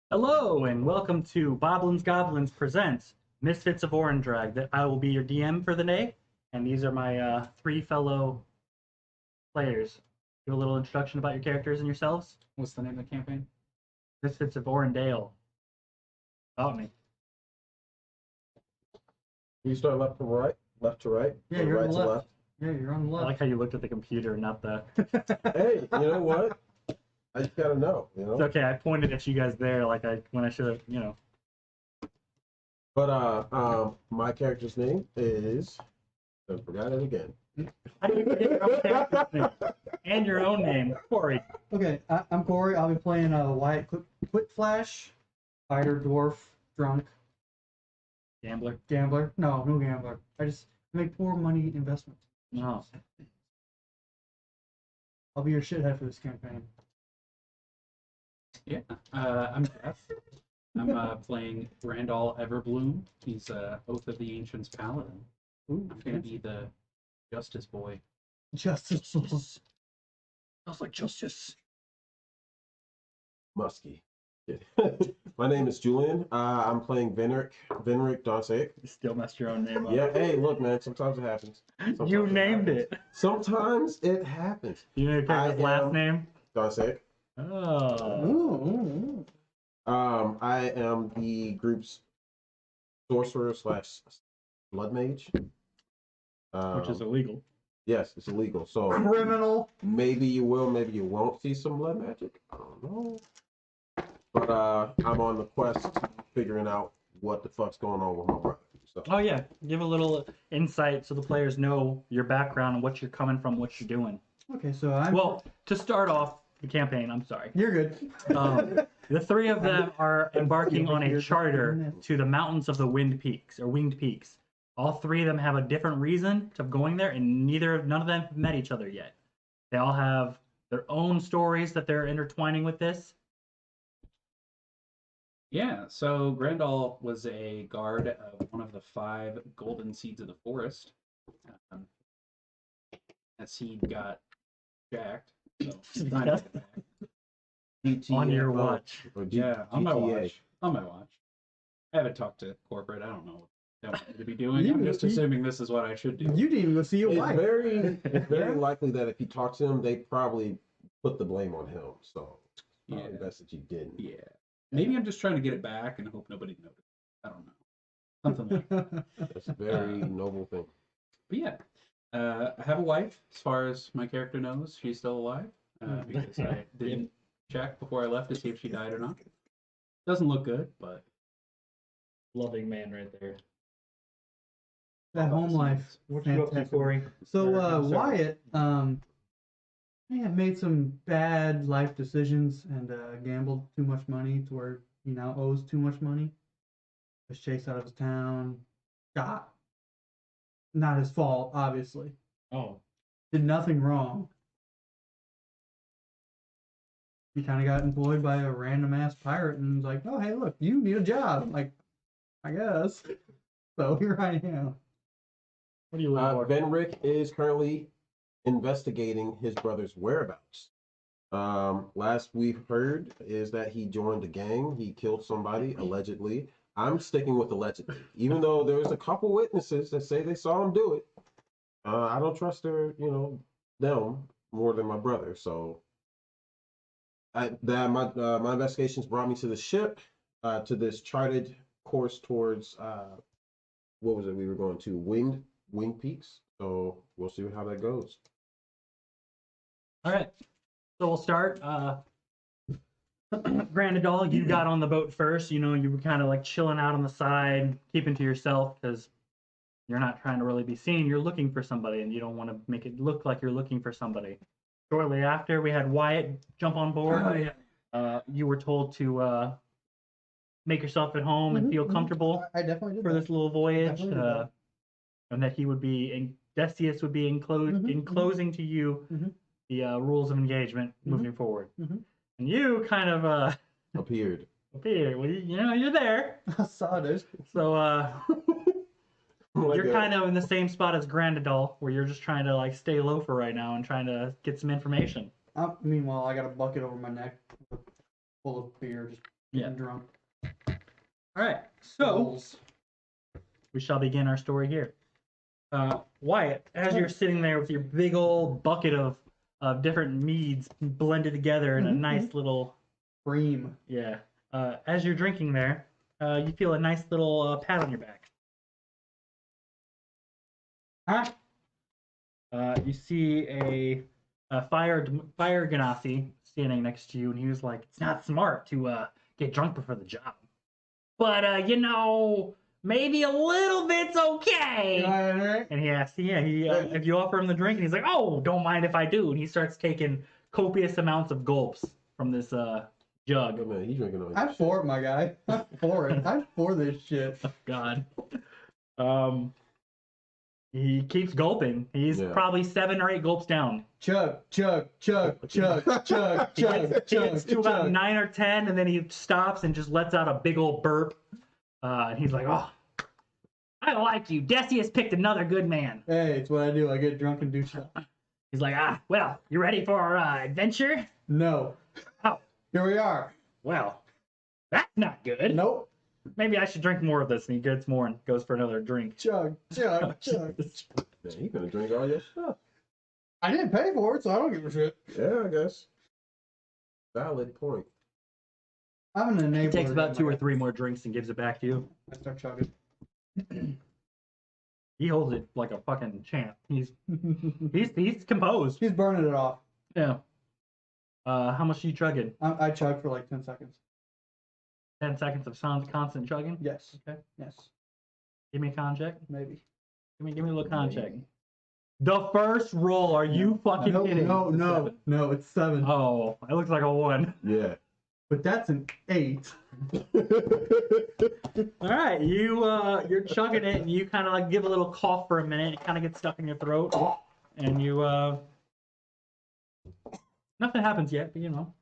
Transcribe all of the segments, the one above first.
Hello and welcome to Boblins Goblins presents Misfits of Orendale. That I will be your DM for the day, and these are my three fellow players. Give a little introduction about your characters and yourselves. What's the name of the campaign? Misfits of Orendale. About me. You start left to right, Yeah, or you're right on the to left. Yeah, you're on the I left. like how you looked at the computer, not the. Hey, you know what? I just gotta know, you know. It's okay. I pointed at you guys there, like when I should have, But my character's name is. I forgot it again. How do you forget your own character's name and your own name, Corey? Okay, I'm Corey. I'll be playing Wyatt Quickflash, fighter, dwarf, drunk, Gambler. gambler. No gambler. I just make poor money investments. No. I'll be your shithead for this campaign. Yeah, I'm Jeff. I'm playing Granadal Everbloom. He's Oath of the Ancients Paladin. Ooh, I'm gonna be the Justice Boy. Justice. Smells like justice. Musky. My name is Julian. I'm playing Venrik Dosaek. You still messed your own name up. Yeah. Hey, look, man. Sometimes it happens. Sometimes You it named happens. it. Sometimes it happens. You know your character's last name? Dosaek. Oh. Ooh. I am the group's sorcerer / blood mage. Which is illegal. Yes, it's illegal. So Criminal. maybe you will, maybe you won't see some blood magic. I don't know. But I'm on the quest figuring out what the fuck's going on with my brother. So Oh yeah, give a little insight so the players know your background and what you're coming from, what you're doing. Okay, so I'm. Well, to start off the campaign, I'm sorry. You're good. The three of them are embarking on a charter to the mountains of the Winged Peaks. All three of them have a different reason of going there, and none of them have met each other yet. They all have their own stories that they're intertwining with this. Yeah, so Granadal was a guard of one of the 5 golden seeds of the forest. That seed got jacked. So he's trying to get it back. On your GTFO, watch. or Yeah, on my GTA. watch. On my watch. I haven't talked to corporate. I don't know what they want me to be doing. You- I'm just you- assuming this is what I should do. You didn't even go see your It's wife. very likely that if you talk to him, they probably put the blame on him. So Yeah. best that you didn't. Yeah. Maybe I'm just trying to get it back and hope nobody noticed. I don't know. Something like that. That's a very noble thing. But yeah, I have a wife. As far as my character knows, she's still alive because I didn't check before I left to see if she died or not. Doesn't look good, but Loving man right there. That home life. What you up to, Fantastic. Corey? So Sorry. Wyatt, may have made some bad life decisions and gambled too much money to where he now owes too much money. Was chased out of his town, got. Not his fault, obviously. Oh. Did nothing wrong. He kind of got employed by a random ass pirate and was like, "Oh, hey, look, you need a job." I'm like, I guess. So here I am. What are you looking for? Venrik is currently investigating his brother's whereabouts. Last we've heard is that he joined a gang. He killed somebody allegedly. I'm sticking with allegedly, even though there's a couple witnesses that say they saw him do it. I don't trust them more than my brother. So my investigations brought me to the ship, to this charted course towards what was it we were going to? Winged Peaks. So we'll see how that goes. All right. So we'll start. Granadal, you got on the boat first. You were kind of like chilling out on the side, keeping to yourself because you're not trying to really be seen. You're looking for somebody, and you don't want to make it look like you're looking for somebody. Shortly after, we had Wyatt jump on board. Oh, yeah. You were told to make yourself at home and feel comfortable I definitely did for that. this little voyage, Definitely did that. and that he would be, Decius would be enclosing to you Mhm. the rules of engagement moving forward. Mhm. And you kind of Appeared. appear. Well, you're there. I saw it. So Like you're a- kind of in the same spot as Granadal, where you're just trying to like stay low for right now and trying to get some information. Meanwhile, I got a bucket over my neck full of beer, just Yeah. Getting drunk. All right. So Goals. we shall begin our story here. Wyatt, as you're sitting there with your big old bucket of different meads blended together in a nice little Cream. yeah. As you're drinking there, you feel a nice little pat on your back. Huh? You see a fire ganassi standing next to you, and he was like, "It's not smart to get drunk before the job, but maybe a little bit's okay." And he asks, if you offer him the drink, and he's like, "Oh, don't mind if I do." And he starts taking copious amounts of gulps from this jug. Oh, man, he's drinking on I'm for it, my guy. I'm for it. I'm for this shit. Oh, God. He keeps gulping. He's probably 7 or 8 gulps down. Chug, chug, chug, chug, chug, He chug, gets to about chug. 9 or 10, and then he stops and just lets out a big old burp. And he's like, "Oh, I like you. Decius picked another good man." Hey, it's what I do. I get drunk and do stuff. He's like, "Well, you ready for our adventure?" No. Oh, Here we are. well, that's not good. Nope. Maybe I should drink more of this. And he gets more and goes for another drink. Chug, chug, chug. Man, he's gonna drink all your stuff. I didn't pay for it, so I don't give a shit. Yeah, I guess. Valid point. I'm an enabler. He takes about 2 or 3 more drinks and gives it back to you. I start chugging. He holds it like a fucking champ. He's composed. He's burning it off. Yeah. How much are you chugging? I chug for like 10 seconds. 10 seconds of constant chugging? Yes. Okay. Yes. Give me a con check. Maybe. Give me a little con check. The first roll, are you fucking kidding? No, it's 7. Oh, it looks like a 1. Yeah. But that's an 8. Alright, you're chugging it and you kinda like give a little cough for a minute, it kinda gets stuck in your throat. And you nothing happens yet, but you know.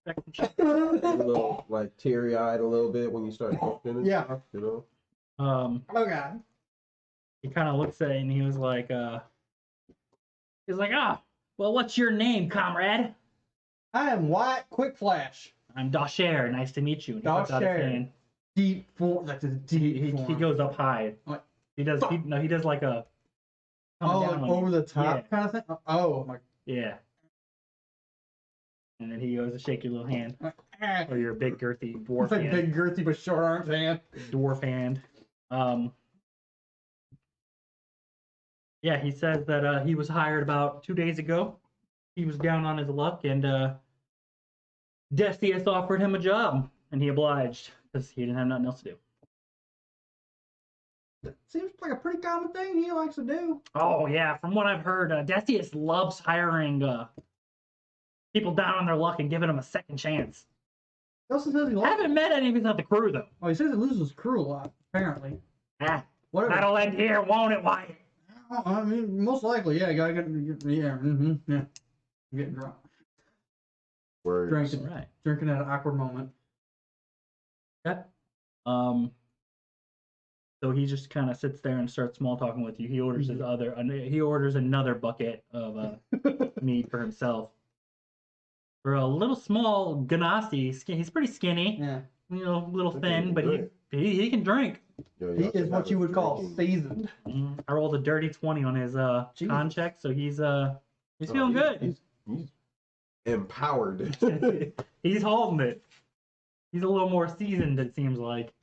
A little like teary-eyed a little bit when you start coughing and Yeah. stuff, you know. Oh god. He kind of looks at it and he was like, well, what's your name, comrade? I am Wyatt Quickflash. I'm Dosaek. Nice to meet you. And he puts out his Dosaek. hand. Deep form. That's a deep form. He goes up high. What? He does like a coming Oh, down like on over you. the top kind of thing? Oh, my. Yeah. And then he goes to shake your little hand. Or your big girthy dwarf It's like hand. big girthy but short arms hand. Dwarf hand. Yeah, he says that he was hired about 2 days ago. He was down on his luck, and Decius offered him a job, and he obliged because he didn't have nothing else to do. That seems like a pretty common thing he likes to do. Oh yeah, from what I've heard, Decius loves hiring people down on their luck and giving them a second chance. He also says he I likes. haven't met any of his other crew though. Oh, he says he loses crew a lot, apparently. Whatever. That'll end here, won't it, Wyatt? I mean, most likely, yeah. You gotta get, yeah, yeah. I'm getting drunk. Words. Drinking, Right. drinking at an awkward moment. Yeah. So he just kind of sits there and starts small talking with you. He orders he orders another bucket of meat for himself. For a little small ganassi, he's pretty skinny, Yeah. you know, a little thin, but Drink. he can drink. Yo, He y'all is should what have you a would call drinking- seasoned. I rolled a dirty 20 on his con Jesus. check, so he's Oh, feeling good. He's empowered. He's holding it. He's a little more seasoned, it seems like.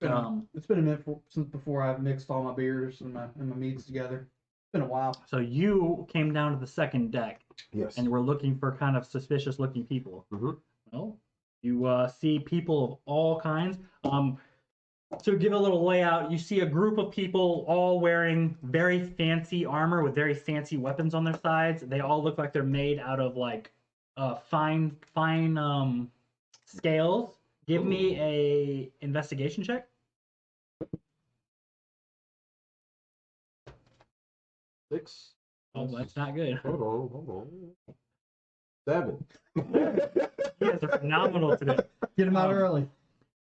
It's been a minute since before I've mixed all my beers and my meats together. It's been a while. So you came down to the second deck Yes. and were looking for kind of suspicious looking people. Mhm. Well, you see people of all kinds. To give a little layout, you see a group of people all wearing very fancy armor with very fancy weapons on their sides. They all look like they're made out of like fine scales. Give me a investigation check. Six. Oh, that's not good. Hold on. 7. You guys are phenomenal today. Get him out early.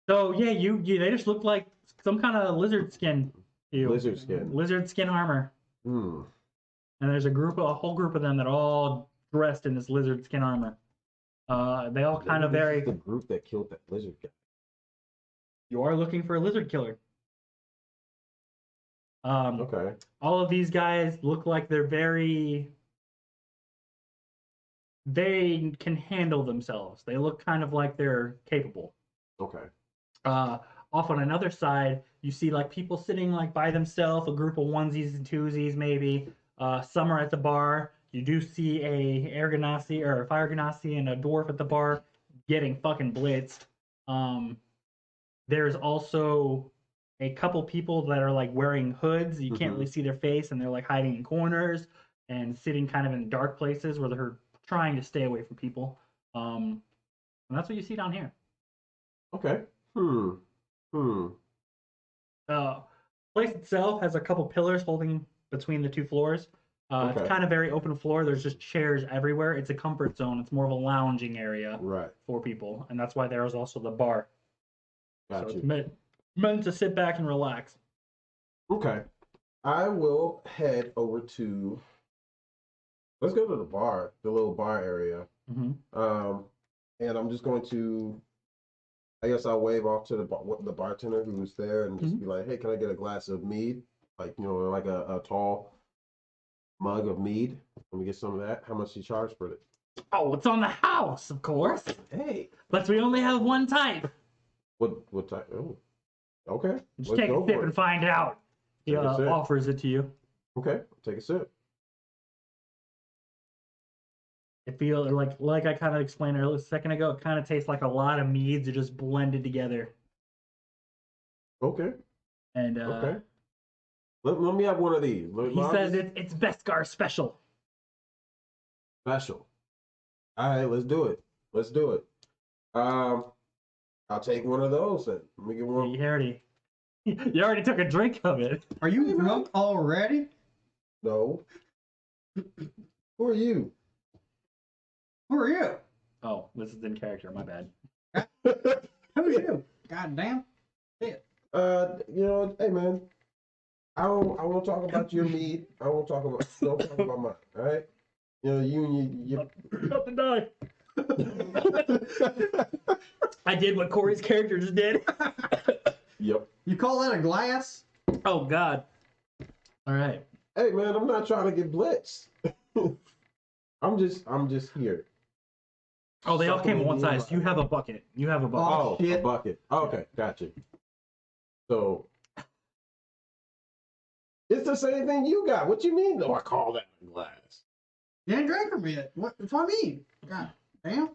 So yeah, you they just look like some kind of lizard skin. Lizard skin. Lizard skin armor. Hmm. And there's a whole group of them that are all dressed in this lizard skin armor. They all kind of Maybe this vary. is the group that killed that lizard guy. You are looking for a lizard killer. Okay. All of these guys look like they can handle themselves. They look kind of like they're capable. Okay. Off on another side, you see like people sitting like by themselves, a group of onesies and twosies maybe. Some are at the bar. You do see a air ganassi or a fire ganassi and a dwarf at the bar getting fucking blitzed. There's also a couple people that are like wearing hoods. You can't really see their face, and they're like hiding in corners and sitting kind of in dark places where they're trying to stay away from people. And that's what you see down here. Okay. Place itself has a couple pillars holding between the two floors. It's Okay. kind of very open floor. There's just chairs everywhere. It's a comfort zone. It's more of a lounging area Right. for people, and that's why there is also the bar. Got So you. it's meant to sit back and relax. Okay. I will head over to. Let's go to the bar, the little bar area. Mm-hmm. And I'm just going to. I guess I'll wave off to the bartender who's there and just be like, "Hey, can I get a glass of mead? Like, like a tall mug of mead. Let me get some of that. How much do you charge for it?" Oh, it's on the house, of course. Hey. But we only have one type. What type? Oh. Okay. Just Let's take a go sip for and it. find out. He Take a sip. offers it to you. Okay. Take a sip. It feels like I kind of explained earlier a second ago. It kind of tastes like a lot of meads are just blended together. Okay. And Okay. Let me have one of these. he says it's Beskar special. Special. All right, let's do it. Let's do it. I'll take one of those then. Let me get one. You already took a drink of it. Are you drunk already? No. Who are you? Who are you? Oh, this is in character. My bad. Who are you? God damn. Hey man. I won't talk about your mead. Don't talk about mine. All right. You. Up and die. I did what Corey's character just did. Yep. You call that a glass? Oh God. All right. Hey man, I'm not trying to get blitzed. I'm just here. Oh, they all came in one Sucking size. You have a bucket. You have a bucket. Oh, shit. a bucket. Okay, gotcha. So it's the same thing you got. What you mean? Oh, I call that a glass. You ain't drank from it. What do I mean? God damn.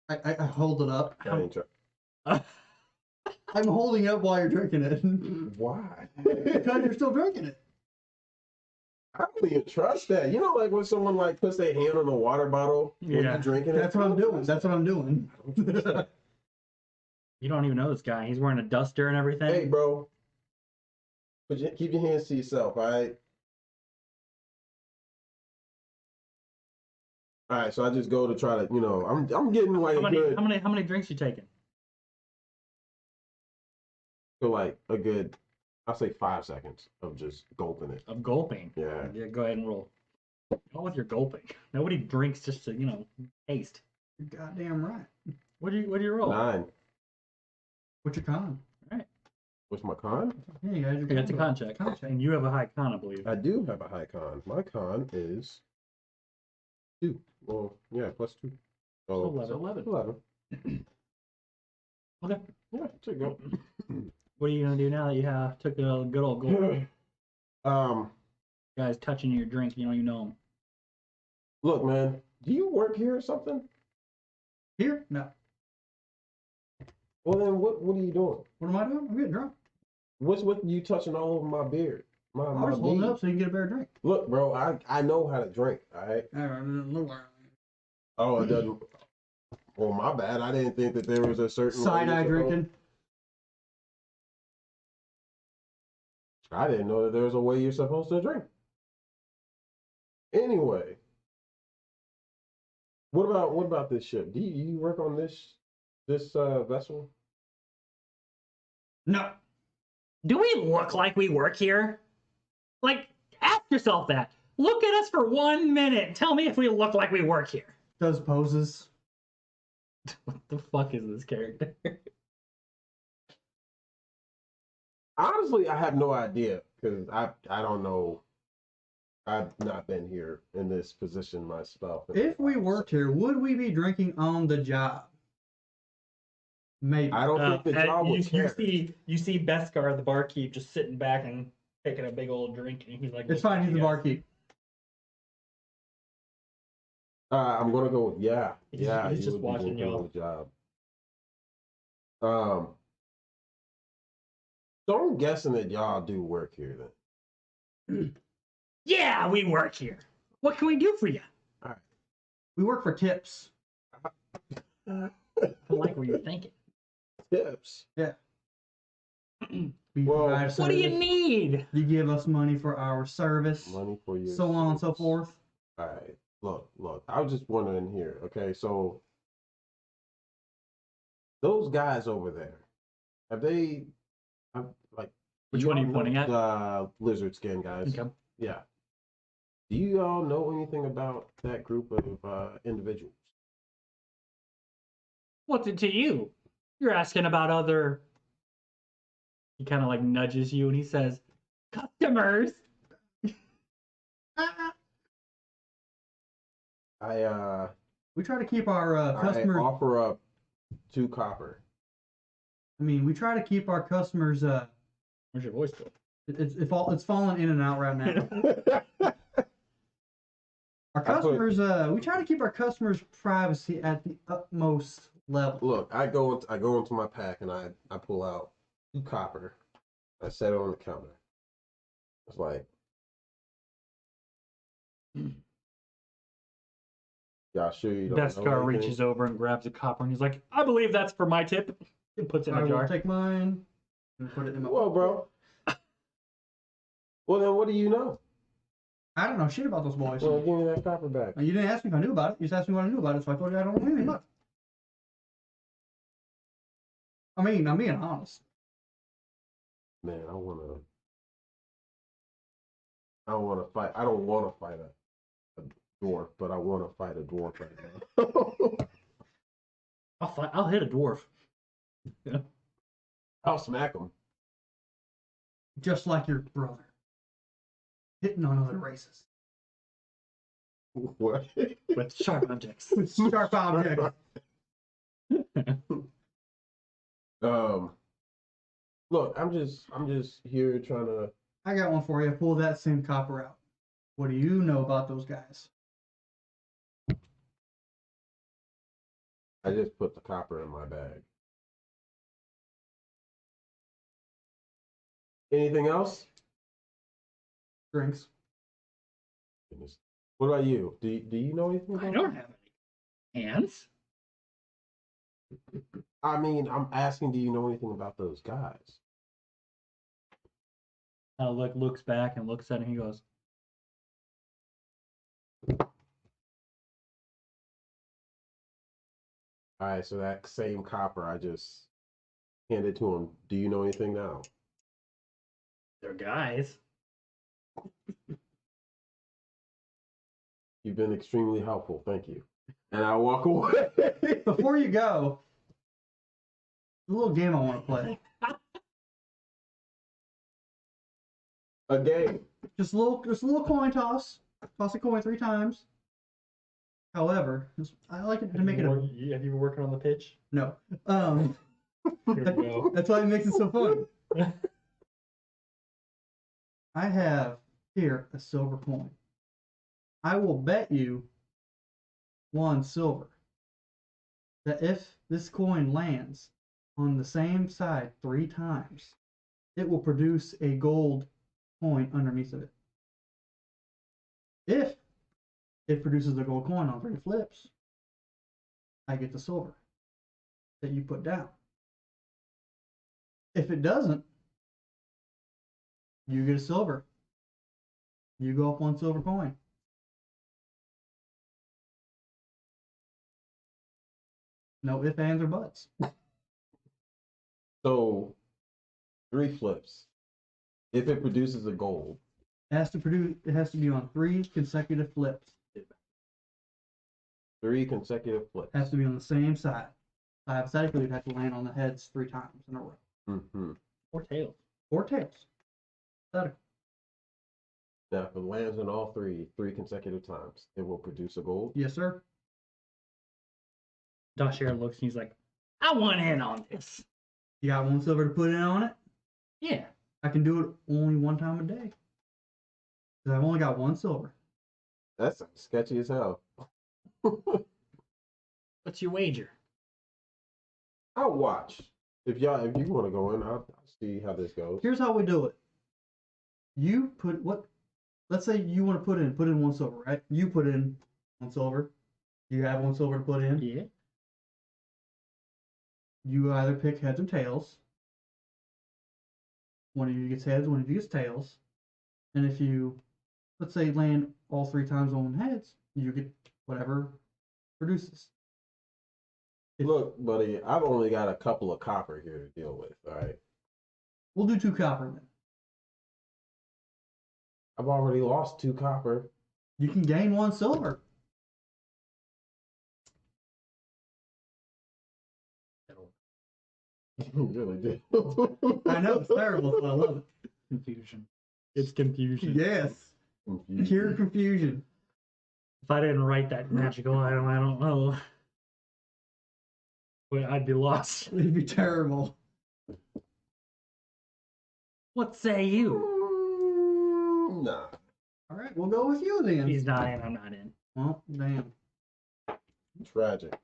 I hold it up. I ain't try- I'm holding it up while you're drinking it. Why? Because you're still drinking it. I don't even trust that. You know, like when someone like puts their hand on a water bottle when Yeah. you're drinking it. That's what I'm doing. That's what I'm doing. You don't even know this guy. He's wearing a duster and everything. Hey, bro. Keep your hands to yourself, all right? All right, so I just go to try to, I'm getting like How many drinks you taking? a good, I'll say 5 seconds of just gulping it. Of gulping. Yeah. Yeah, go ahead and roll. Go with your gulping. Nobody drinks just to, taste. You're goddamn right. What do you roll? 9. What's your con? What's my con? Yeah, you guys are That's a con check. Con check. And you have a high con, I believe. I do have a high con. My con is 2. Well, yeah, plus 2. So So 11. 11. Okay. Yeah, there you go. What are you gonna do now that you took a good old gulp? Guys touching your drink, you know him. Look, man, do you work here or something? Here? No. Well, then what are you doing? What am I doing? I'm getting drunk. What's with you touching all over my beard? I was holding it up so you can get a better drink. Look, bro, I know how to drink, all right? Oh, it doesn't. Well, my bad. I didn't think that there was a certain way Side you're eye supposed- drinking. I didn't know that there was a way you're supposed to drink. Anyway, what about this ship? Do you work on this vessel? No. Do we look like we work here? Like, ask yourself that. Look at us for 1 minute and tell me if we look like we work here. Does poses. What the fuck is this character? Honestly, I have no idea because I don't know. I've not been here in this position myself. If we worked here, would we be drinking on the job? Maybe. I don't think the job would care. you see Beskar, the barkeep, just sitting back and taking a big old drink, and he's like, It's fine. He's the barkeep. I'm gonna go with yeah. He's he just would be watching drinking y'all. on the job. So I'm guessing that y'all do work here then. Yeah, we work here. What can we do for you? We work for tips. I like what you're thinking. Tips. Yeah. We Well, provide What do you service. need? You give us money for our service. Money for your So on and so service. forth. All right. Look. I was just wondering here. Okay, so those guys over there, have they? Like, Which one are you pointing at? The lizard skin guys. Okay. Yeah. Do you all know anything about that group of individuals? What's it to you? You're asking about other. He kind of like nudges you and he says, "Customers." We try to keep our I customers. offer up 2 copper. We try to keep our customers. Where's your voice go? It's falling in and out right now. Our customers. We try to keep our customers' privacy at the utmost level. Look, I go into my pack and I pull out 2 copper. I set it on the counter. It's like, y'all sure you don't know Beskar anything? reaches over and grabs a copper and he's like, "I believe that's for my tip." He puts it in I a will jar. take mine and put it in my. Well, bro. Well, then what do you know? I don't know shit about those boys. Well, give me that copper back. You didn't ask me if I knew about it. You just asked me what I knew about it, so I told you I don't know anything about it. I'm being honest. Man, I don't want to fight. I don't want to fight a dwarf, but I want to fight a dwarf right now. I'll hit a dwarf. I'll smack him. Just like your brother. Hitting on other races. What? With sharp objects. With sharp objects. Look, I'm just here trying to. I got one for you. Pull that same copper out. What do you know about those guys? I just put the copper in my bag. Anything else? Drinks. Goodness. What about you? Do you know anything about I don't have any hands. I'm asking, do you know anything about those guys? Looks back and looks at him. He goes, All right, so that same copper I just handed to him. Do you know anything now? "They're guys." You've been extremely helpful. Thank you. And I walk away. Before you go, a little game I want to play. A game. Just a little coin toss. Toss a coin 3 times. However, I like it to make it a Have you been working on the pitch? no. Here we go. That's why it makes it so fun. I have here a silver coin. I will bet you 1 silver that if this coin lands on the same side 3 times, it will produce a gold coin underneath of it. If it produces a gold coin on 3 flips, I get the silver that you put down. If it doesn't, you get a silver. You go up 1 silver coin. No ifs, ands, or buts. So 3 flips. If it produces a gold. It has to be on 3 consecutive flips. 3 consecutive flips. Has to be on the same side. Hypothetically, you'd have to land on the heads 3 times in a row. Mm-hmm. Or tails. Or tails. Hypothetical. Now, if it lands on all 3 consecutive times, it will produce a gold. Yes, sir. Dosaek looks and he's like, I want in on this. You got 1 silver to put in on it? Yeah. I can do it only 1 time a day. Because I've only got 1 silver. That's sketchy as hell. What's your wager? I'll watch. If you want to go in, I'll see how this goes. Here's how we do it. You put what? Let's say you want to put in 1 silver, right? You put in 1 silver. You have 1 silver to put in. Yeah. You either pick heads or tails. One of you gets heads, one of you gets tails. And if you, let's say, land all 3 times on heads, you get whatever produces. Look, buddy, I've only got a couple of copper here to deal with, all right? We'll do 2 copper then. I've already lost 2 copper. You can gain 1 silver. You really did. I know, it's terrible, but I love it. Confusion. It's confusion. Yes. Confusion. Pure confusion. If I didn't write that magical item, I don't know. But I'd be lost. It'd be terrible. What say you? Nah. All right, we'll go with you then. He's not in, I'm not in. Well, damn. Tragic.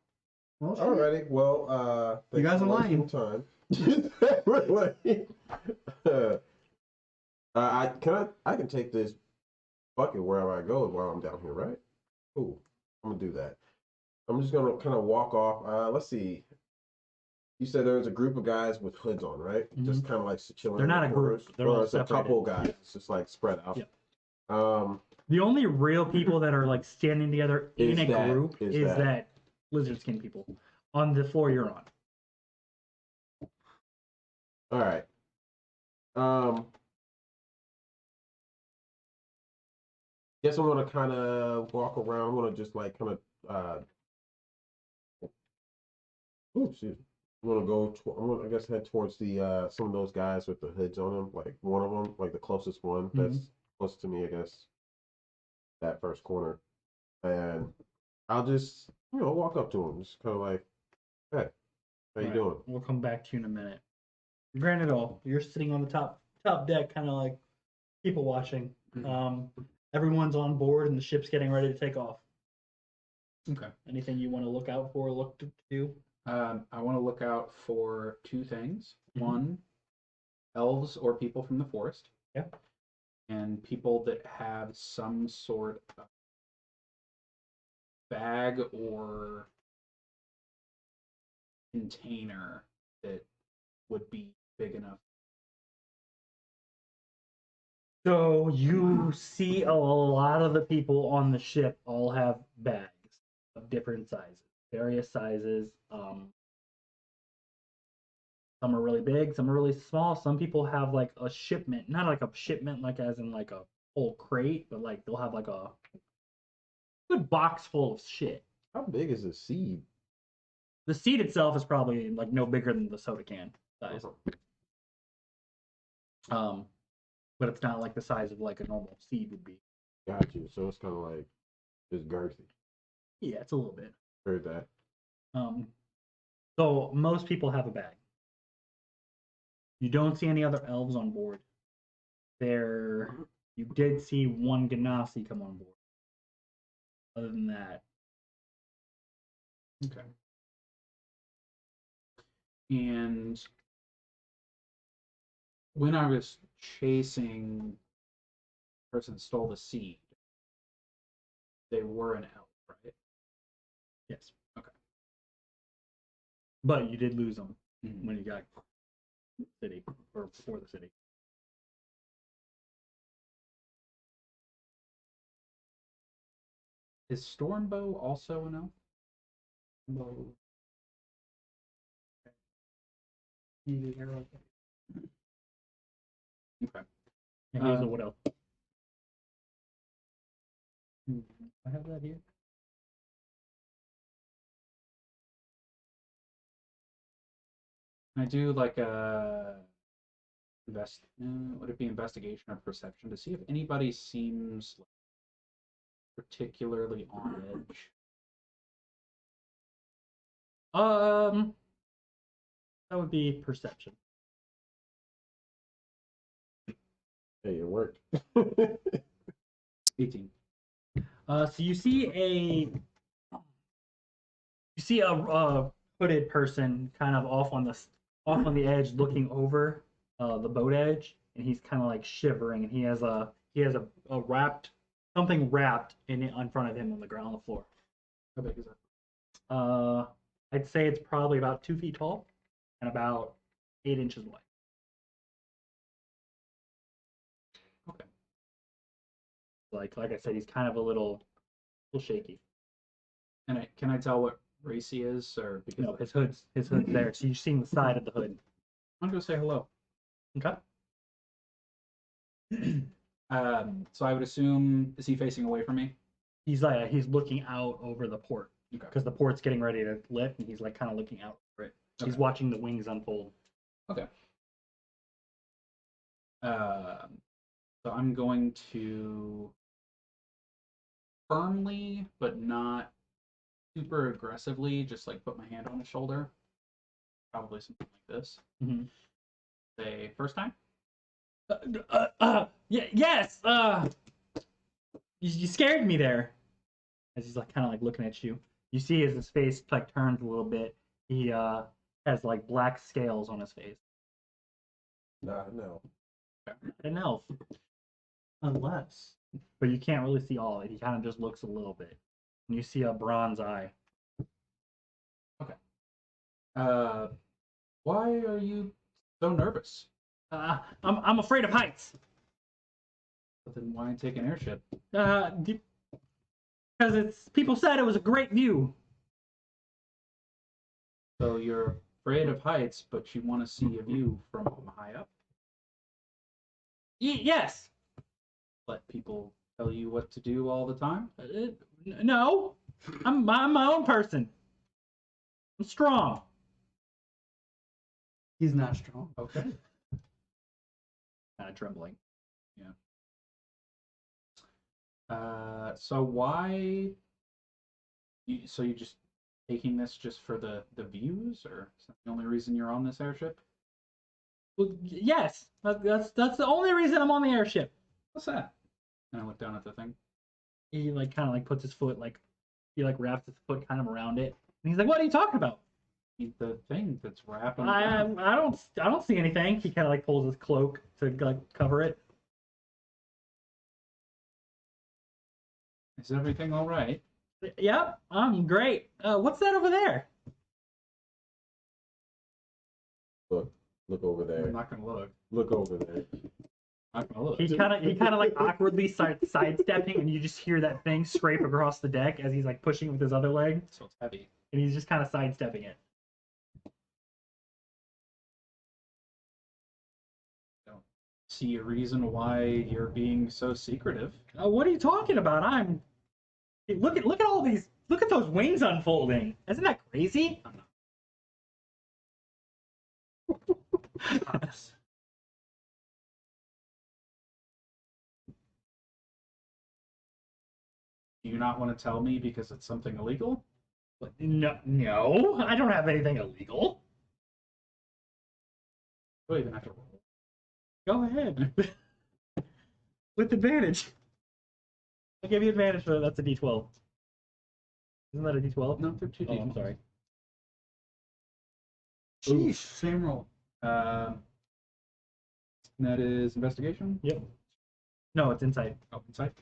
Well, shit. Alrighty, well, You guys are lying. Time. We're lame. I can take this bucket wherever I go while I'm down here, right? Cool. I'm gonna do that. I'm just gonna kind of walk off. Let's see. You said there was a group of guys with hoods on, right? Just kind of like chilling. They're not in the a group. corners. They're Well, all it's a separated. couple guys. It's just like spread out. Yep. The only real people that are like standing together in a group is that lizard skin people on the floor you're on. All right. Guess I'm gonna kind of walk around. I'm gonna just like kind of. Oh, shoot. I'm gonna go. I'm gonna, I guess, head towards the some of those guys with the hoods on them. Like one of them, like the closest one that's close to me, I guess. That first corner, and I'll just walk up to him, just kind of like, hey, how you doing? We'll come back to you in a minute. Granadal, you're sitting on the top deck, kind of like people watching. Everyone's on board and the ship's getting ready to take off. Okay. Anything you want to look out for, look to do? I want to look out for 2 things. One, elves or people from the forest. Yeah. And people that have some sort of bag or container that would be big enough. So you see a lot of the people on the ship all have bags of different sizes, various sizes. Some are really big, some are really small. Some people have like a shipment, not like a shipment like as in like a whole crate, but like they'll have like a good box full of shit. How big is a seed? The seed itself is probably like no bigger than the soda can size. But it's not like the size of like a normal seed would be. Got you. So it's kind of like just girthy. Yeah, it's a little bit. Heard that. So most people have a bag. You don't see any other elves on board. You did see one Ganassi come on board. Other than that. Okay. And when I was chasing the person that stole the seed, they were an elf, right? Yes. Okay. But you did lose them when you got the city, or before the city. Is Stormbow also an elf? No. Okay. And here's the what else? I have that here. I do like a would it be investigation or perception to see if anybody seems like particularly on edge? That would be perception. Hey, it worked. 18. So you see a hooded person kind of off on the edge, looking over the boat edge, and he's kind of like shivering, and he has a something wrapped in front of him on the ground on the floor. How big is that? I'd say it's probably about 2 feet tall and about 8 inches wide. Okay. Like I said, he's kind of a little shaky. And can I tell what race he is, or because No, his hood's there, so you've seen the side of the hood. I'm gonna go say hello. Okay. So I would assume, is he facing away from me? He's looking out over the port Okay. because the port's getting ready to lift, and he's like kind of looking out over it. He's Okay. watching the wings unfold. Okay. So I'm going to firmly, but not super aggressively, just like put my hand on his shoulder. Probably something like this. Mm-hmm. Say, first time? Yes. You scared me there. As he's like kind of like looking at you, you see as his face like turns a little bit. He has like black scales on his face. Not no. An elf, Unless. but you can't really see all of it. He kind of just looks a little bit, and you see a bronze eye. Why are you so nervous? I'm afraid of heights. But then why take an airship? Because people said it was a great view. So you're afraid of heights, but you want to see a view from high up? Yes. Let people tell you what to do all the time? No. I'm my own person. I'm strong. He's not strong. Okay. Kind of trembling. So why? So you just taking this just for the views, or is that the only reason you're on this airship? Well, yes. That's the only reason I'm on the airship. What's that? And I look down at the thing. He like kind of like puts his foot he wraps his foot kind of around it, and he's like, "What are you talking about?" The thing that's wrapping. I don't see anything. He kind of like pulls his cloak to like cover it. Is everything all right? Yep, I'm great. What's that over there? Look over I'm there. not gonna look. Look over there. I'm not gonna look. He kind of like awkwardly sidestepping, and you just hear that thing scrape across the deck as he's like pushing with his other leg, So it's heavy. and he's just kind of sidestepping it. Don't see a reason why you're being so secretive. What are you talking about? Look at all these. Look at those wings unfolding. Isn't that crazy? Honest. Do you not want to tell me because it's something illegal? No, I don't have anything illegal. Do I even have to roll? Go ahead. With advantage. I give you advantage for that. That's a D12. Isn't that a D12? No, they're two Oh, I'm D12s. sorry. Sheesh. Same roll. That is investigation. Yep. No, it's insight. Oh, insight.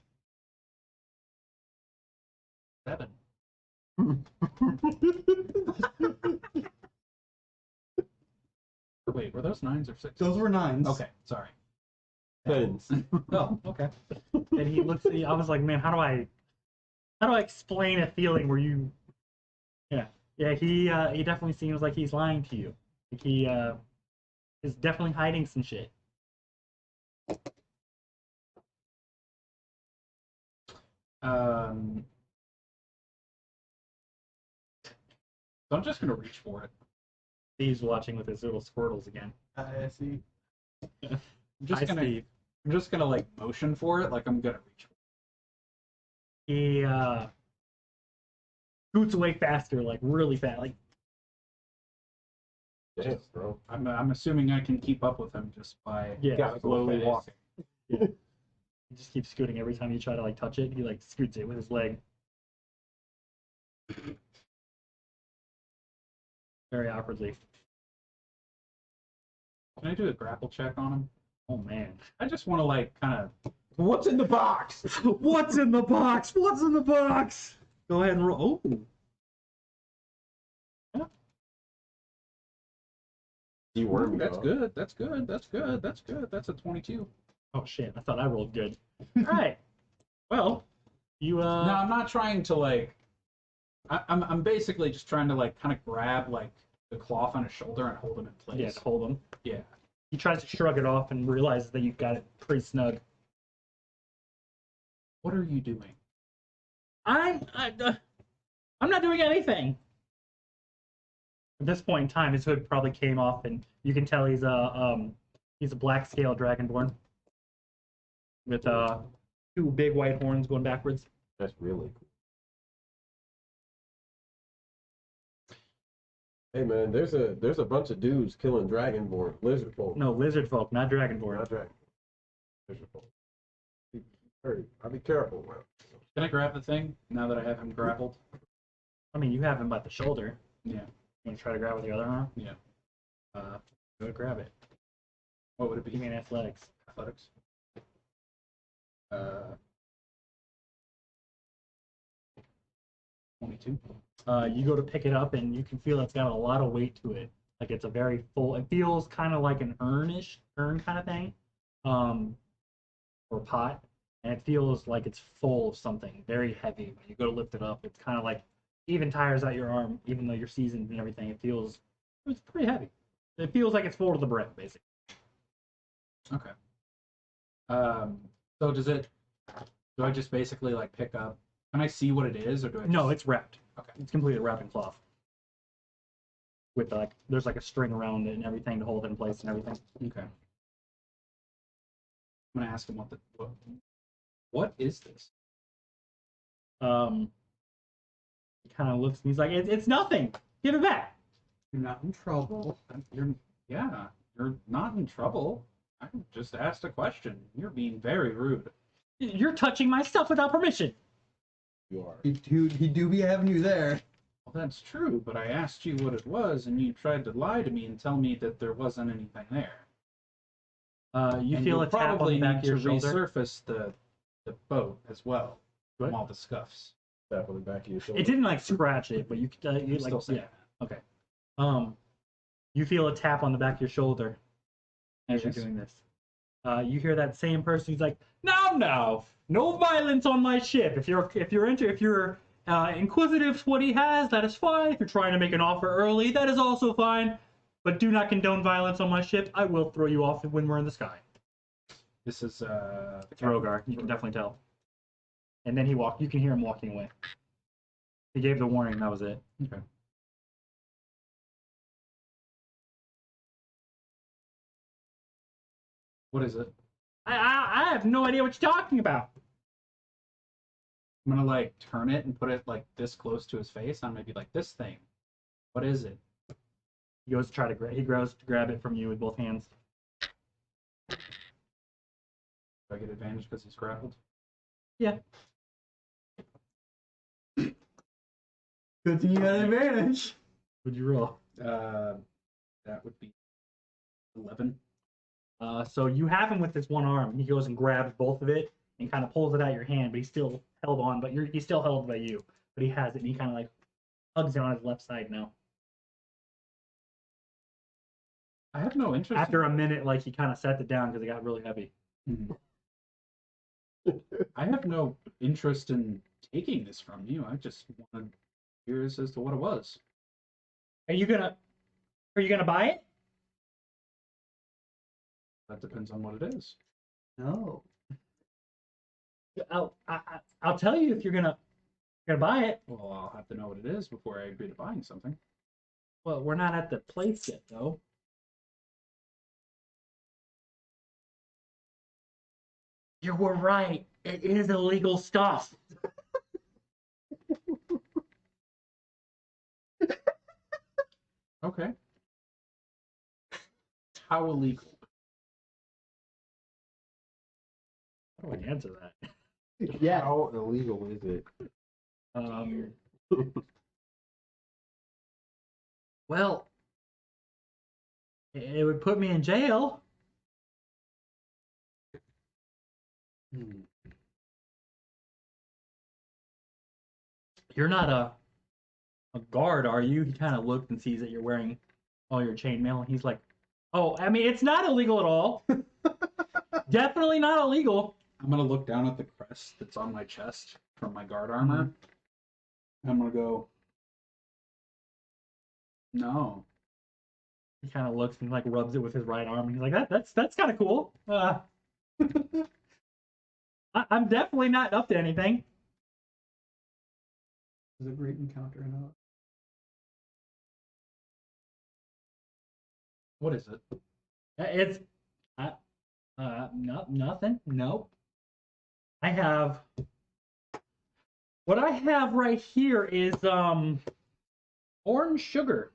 7. Wait, were those 9s or 6s? Those were 9s. Okay, sorry. Tens. Oh, okay. And he looks at me. I was like, man, how do I explain a feeling where you? Yeah. He definitely seems like he's lying to you. Like he is definitely hiding some shit. So I'm just gonna reach for it. Steve's watching with his little squirtles again. I see. I'm Hi, Steve. I'm just gonna like motion for it, like I'm gonna reach. He scoots away faster, like really fast. Like Damn, bro. I'm assuming I can keep up with him just by yeah, Gotta go slowly fast. walking. he just keeps scooting every time you try to like touch it. He like scoots it with his leg. Very awkwardly. Can I do a grapple check on him? Oh man. I just want to like kind of. What's in the box? What's in the box? What's in the box? Go ahead and roll. Oh. You worm me, That's dog. good. That's good. That's good. That's good. That's a 22. Oh shit! I thought I rolled good. All right. Well, you No, I'm not trying to like. I'm basically just trying to like kind of grab like the cloth on his shoulder and hold him in place. yeah, hold him. Yeah. He tries to shrug it off and realizes that you've got it pretty snug. What are you doing? I'm not doing anything. At this point in time, his hood probably came off, and you can tell he's a black scale dragonborn with two big white horns going backwards. That's really cool. Hey man, there's a bunch of dudes killing dragonborn lizard folk. No, lizard folk, not dragonborn. Not dragon. Lizard folk. I'll be careful, man. Can I grab the thing now that I have him grappled? I mean, you have him by the shoulder. Yeah. You want to try to grab with the other arm? Yeah. Go to grab it. What would it Give be? me an athletics. Athletics. 22. You go to pick it up, and you can feel it's got a lot of weight to it. Like it's a very full. It feels kind of like an urn kind of thing, or pot, and it feels like it's full of something very heavy. When you go to lift it up, it's kind of like even tires out your arm, even though you're seasoned and everything. It's pretty heavy. It feels like it's full to the brim, basically. Okay. So do I just basically like pick up? Can I see what it is, or do I? No, it's wrapped. Okay. It's completely wrapped in cloth. With like, there's like a string around it and everything to hold it in place and everything. Okay. I'm gonna ask him what is this? He kind of looks and he's like, it's nothing. Give it back. You're not in trouble. You're not in trouble. I just asked a question. You're being very rude. You're touching my stuff without permission. You are. He do be having you there. Well, that's true, but I asked you what it was, and you tried to lie to me and tell me that there wasn't anything there. You And feel you'll a tap on probably the back need of your to shoulder. resurface the boat as well What? from all the scuffs. Tap on the back of your shoulder. It didn't like scratch it, but you You like still say yeah. Okay. You feel a tap on the back of your shoulder as Yes. you're doing this. You hear that same person who's like, no violence on my ship. If you're inquisitive to what he has, that is fine. If you're trying to make an offer early, that is also fine. But do not condone violence on my ship. I will throw you off when we're in the sky. This is It's Rogar. You can definitely tell. And then you can hear him walking away. He gave the warning, that was it. Okay. What is it? I have no idea what you're talking about. I'm gonna like turn it and put it like this close to his face. I'm gonna be like, this thing. What is it? He goes to try to he goes to grab it from you with both hands. Do I get advantage because he's grappled? Yeah. Good thing you had advantage. Would you roll? That would be 11. So you have him with this one arm. He goes and grabs both of it and kind of pulls it out of your hand, but he's still held on. But he's still held by you. But he has it, and he kind of like hugs it on his left side now. I have no interest. After a minute, like he kind of set it down because it got really heavy. I have no interest in taking this from you. I just wanted curious as to what it was. Are you gonna buy it? That depends on what it is. No. I'll tell you if you're gonna buy it. Well, I'll have to know what it is before I agree to buying something. Well, we're not at the place yet, though. You were right. It is illegal stuff. Okay. How illegal? How do I answer that? Yeah. How illegal is it? Well, it would put me in jail. You're not a guard, are you? He kind of looked and sees that you're wearing all your chainmail, and he's like, "Oh, I mean, it's not illegal at all. Definitely not illegal." I'm gonna look down at the crest that's on my chest from my guard armor. I'm gonna go. No. He kind of looks and like rubs it with his right arm, and he's like, "That's kind of cool. I'm definitely not up to anything." It was a great encounter. What is it? It's nothing. Nope. I have what I have right here is orange sugar.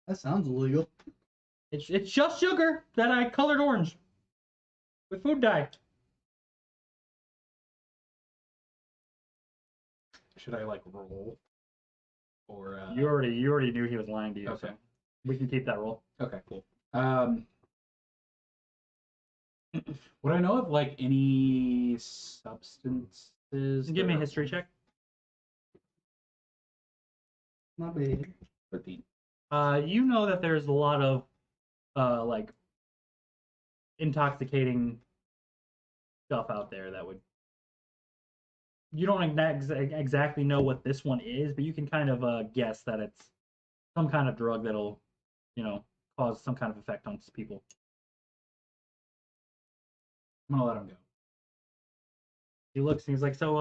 That sounds illegal. It's just sugar that I colored orange with food dye. Should I like roll? Or You already knew he was lying to you. Okay. So we can keep that roll. Okay, cool. Would I know of like any substances? Give me a that are- history check. Not bad. 13. You know that there's a lot of like intoxicating stuff out there that would. You don't exactly know what this one is, but you can kind of guess that it's some kind of drug that'll, cause some kind of effect on people. I'm gonna let him go. He looks and he's like, "So,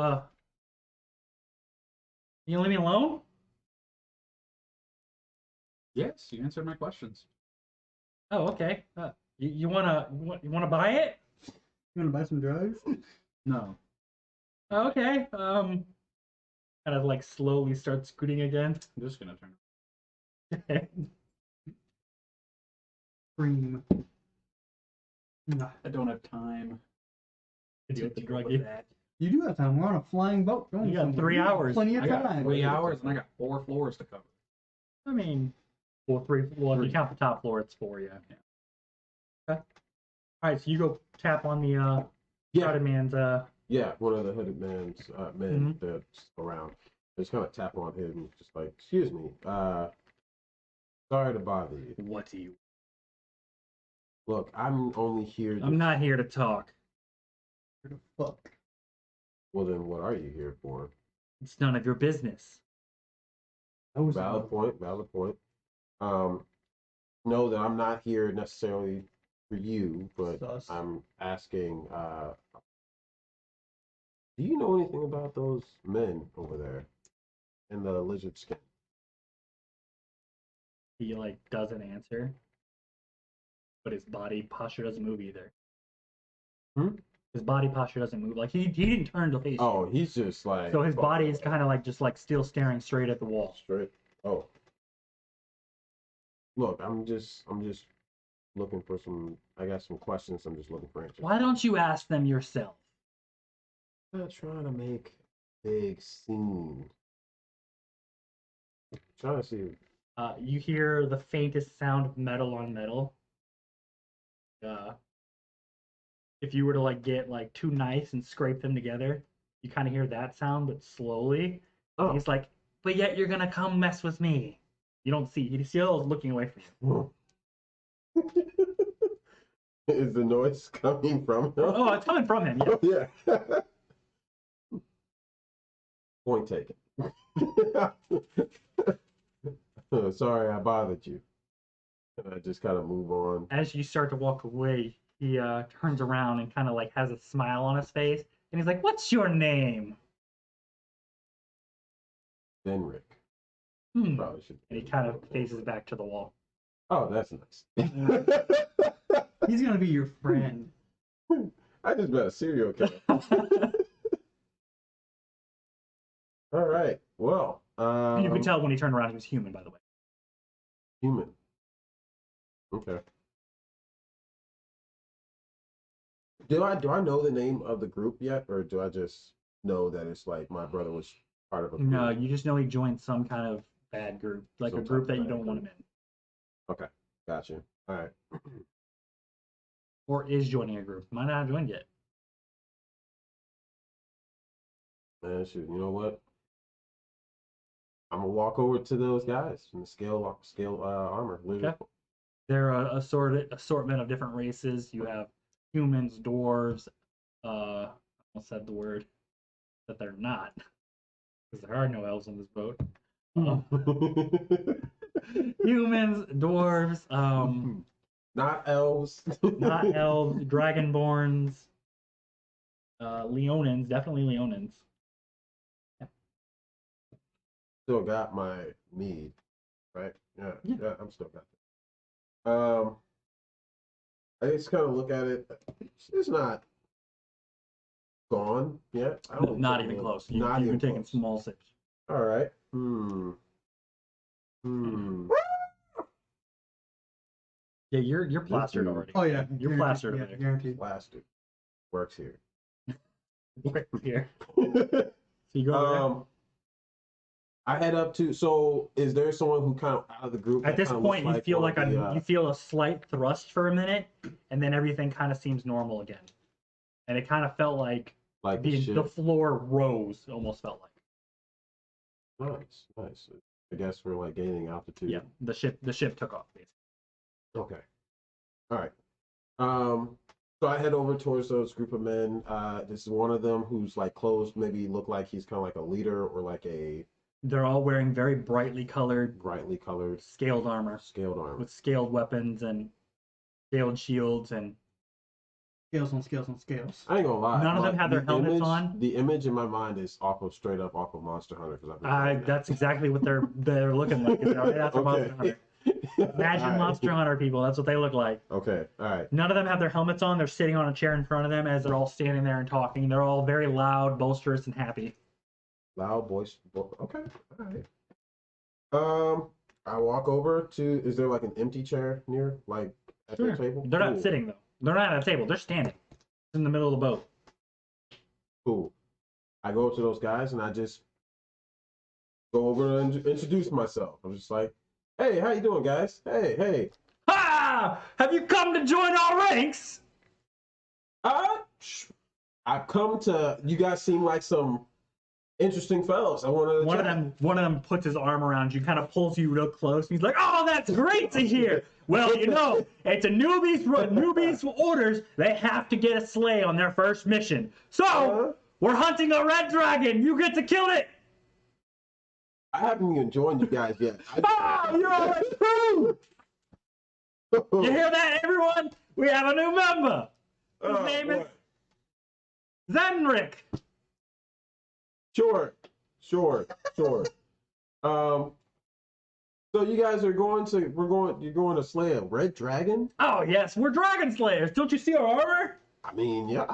you gonna leave me alone?" Yes, you answered my questions. Oh, okay. You wanna buy it? You wanna buy some drugs? No. Oh, okay. Kind of like slowly start scooting again. I'm just gonna turn. Cream. Nah. I don't have time To deal with the drug. that. You do have time. We're on a flying boat. Going You got somewhere. 3 You got hours. Plenty of I got time. 3 hours and I got 4 floors to cover. I mean, well, 3. Well, if you Three. count the top floor, it's 4. Yeah. Okay. All right. So you go tap on the Yeah, Shrouded man's. yeah, one of the hooded men that's around. Just kind of tap on him, just like, excuse me, sorry to bother you. What do you? Look, I'm only here. I'm not here to talk. Where the fuck? Well, then, what are you here for? It's none of your business. Valid point. Valid point. Know that I'm not here necessarily for you, but Sus. I'm asking. Do you know anything about those men over there in the lizard skin? He like doesn't answer, but his body posture doesn't move either. His body posture doesn't move. Like he didn't turn to face you. Oh, he's just like. So his body is kind of like just like still staring straight at the wall. Straight. Oh. Look, I'm just looking for some. I got some questions. I'm just looking for answers. Why don't you ask them yourself? I'm not trying to make a big scene. I'm trying to see. You hear the faintest sound of metal on metal. If you were to like get like 2 knives and scrape them together, you kind of hear that sound, but slowly. Oh. He's like, "But yet you're gonna come mess with me." You don't see. He still is looking away from you. Is the noise coming from him? Oh, it's coming from him. Yeah. Yeah. Point taken. Sorry, I bothered you. And I just kind of move on. As you start to walk away, he turns around and kind of like has a smile on his face, and he's like, "What's your name?" Venrik. Probably should. And he kind of faces back to the wall. Oh, that's nice. He's gonna be your friend. I just met a serial killer. All right. Well, And you can tell when he turned around he was human, by the way. human. Okay. Do I know the name of the group yet, or do I just know that it's like my brother was part of a group? No, you just know he joined some kind of bad group, like Some a group type that of you bad don't want him group. in. Okay, gotcha. All right. Or is joining a group. Might not have joined yet. Man, shoot. You know what? I'm gonna walk over to those guys in the scale armor. Okay. They're a assortment of different races. You have humans, dwarves. I almost said the word that they're not, because there are no elves on this boat. Humans, dwarves, Not elves. not elves, dragonborns, Leonins, definitely Leonins. Still got my mead, right? Yeah, Yeah. yeah, I'm still got that. I just kind of look at it. It's not gone yet. I No, don't not think even it- close. Not You're even taking close. small sips. All right. Yeah, you're plastered dude- already. Oh yeah, You're plastered Yeah, over there. guaranteed. Plastic works here. Here. So you go over there. I head up to. So, is there someone who kind of out of the group? At that this kinda point, looks you feel one like of the, you feel a slight thrust for a minute, and then everything kind of seems normal again. And it kind of felt like like the ship. floor rose. Almost felt like. Nice. I guess we're like gaining altitude. Yeah, the ship took off basically. Okay. All right. So I head over towards those group of men. This is one of them who's like clothes maybe look like he's kind of like a leader or like a They're all wearing very brightly colored, brightly colored scaled armor scaled armor. with scaled weapons and scaled shields, and Scales on scales on scales. I ain't gonna lie. None of them like, have their the helmets image- on. The image in my mind is straight up off of Monster Hunter because I've been playing that. that's exactly what they're looking like. They're right after Monster Hunter. Imagine All right. Monster Hunter people. That's what they look like. Okay. All right. None of them have their helmets on. They're sitting on a chair in front of them as they're all standing there and talking. They're all very loud, boisterous, and happy. Loud voice. Okay. All right. I walk over to. Is there like an empty chair near, like at Sure. their table? They're not Cool. sitting though. They're not at a table. They're standing in the middle of the boat. Cool. I go up to those guys and I just go over and introduce myself. I'm just like, "Hey, how you doing, guys? Hey. Ha! Have you come to join our ranks? I've come to. You guys seem like some interesting fellows. I want to. One of them puts his arm around you, kind of pulls you real close. He's like, "Oh, that's great to hear. Well, you know, it's a newbie's orders. They have to get a sleigh on their first mission. So we're hunting a red dragon. You get to kill it." I haven't even joined you guys yet. Ah, you're all approved. You hear that, everyone? We have a new member. His name is Venrik. Sure. So you guys are going to. You're going to slay a red dragon. Oh yes, we're dragon slayers. Don't you see our armor? I mean, yeah.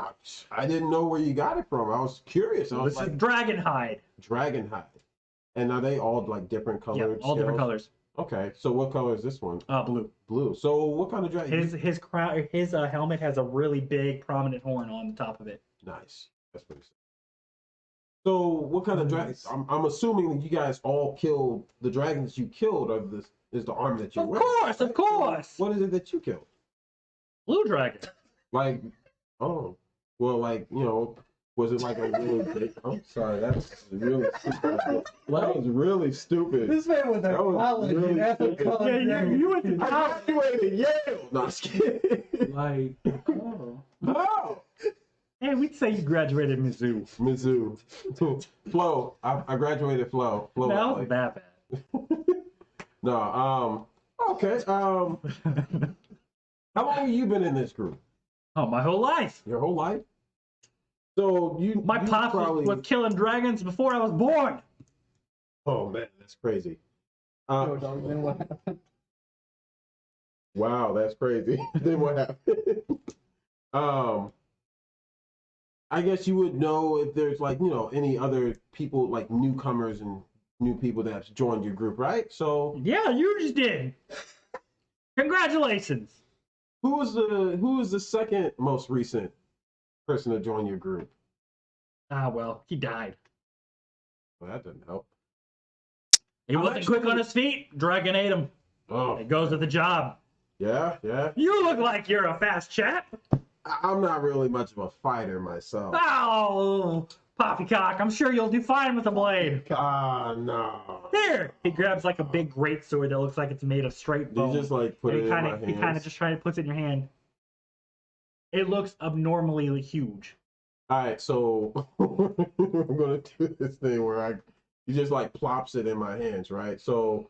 I didn't know where you got it from. I was curious. I was This is like, dragon hide. dragon hide. And are they all like different Yeah, colored? all different scales? colors. Okay, so what color is this one? Blue. Blue. So what kind of dragon? His crown, his helmet has a really big, prominent horn on the top of it. Nice. That's pretty sick. So what kind of dragons? I'm assuming that you guys all killed the dragons you killed. Is the armor that you Of wear? course, of course. What is it that you killed? Blue dragon. Like, well, like was it like a really big? I'm sorry, that's really stupid. That was really stupid. This man was a That was college really ethical stupid. college. Yeah, you went to I graduated Yale. No, I'm just kidding. Like, oh. Oh. Hey, we'd say you graduated Mizzou. Mizzou. Flow. I graduated Flow. Flow That Valley. was that bad. No, okay. How long have you been in this group? Oh, my whole life. Your whole life? So My you pops probably was killing dragons before I was born. Oh man, that's crazy. Yo, dog, then what happened? Wow, that's crazy. Then what happened? I guess you would know if there's like, any other people, like newcomers and new people that's joined your group, right? So Yeah, you just did. Congratulations. who was the second most recent person to join your group? Ah, well, he died. Well, that didn't help. He I'm wasn't quick on his feet. Dragon ate him. Oh, It goes with the job. yeah. You look like you're a fast chap. I'm not really much of a fighter myself. Oh, poppycock. I'm sure you'll do fine with the blade. Ah, no. Here. He grabs like a big great sword that looks like it's made of straight You bone. just like put And it in my he kind of hands. just trying to put it in your hand. It looks abnormally huge. All right, so I'm gonna do this thing where he just like plops it in my hands, right? So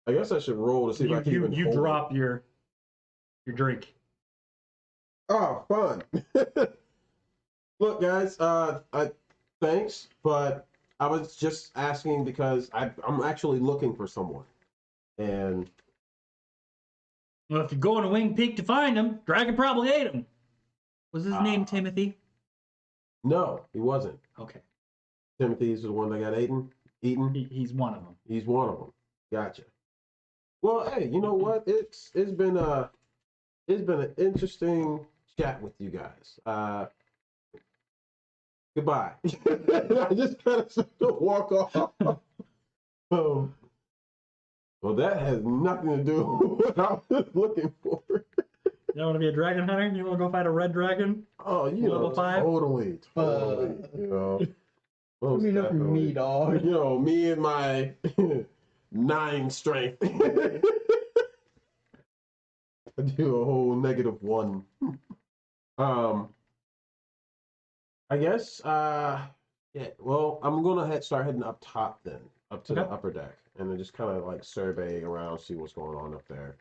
I guess I should roll to see if I can even You hold drop it. your drink. Oh, fun! Look, guys, thanks, but I was just asking because I'm actually looking for someone, and Well, if you're going to Wing Peak to find him, Dragon probably ate him. Was his name Timothy? no, he wasn't. Okay. Timothy's the one that got eaten. He's one of them. He's one of them. Gotcha. Well, hey, you know what? It's been an interesting chat with you guys. Goodbye. I just kind of walk off. Well, that has nothing to do with what I was looking for. You don't want to be a dragon hunter? You want to go fight a red dragon? Oh, Level 5? totally. Let me know from me, dog. Me and my 9 strength. I do a whole -1. I guess, yeah, well, I'm gonna start heading up top then, up to the upper deck, and then just kind of like survey around, see what's going on up there.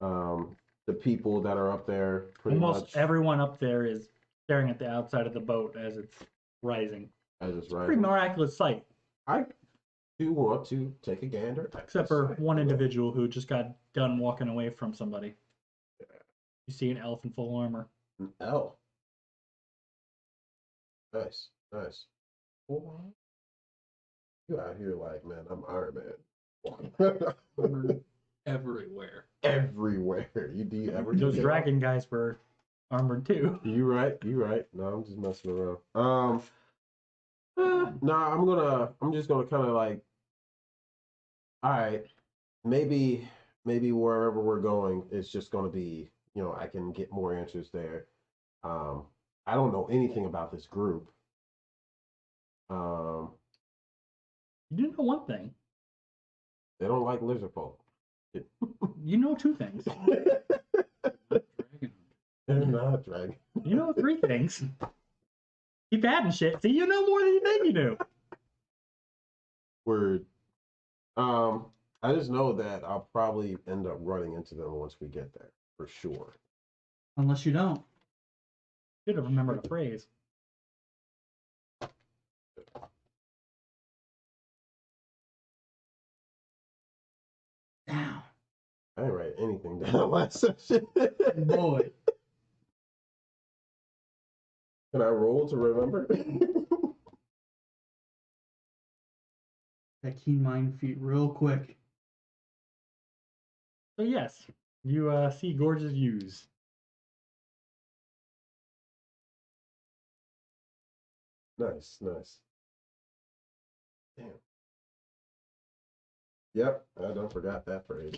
The people that are up there, pretty Almost much everyone up there is staring at the outside of the boat as it's rising. as it's Pretty rising. miraculous sight. I do want to take a gander. Except for one individual who just got done walking away from somebody. You see an elf in full armor. An elf. Nice. You out here like, man, I'm Iron Man. Everywhere. Everywhere. You ever Those do that? dragon guys were armored too. You right. No, I'm just messing around. I'm just gonna kind of like, all right, maybe wherever we're going, it's just gonna be, I can get more answers there. I don't know anything about this group. You do know one thing. They don't like lizard folk. You know 2 things. Dragon. They're not dragon. You know 3 things. Keep adding shit. See, you know more than you think you do. Word. I just know that I'll probably end up running into them once we get there, for sure. Unless you don't. Should have remembered a phrase. Down. I didn't write anything down last session. Boy. Can I roll to remember? That keen mind feet real quick. So yes, you see gorgeous views. Nice. Damn. Yep, I done forgot that phrase.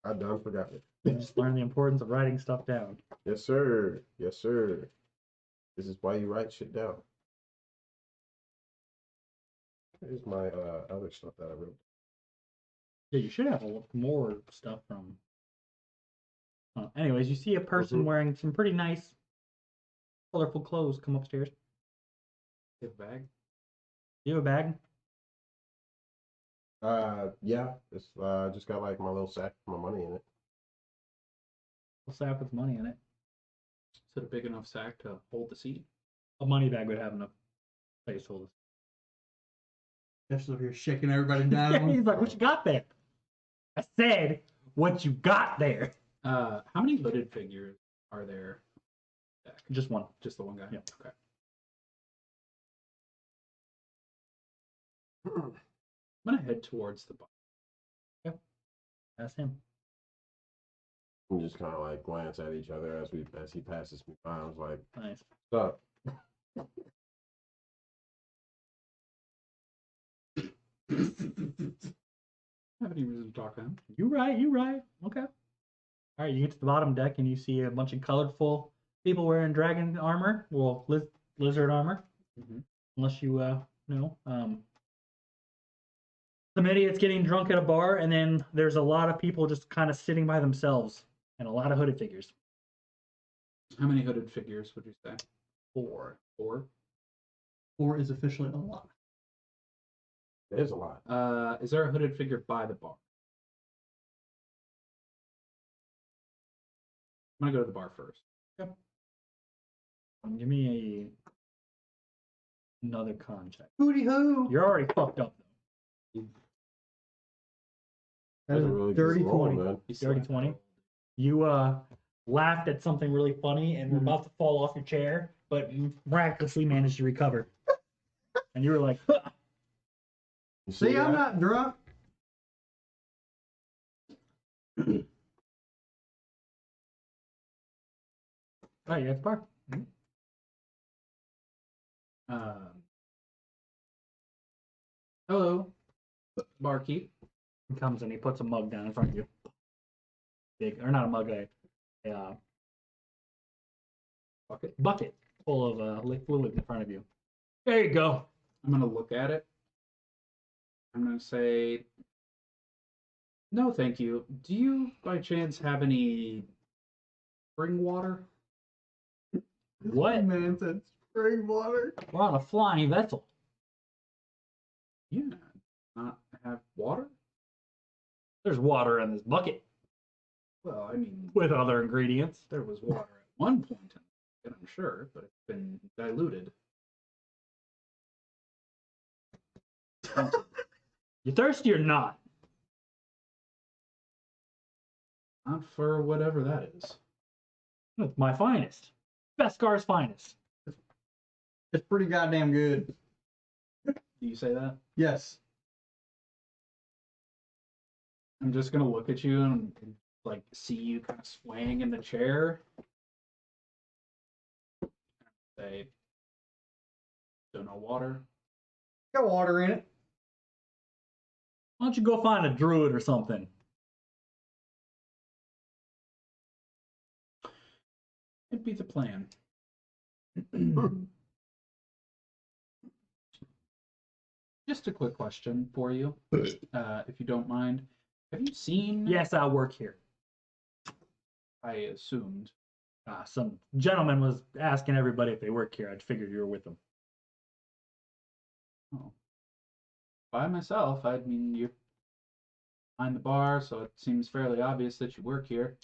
I done forgot it. You just learn the importance of writing stuff down. Yes, sir. This is why you write shit down. Here's my other stuff that I wrote. Yeah, you should have a lot more stuff from. Anyways, you see a person wearing some pretty nice, colorful clothes come upstairs. You have a bag? You have a bag? Yeah, it's just got like my little sack with my money in it. A sack with money in it. Is it a big enough sack to hold the seat? A money bag would have enough place to hold it. Jeff's over here shaking everybody down. He's like, what you got there? I said what you got there. How many hooded figures are there? Just one. Just the one guy? Yeah. Okay. I'm gonna head towards the bar. That's him. We just kind of like glance at each other as he passes me by. I was like, Nice. "What's up?" Have any reason to talk to him? You right. Okay. All right, you get to the bottom deck and you see a bunch of colorful people wearing dragon armor, well, lizard armor, unless you know. Some idiots getting drunk at a bar, and then there's a lot of people just kind of sitting by themselves, and a lot of hooded figures. How many hooded figures would you say? 4. 4? 4 is officially a lot. There's a lot. Is there a hooded figure by the bar? I'm gonna go to the bar first. Yep. Give me another con check. Hooty hoo! You're already fucked up though. That is That's a a really dirty good roll, 20. man. Dirty 20. You laughed at something really funny and were about to fall off your chair, but miraculously managed to recover. And you were like, huh. You See, I'm that? not drunk. Right, you're at the bar. Hello, barkeep. He comes and he puts a mug down in front of you. Big, or not a mug, a bucket full of fluid in front of you. There you go. I'm gonna look at it. I'm gonna say, no, thank you. Do you, by chance, have any spring water? What? Man said spring water. We're on a flying vessel. Yeah, not have water? There's water in this bucket Well, I mean, with other ingredients. there was water at one point, and I'm sure, but it's been diluted. You thirsty or not? Not for whatever that is. It's my finest. Beskar's finest. It's pretty goddamn good. Do you say that? Yes. I'm just gonna look at you and like see you kind of swaying in the chair. Say, don't know water. Got water in it. Why don't you go find a druid or something? It'd be the plan. Just a quick question for you, if you don't mind. Have you seen? Yes, I work here. I assumed. Some gentleman was asking everybody if they work here. I figured you were with them. Oh. By myself, I mean you're behind the bar, so it seems fairly obvious that you work here.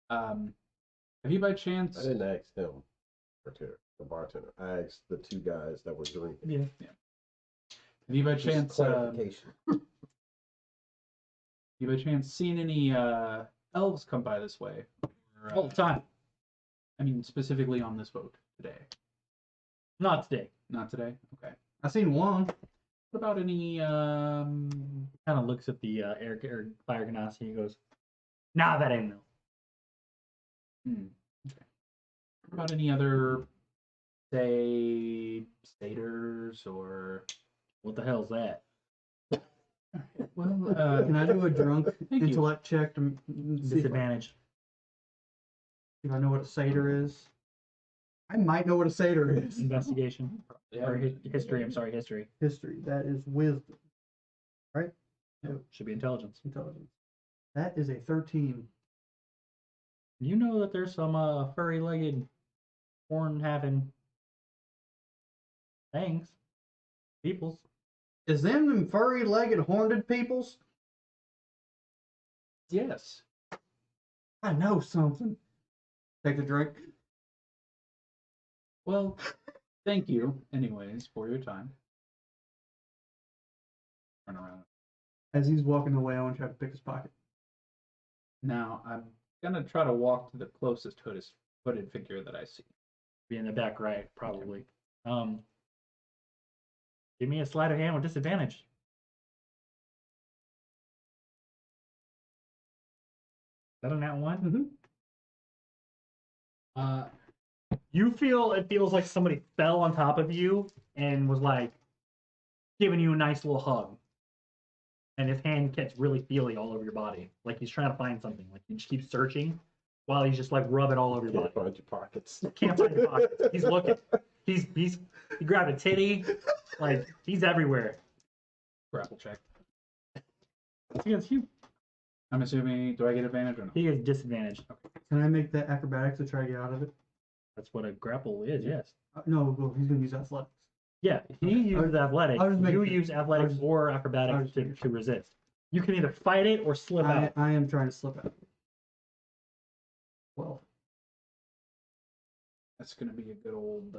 Have you by chance? I didn't ask him, the bartender. I asked the two guys that were drinking. Yeah. Have you by Just chance? clarification. You by chance seen any elves come by this way? Or, All the time. I mean, specifically on this boat today. Not today. Not today. Okay. I seen one. What about any? Kind of looks at the fire ganassi and he goes, "Nah, that ain't no." Okay. What about any other, say, satyrs or? What the hell's that? Well, Can I do a drunk Thank you. intellect check to see Disadvantage. if I know what a satyr is? I might know what a satyr is. Investigation. Or history. I'm sorry, history. History. That is wisdom. Right? No, should be intelligence. Intelligence. That is a 13. You know that there's some furry-legged, horn-having things. Peoples. Is them furry-legged horned peoples? Yes. I know something. Take the drink. Well, thank you, anyways, for your time. Turn around. As he's walking away, I want to try to pick his pocket. Now I'm gonna try to walk to the closest hooded figure that I see. Be in the back right, probably. Give me a sleight of hand with disadvantage. Is that on that one? You feel it feels like somebody fell on top of you and was like giving you a nice little hug. And his hand gets really feely all over your body. Like he's trying to find something. Like you just keep searching while he's just like rubbing all over your body. Can't find your pockets. Can't find your pockets. He's looking. He grabbed a titty. Like he's everywhere. Grapple check. It's against you. I'm assuming. Do I get advantage or no? He has disadvantage. Okay. Can I make that acrobatics to try to get out of it? That's what a grapple is. Yes. No, well, he's gonna use athletics. Yeah, he uses athletics. I was making You sure. use athletics or acrobatics to resist. You can either fight it or slip out. I am trying to slip out. Well, That's gonna be a good old.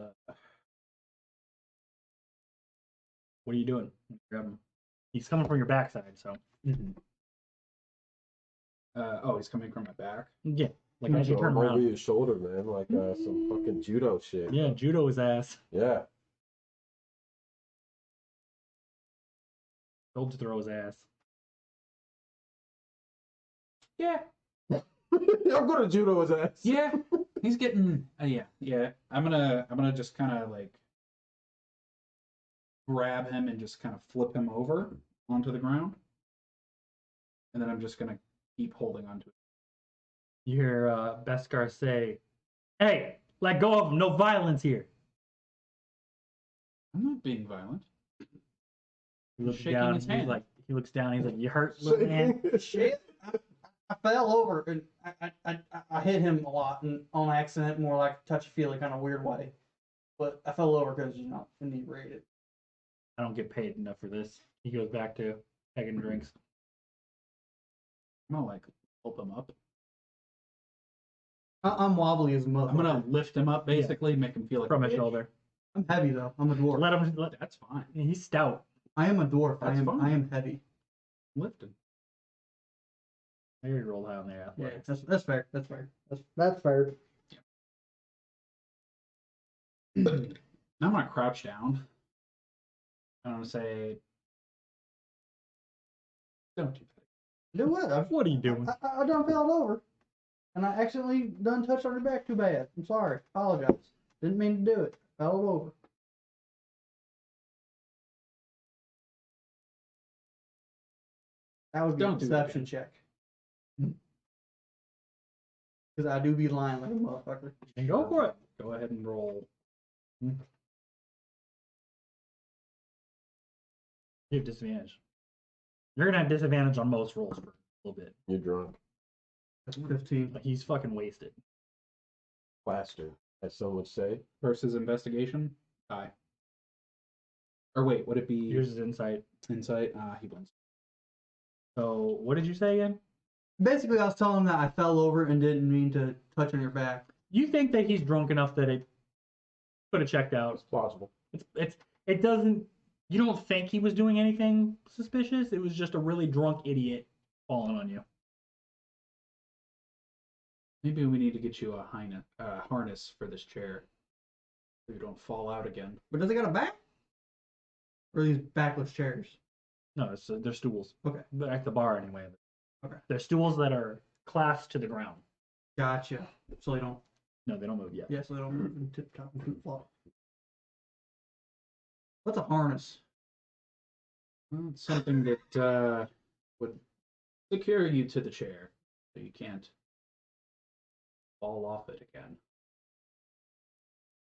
What are you doing? Grab him. He's coming from your backside, so. Oh, he's coming from my back. Yeah, like as you Throw turn him over around. your shoulder, man, like some fucking judo shit. Yeah, judo his ass. Yeah. Told to throw his ass. Yeah. I'm gonna judo his ass. Yeah. He's getting. Yeah. I'm gonna just kind of like grab him and just kind of flip him over onto the ground, and then I'm just gonna keep holding onto it. You hear Beskar say, "Hey, let go of him. No violence here." I'm not being violent. He looks Shaking down. his He's hand. like, he looks down. He's like, "You hurt, little man." shit! I fell over and I hit him a lot and on accident, more like touchy-feely kind of weird way. But I fell over because inebriated. I don't get paid enough for this. He goes back to pegging drinks. I'm gonna like help him up. I'm wobbly as a mother. I'm gonna lift him up basically, make him feel like From a his bitch. shoulder. I'm heavy though. I'm a dwarf. Let him. That's fine. He's stout. I am a dwarf. That's fine. I am heavy. Lift him. I already rolled high on there. Yeah, that's fair. That's fair. That's fair. I'm gonna crouch down. I'm gonna say, "Don't do that." Do what? What are you doing? I done fell over, and I accidentally done touched on your back too bad. I'm sorry. Apologize. Didn't mean to do it. Fell over. That would be a Don't do it perception check. Because I do be lying like a motherfucker. And go for it. Go ahead and roll. You have disadvantage. You're gonna have disadvantage on most rolls for a little bit. You're drunk. That's 15. Like he's fucking wasted. Plastered, as some would say. Versus investigation. Die. Or wait, would it be Yours is insight. insight? He wins. So what did you say again? Basically, I was telling him that I fell over and didn't mean to touch on your back. You think that he's drunk enough that it could have checked out? It's plausible. It doesn't. You don't think he was doing anything suspicious? It was just a really drunk idiot falling on you. Maybe we need to get you a harness for this chair, so you don't fall out again. But does it got a back? Or are these backless chairs? No, they're stools. Okay. They're at the bar anyway. Okay. They're stools that are clasped to the ground. Gotcha. So they don't. No, they don't move yet. Yeah, so they don't move and tip top and flip flop. What's a harness? Well, it's something that would secure you to the chair, so you can't fall off it again.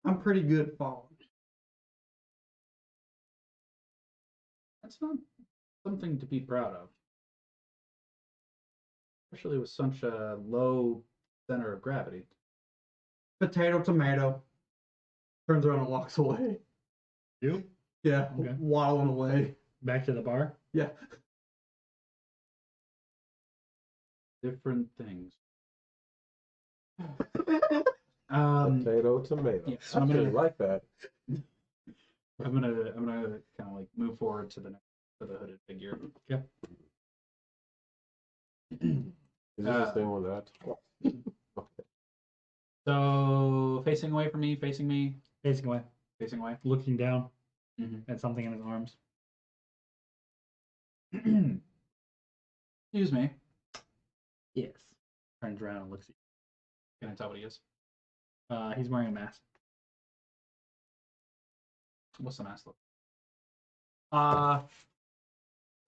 I'm pretty good at falling. That's not something to be proud of, especially with such a low center of gravity. Potato, tomato. Turns around and walks away. You? Yeah, Okay. waddling away. Back to the bar? Yeah. Different things. Potato, tomato. Yeah, I I'm actually gonna- like that. I'm gonna kind of like move forward to the hooded figure. Yeah. Is this staying with that? So facing away from me, facing me, Facing away, facing away. looking down Mm-hmm. at something in his arms. Excuse me. Yes. Turns around and looks at Can I tell what he is? you. He's wearing a mask. What's the mask look?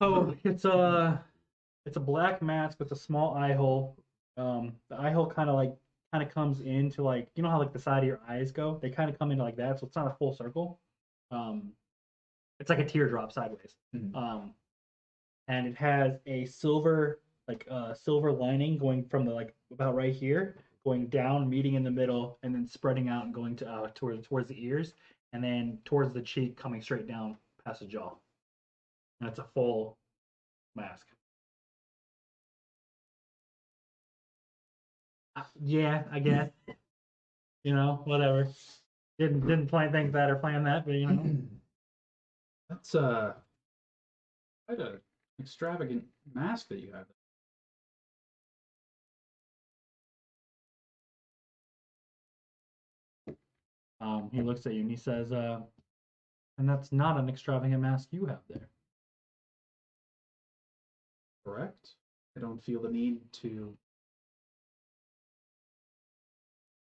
So it's a black mask with a small eye hole. The eye hole kind of comes into like, you know how like the side of your eyes go? They kind of come into like that, so it's not a full circle. It's like a teardrop sideways. Mhm. And it has a silver silver lining going from the like about right here, going down, meeting in the middle, and then spreading out and going to towards the ears, and then towards the cheek, coming straight down past the jaw. And it's a full mask. Yeah, I guess. You know, whatever. Didn't plan think that or plan that, but you know. That's quite an extravagant mask that you have. He looks at you and he says, and that's not an extravagant mask you have there. Correct. I don't feel the need to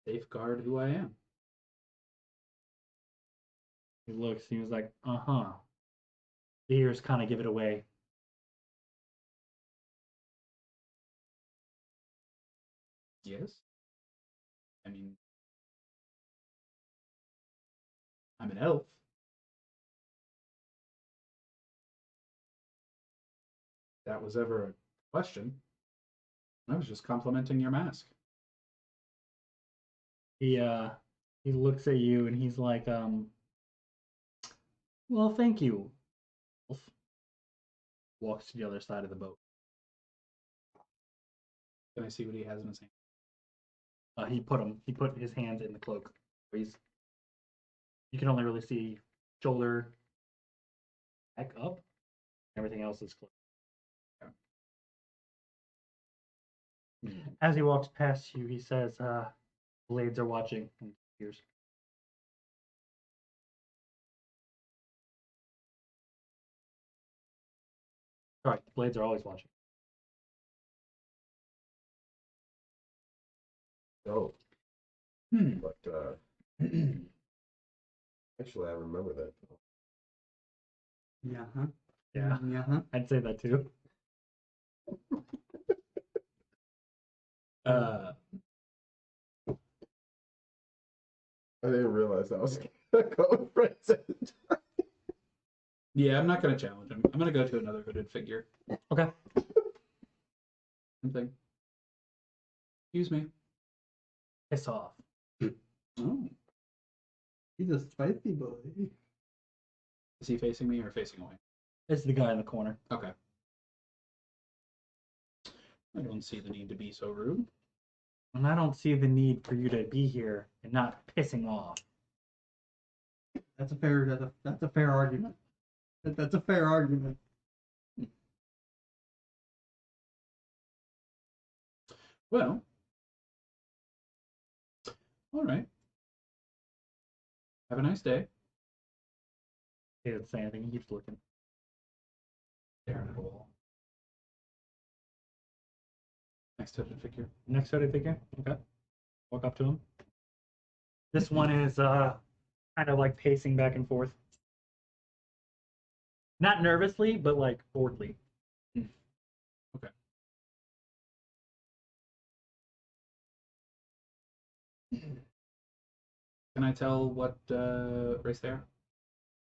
safeguard who I am. He looks, he was like, uh-huh. The ears kind of give it away. Yes. I mean, I'm an elf. That was ever a question. I was just complimenting your mask. He looks at you and he's like, well, thank you. Walks to the other side of the boat. Can I see what he has in his hand? He put his hands in the cloak. You can only really see shoulder back up. Everything else is closed. Okay. As he walks past you, he says, blades are watching and disappears. Sorry, blades are always watching. Oh, Hmm. but actually, I remember that. Yeah, huh? Yeah, Yeah, huh? I'd say that too. Uh, I didn't realize that was going present. yeah, I'm not going to challenge him. I'm going to go to another hooded figure. Okay. Something. Excuse me. Piss off. Oh. He's a spicy boy. Is he facing me or facing away? It's the guy in the corner. Okay. I don't see the need to be so rude. And I don't see the need for you to be here and not pissing off. That's a fair argument. That's a fair argument. Well. All right. Have a nice day. He doesn't say anything. He keeps looking. Staring at a wall. Next hooded figure. Next hooded figure. Okay. Walk up to him. This one is kind of like pacing back and forth. Not nervously, but like boredly. Okay. Can I tell what race they are?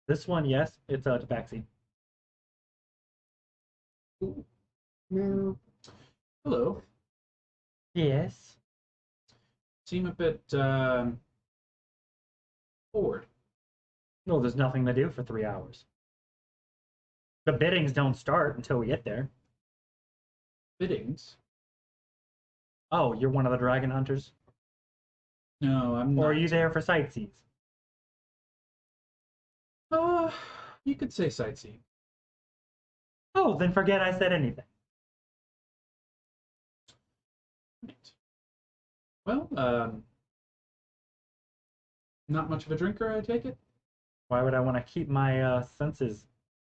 This one, yes, it's a tabaxi. No. Hello. Yes. Seem a bit bored. No, there's nothing to do for 3 hours. The biddings don't start until we get there. Biddings? Oh, you're one of the dragon hunters? No, I'm not. Or are you there for sightseeing? You could say sightseeing. Oh, then forget I said anything. Right. Well, not much of a drinker, I take it. Why would I want to keep my senses,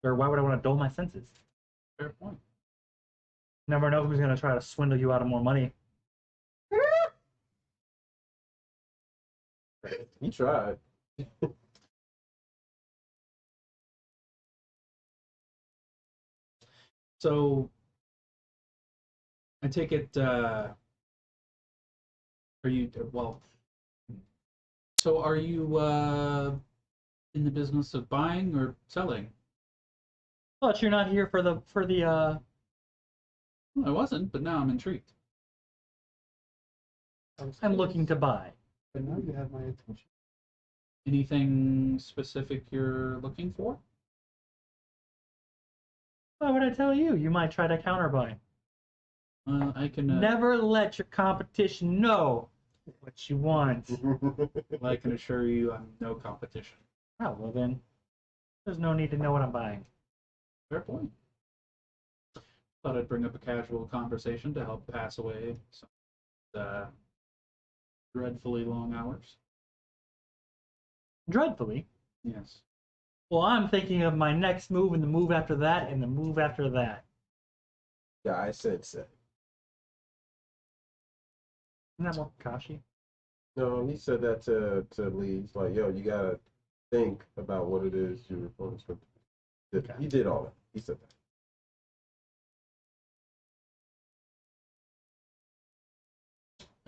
or why would I want to dull my senses? Fair point. Never know who's gonna try to swindle you out of more money. You tried. So, I take it, are you, well, so are you in the business of buying or selling? But you're not here for the Well, I wasn't, but now I'm intrigued. I'm looking to buy. But now you have my attention. Anything specific you're looking for? Why would I tell you? You might try to counterbuy. I can. Never let your competition know what you want. I can assure you, I'm no competition. Oh, well then, there's no need to know what I'm buying. Fair point. Thought I'd bring up a casual conversation to help pass away some dreadfully long hours. Dreadfully. Yes. Well, I'm thinking of my next move and the move after that and the move after that. Guy sensei. Isn't that more Kakashi? No, he said that to Lee. He's like, yo, you gotta think about what it is your opponent's going to do. Okay. He did all that. He said that.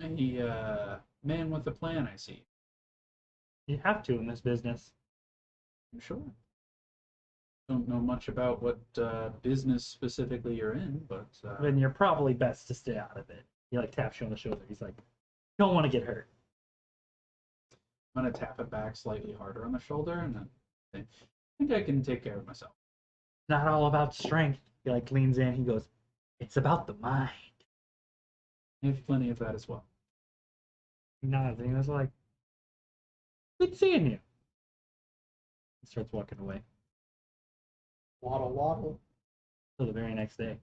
A man with a plan, I see. You have to in this business. Sure. Don't know much about what business specifically you're in, but Then you're probably best to stay out of it. He like taps you on the shoulder. He's like, don't want to get hurt. I'm gonna tap it back slightly harder on the shoulder, and then I think I can take care of myself. Not all about strength. He like leans in. He goes, it's about the mind. I have plenty of that as well. He nods and he was like, good seeing you. He starts walking away. Waddle, waddle. Till the very next day.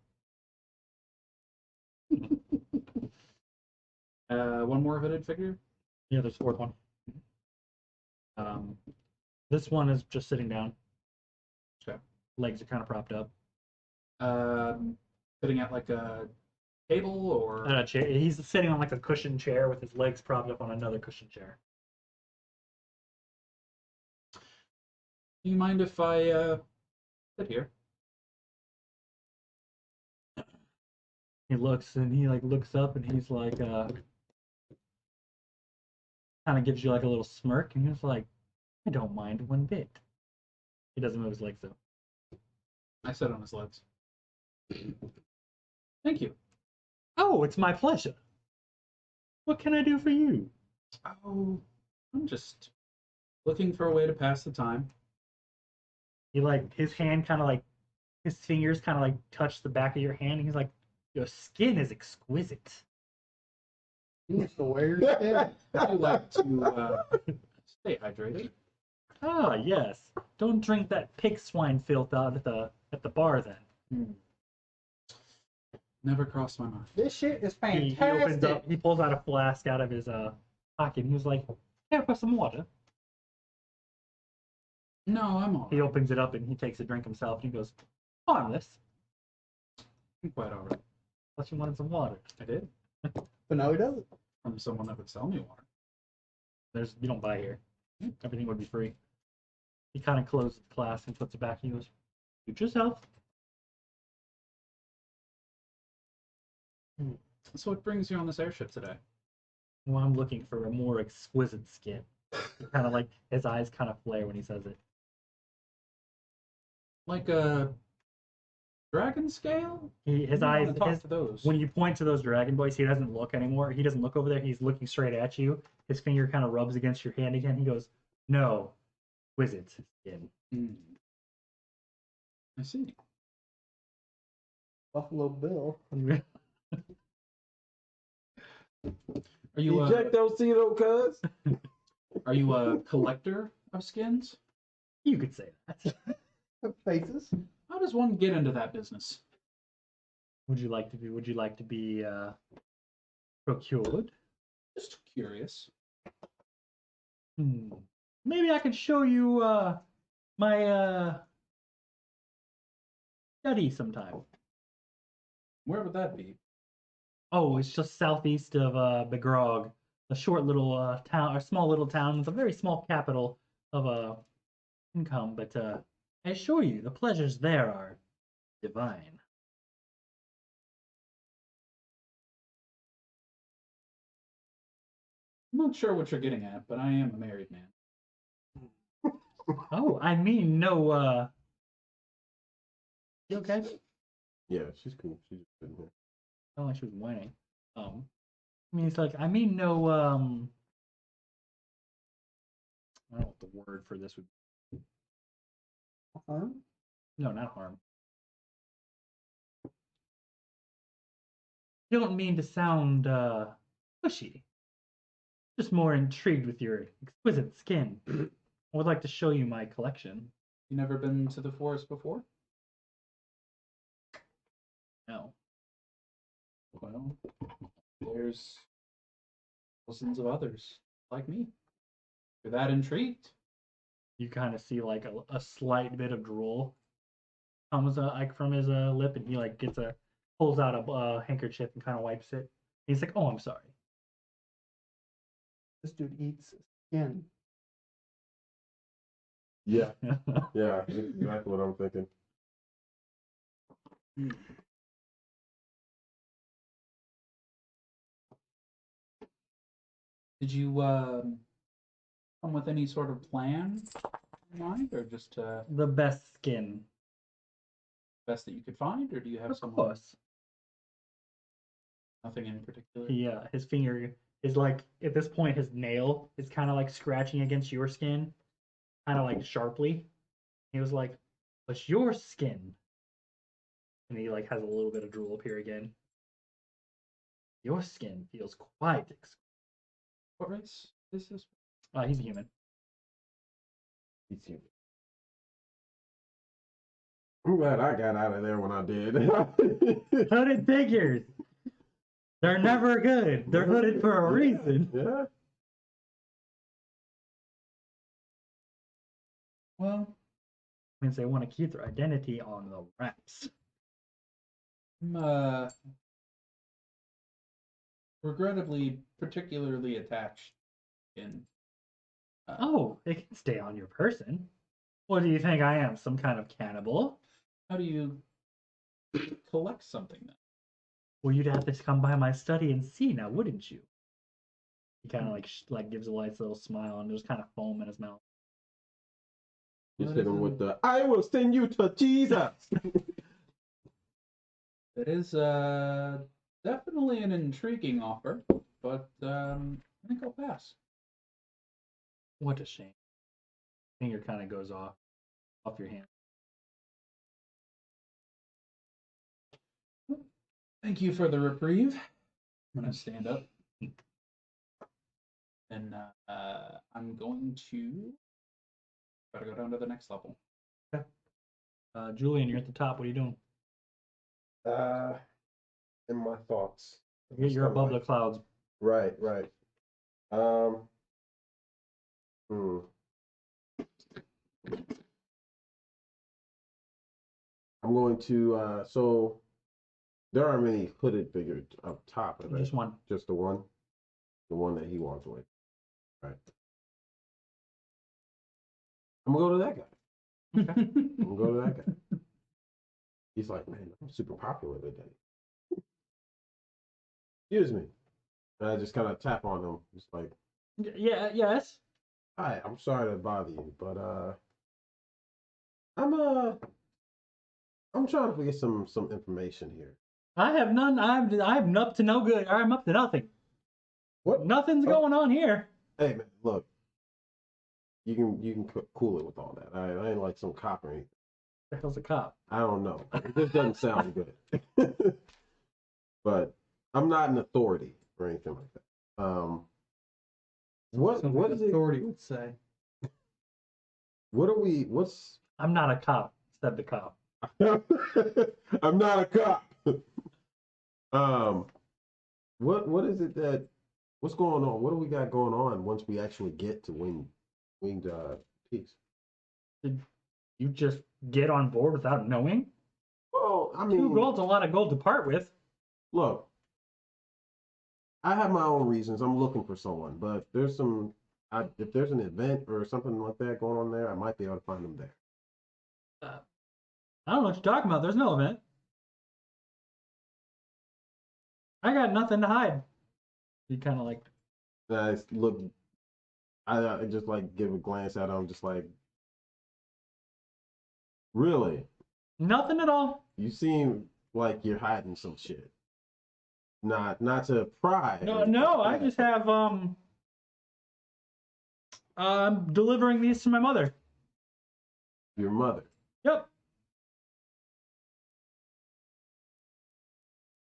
One more hooded figure. Yeah, there's a fourth one. This one is just sitting down. Okay. Legs are kind of propped up. Sitting at like a table or Chair. He's sitting on like a cushion chair with his legs propped up on another cushion chair. do you mind if I sit here? He looks and he like looks up and he's like kind of gives you like a little smirk and he's like, I don't mind one bit. He doesn't move his legs though. I sit on his legs. Thank you. Oh, it's my pleasure. What can I do for you? Oh, I'm just looking for a way to pass the time. He like his hand kind of like his fingers kind of like touch the back of your hand and he's like, your skin is exquisite. He wants to wear your skin. I like to stay hydrated. Ah, yes. Don't drink that pig swine filth out at the bar then. Never crossed my mind. This shit is He fantastic. opens up. He pulls out a flask out of his pocket. And he was like, "Care for some water?" No, I'm all He right. opens it up and he takes a drink himself. And he goes, "Harmless. I'm quite all right. Unless you wanted some water." I did. But now he doesn't. From someone that would sell me water. You don't buy here. Everything would be free. He kind of closes the glass and puts it back. And he goes, "Suit yourself." So what brings you on this airship today? Well, I'm looking for a more exquisite skin. Kind of like his eyes kind of flare when he says it. Like a dragon scale? His I eyes. wanna talk to those. When you point to those dragon boys, he doesn't look anymore. He doesn't look over there. He's looking straight at you. His finger kind of rubs against your hand again. He goes, "No, wizard skin." I see. Buffalo Bill. Are you Ejectocito, cuz. are you a collector of skins? You could say that. Faces. How does one get into that business? Would you like to be? Would you like to be procured. Just curious. Maybe I could show you my study sometime. Where would that be? Oh, it's just southeast of Begrog, a short little town, a small little town with a very small capital of income. But I assure you, the pleasures there are divine. I'm not sure what you're getting at, but I am a married man. Oh, I mean no. You okay? Yeah, she's cool. She's just sitting here. Oh, like she was whining. I mean, it's like I mean no. I don't know what the word for this would be. Harm? No, not harm. I don't mean to sound pushy. Just more intrigued with your exquisite skin. I would like to show you my collection. You never been to the forest before? No. Well, there's dozens of others like me. You're that intrigued? You kind of see like a slight bit of drool comes like from his lip, and he like pulls out a handkerchief and kind of wipes it. He's like, "Oh, I'm sorry." This dude eats skin. Yeah, yeah, that's exactly what I'm thinking. Did you come with any sort of plan in mind, or just The best skin, best that you could find, or do you have of some course. nothing in particular? His finger is like at this point his nail is kind of like scratching against your skin, kind of like sharply. He was like, "But your skin," and he like has a little bit of drool up here again. Your skin feels quite. What race is this? He's a human. He's human. I'm glad I got out of there when I did. Hooded figures. They're never good. They're hooded for a reason. Yeah. Well, Means they want to keep their identity on the wraps. I'm regrettably particularly attached in. Oh, it can stay on your person. What do you think I am? Some kind of cannibal? How do you collect something then? Well, you'd have to come by my study and see now, wouldn't you? He kind of like gives a nice little smile, and there's kind of foam in his mouth. Just hit him with the "I will send you to Jesus." It is definitely an intriguing offer, but I think I'll pass. What a shame. Finger kind of goes off your hand. Thank you for the reprieve. I'm gonna stand up, and I'm going to try to go down to the next level. Julian, you're at the top. What are you doing? In my thoughts. You're above the clouds. Right. I'm going to so there aren't many hooded figures up top, right? Just one. Just the one that he walked away. Right. I'm gonna go to that guy. Okay. I'm gonna go to that guy. He's like, "Man, I'm super popular today." Excuse me. And I just kind of tap on him, just like, Yeah. Yes. "Hi, I'm sorry to bother you, but I'm trying to get some information here." I have none. I'm up to no good. I'm up to nothing. What? Nothing's going on here. Hey man, look. You can cool it with all that. I ain't like some cop or anything. The hell's a cop? I don't know. It just doesn't sound good. But I'm not an authority or anything like that. What is it? Authority would say. What's I'm not a cop, said the cop. I'm not a cop. What is it that what's going on? What do we got going on once we actually get to winged peaks? Did you just get on board without knowing? Well, I 2 mean, gold's a lot of gold to part with. look, I have my own reasons. I'm looking for someone, but there's some. If there's an event or something like that going on there, I might be able to find them there. I don't know what you're talking about. There's no event. I got nothing to hide. You kind of like. And I look. I just like give a glance at them, just like, really? Nothing at all. You seem like you're hiding some shit. Not to pry. No, I just have I'm delivering these to my mother. Your mother. Yep.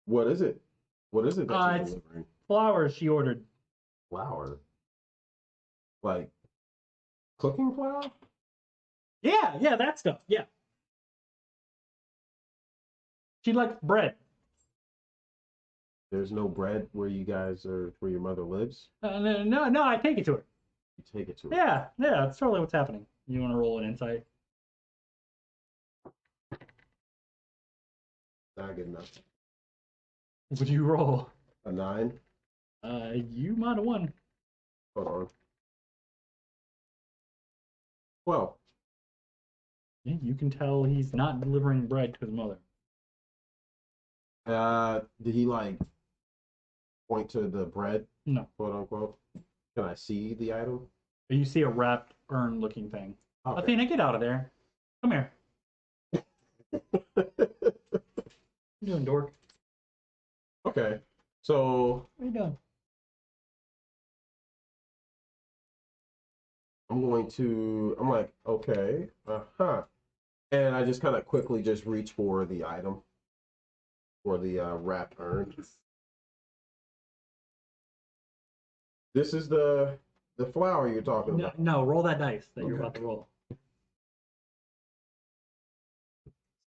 What is it? What is it that you're It's delivering? flowers she ordered. Flour. Like cooking flour? Yeah, that stuff. Yeah. She likes bread. There's no bread where you guys are, where your mother lives? No, I take it to her. You take it to her. Yeah, that's totally what's happening. You want to roll an insight? Not good enough. Would you roll? A 9? You might have won. Hold on. 12. Yeah, you can tell he's not delivering bread to his mother. Did he like point to the bread? No. Quote unquote. Can I see the item? You see a wrapped urn-looking thing. Okay. Athena, get out of there. Come here. What you doing, dork? Okay. So What are you doing? I'm like, okay, and I just kind of quickly just reach for the item, for the wrapped urn. This is the flower you're talking about. No, roll that dice that you're about to roll.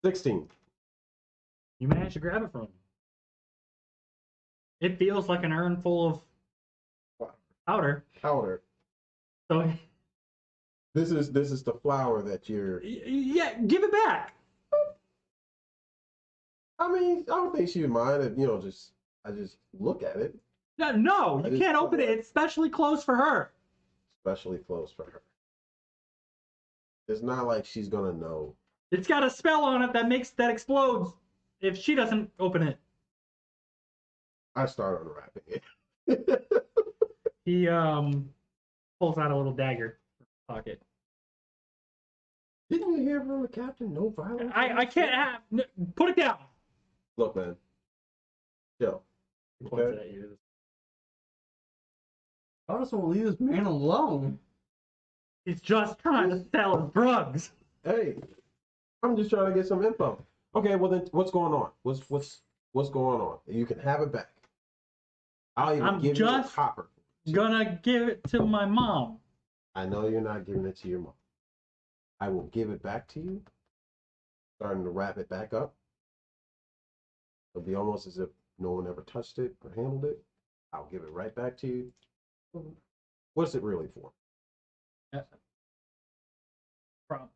16. You managed to grab it from him. It feels like an urn full of powder. Powder. So This is the flower that you're. yeah, give it back. I mean, I don't think she would mind if I just look at it. No, you can't open it. It's specially closed for her. Especially close for her. It's not like she's gonna know. It's got a spell on it that explodes if she doesn't open it. I start unwrapping it. He pulls out a little dagger from his pocket. Didn't you hear from the captain? No violence. I can't have. Put it down. Look, man. Chill. He points it at you. I just want to leave this man alone. He's just trying to sell his drugs. Hey, I'm just trying to get some info. Okay, well then, what's going on? What's going on? You can have it back. I'll even give you a copper. Gonna give it to my mom. I know you're not giving it to your mom. I will give it back to you. Starting to wrap it back up. It'll be almost as if no one ever touched it or handled it. I'll give it right back to you. What's it really for?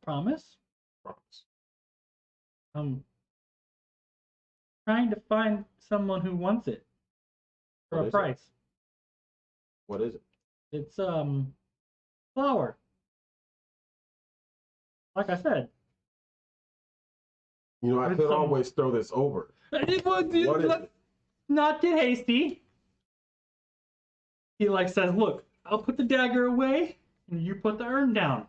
Promise? Promise. I'm trying to find someone who wants it for What a is price. What is it? It's flour. Like I said. You know, I It's could some- always throw this over. What is Let's it? not get hasty. He says, "Look, I'll put the dagger away, and you put the urn down."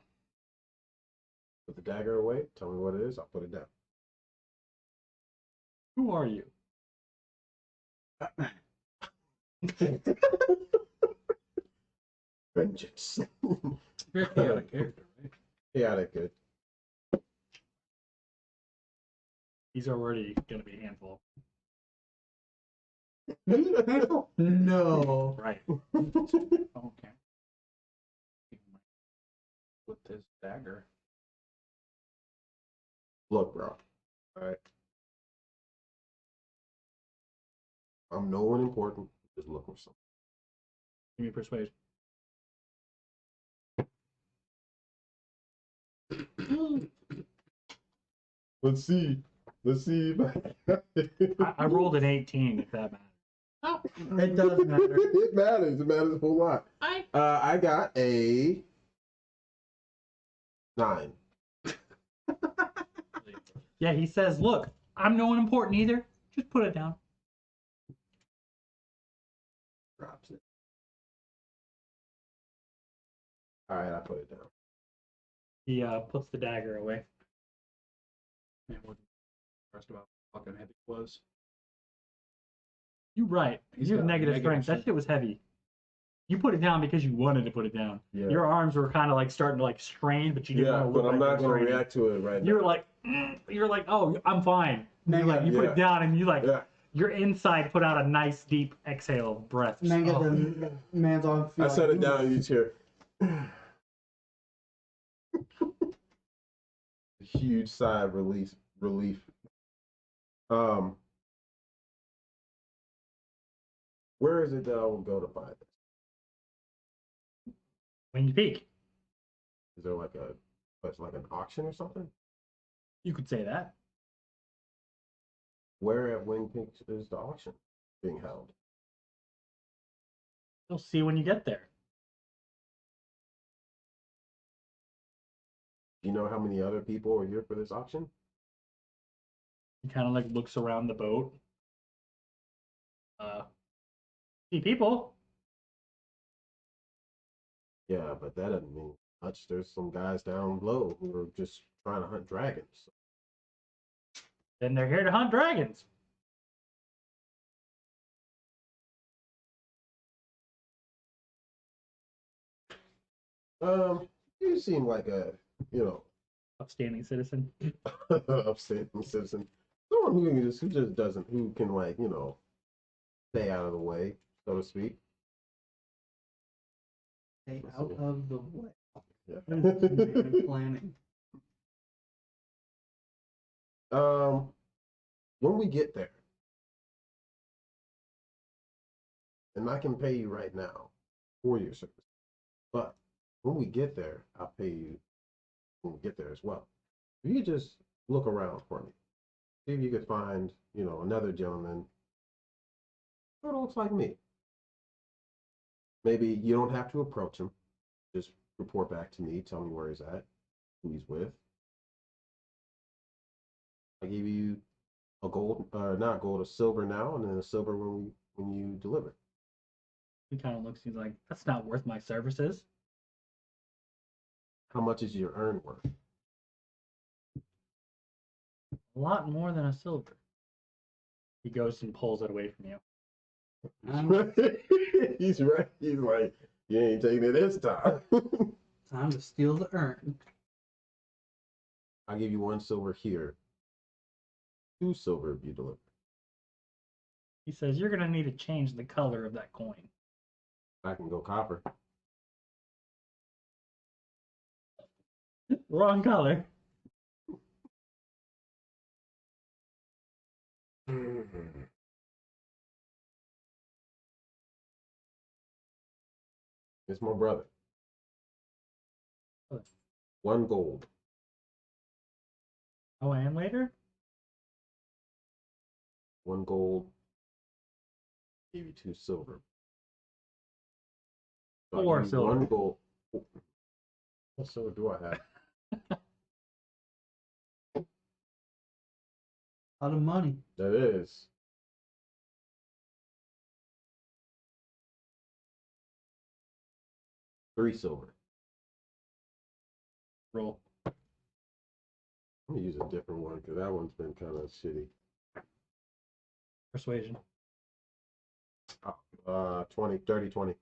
Put the dagger away. Tell me what it is. I'll put it down. Who are you? Vengeance. Very chaotic character, right? Chaotic good. He's already gonna be a handful. No. Right. Okay. With this dagger. Look, bro. All right. I'm no one important. just looking for something. Give me persuasion. Let's see. I rolled an 18, if that matters. Oh, It does matter. It matters. It matters a whole lot. I got a 9. Yeah, he says, look, I'm no one important either. Just put it down. Drops it. All right, I put it down. He puts the dagger away. man, what first about how fucking heavy it was. You're right. He's You have got negative negative strength. That shit was heavy. You put it down because you wanted to put it down. Yeah. Your arms were kind of like starting to like strain, but you didn't Yeah, want to look but I'm like not you were going to straining. react to it right You're now. like, you're like, oh, I'm fine. And you like, you put Yeah. it down, and you like, Yeah. your inside put out a nice deep exhale of breath. And then get Oh. the man's on. I set it down in your chair. Huge sigh of relief. Where is it that I will go to buy this? When you peek, Is there like an auction or something? you could say that. Where at Wing Peaks is the auction being held? You'll see when you get there. Do you know how many other people are here for this auction? He kind of like looks around the boat. See people. Yeah, but that doesn't mean much. There's some guys down below who are just trying to hunt dragons. Then they're here to hunt dragons. You seem like a, Upstanding citizen. upstanding citizen. Someone who can like, stay out of the way, so to speak. Stay out of the way. Yeah. Planning. When we get there, and I can pay you right now for your service, but when we get there, I'll pay you when we get there as well. If you just look around for me, see if you could find, another gentleman who looks like me. Maybe you don't have to approach him. Just report back to me. Tell me where he's at, who he's with. I give you a gold, not gold, a silver now, and then a silver when you deliver. He kind of looks. He's like, that's not worth my services. How much is your earn worth? A lot more than a silver. He goes and pulls it away from you. He's right. He's like, you ain't taking it this time. Time to steal the urn. I'll give you 1 silver here. 2 silver if you deliver. He says, you're going to need to change the color of that coin. I can go copper. Wrong color. It's my brother. What? 1 gold. Oh, and later? 1 gold. Give you 2 silver. So I'll 4 give you silver. 1 gold. What silver do I have? A lot of money. That is. Three silver. Roll. I'm gonna use a different one because that one's been kind of shitty. Persuasion. 20, 30, 20.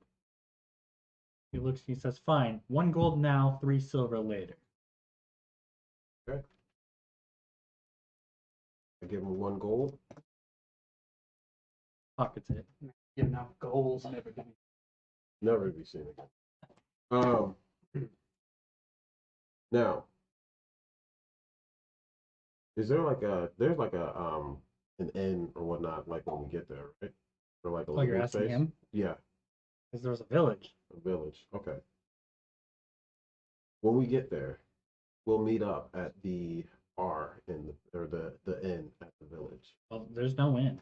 He looks, he says, fine. 1 gold now, 3 silver later. Okay. I give him 1 gold. Pockets it. Giving out goals. Never to be seen again. Now, is there there's an inn or whatnot like when we get there, right? For like a Oh, you're living asking space? him? Yeah, Because there's a village. a village. Okay. When we get there, we'll meet up at the bar in the inn at the village. Well, there's no inn.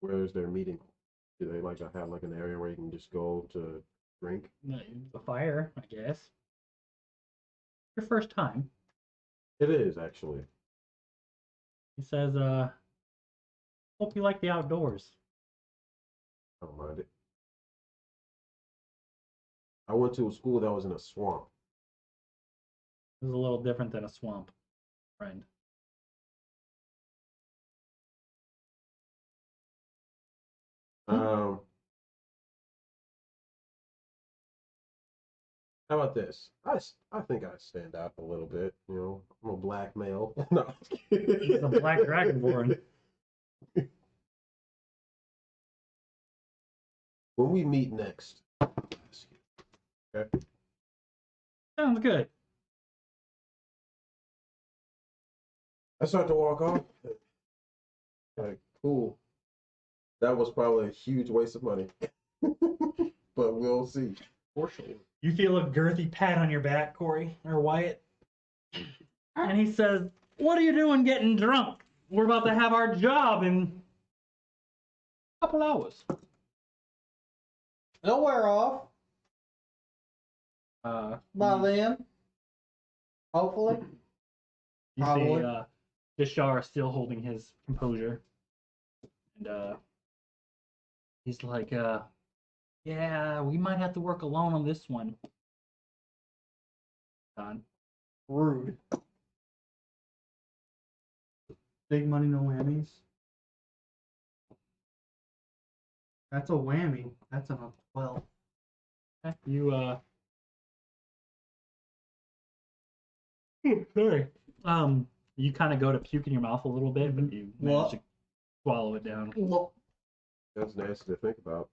Where's their meeting? Do they like have like an area where you can just go to drink? The fire, I guess. Your first time. It is actually. He says, hope you like the outdoors. I don't mind it. I went to a school that was in a swamp. This is a little different than a swamp, friend. How about this? I think I stand out a little bit. You know, I'm a black male. No. He's a black dragonborn. When we meet next. Okay. Sounds good. I start to walk off. Like, cool. That was probably a huge waste of money. But we'll see. For sure. You feel a girthy pat on your back, Corey, or Wyatt. And he says, what are you doing getting drunk? We're about to have our job in a couple hours. They'll wear off by then. Hopefully. You Probably. see Dishar still holding his composure. And he's like, yeah, we might have to work alone on this one. Done. Rude. Big money, no whammies. That's a whammy. That's a 12. You sorry. You kind of go to puke in your mouth a little bit, but you manage to swallow it down. That's nasty to think about.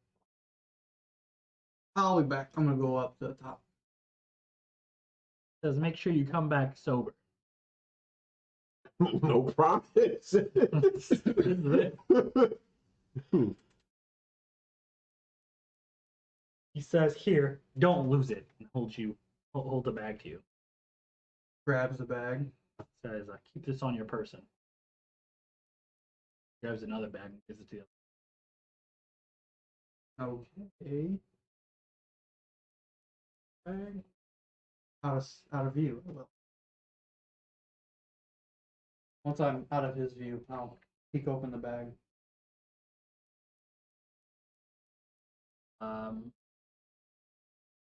I'll be back. I'm gonna go up to the top. Says make sure you come back sober. No promise. This is it. He says, "Here, don't lose it," and hold the bag to you. Grabs the bag. Says, "Keep this on your person." Grabs another bag and gives it to you. Okay. Bag. Out of view. Well, once I'm out of his view, I'll peek open the bag.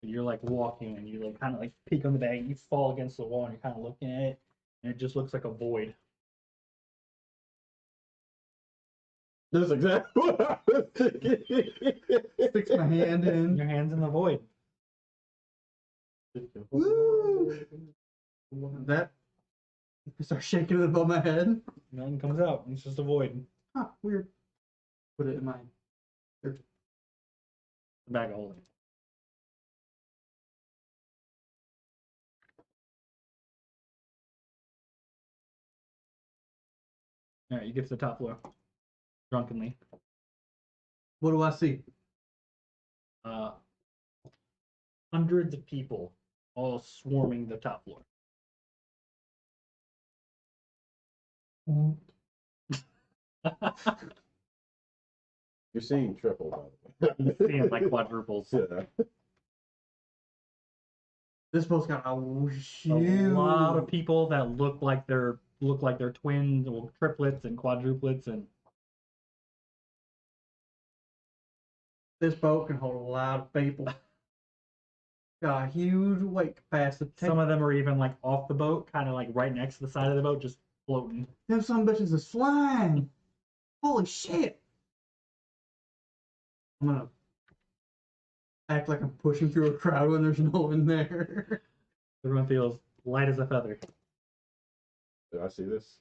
You're like walking and you like kind of like peek on the bag. You fall against the wall and you're kind of looking at it, and it just looks like a void. That's exactly what I was thinking. Sticks my hand in. Your hand's in the void. Woo! That. I start shaking it above my head. Nothing comes out. It's just a void. Huh, weird. Put it in my. The bag of holding. All right, you get to the top floor. Drunkenly. What do I see? Hundreds of people all swarming the top floor. You're seeing triple, by the way. You're seeing like quadruples. Yeah. This boat's got a A lot of people that look like they're twins or triplets and quadruplets, and This boat can hold a lot of people. Got a huge weight capacity. some of them are even like off the boat, kind of like right next to the side of the boat, just floating. Them some bitches is flying. Holy shit. I'm gonna act like I'm pushing through a crowd when there's no one there. Everyone feels light as a feather. Did I see this?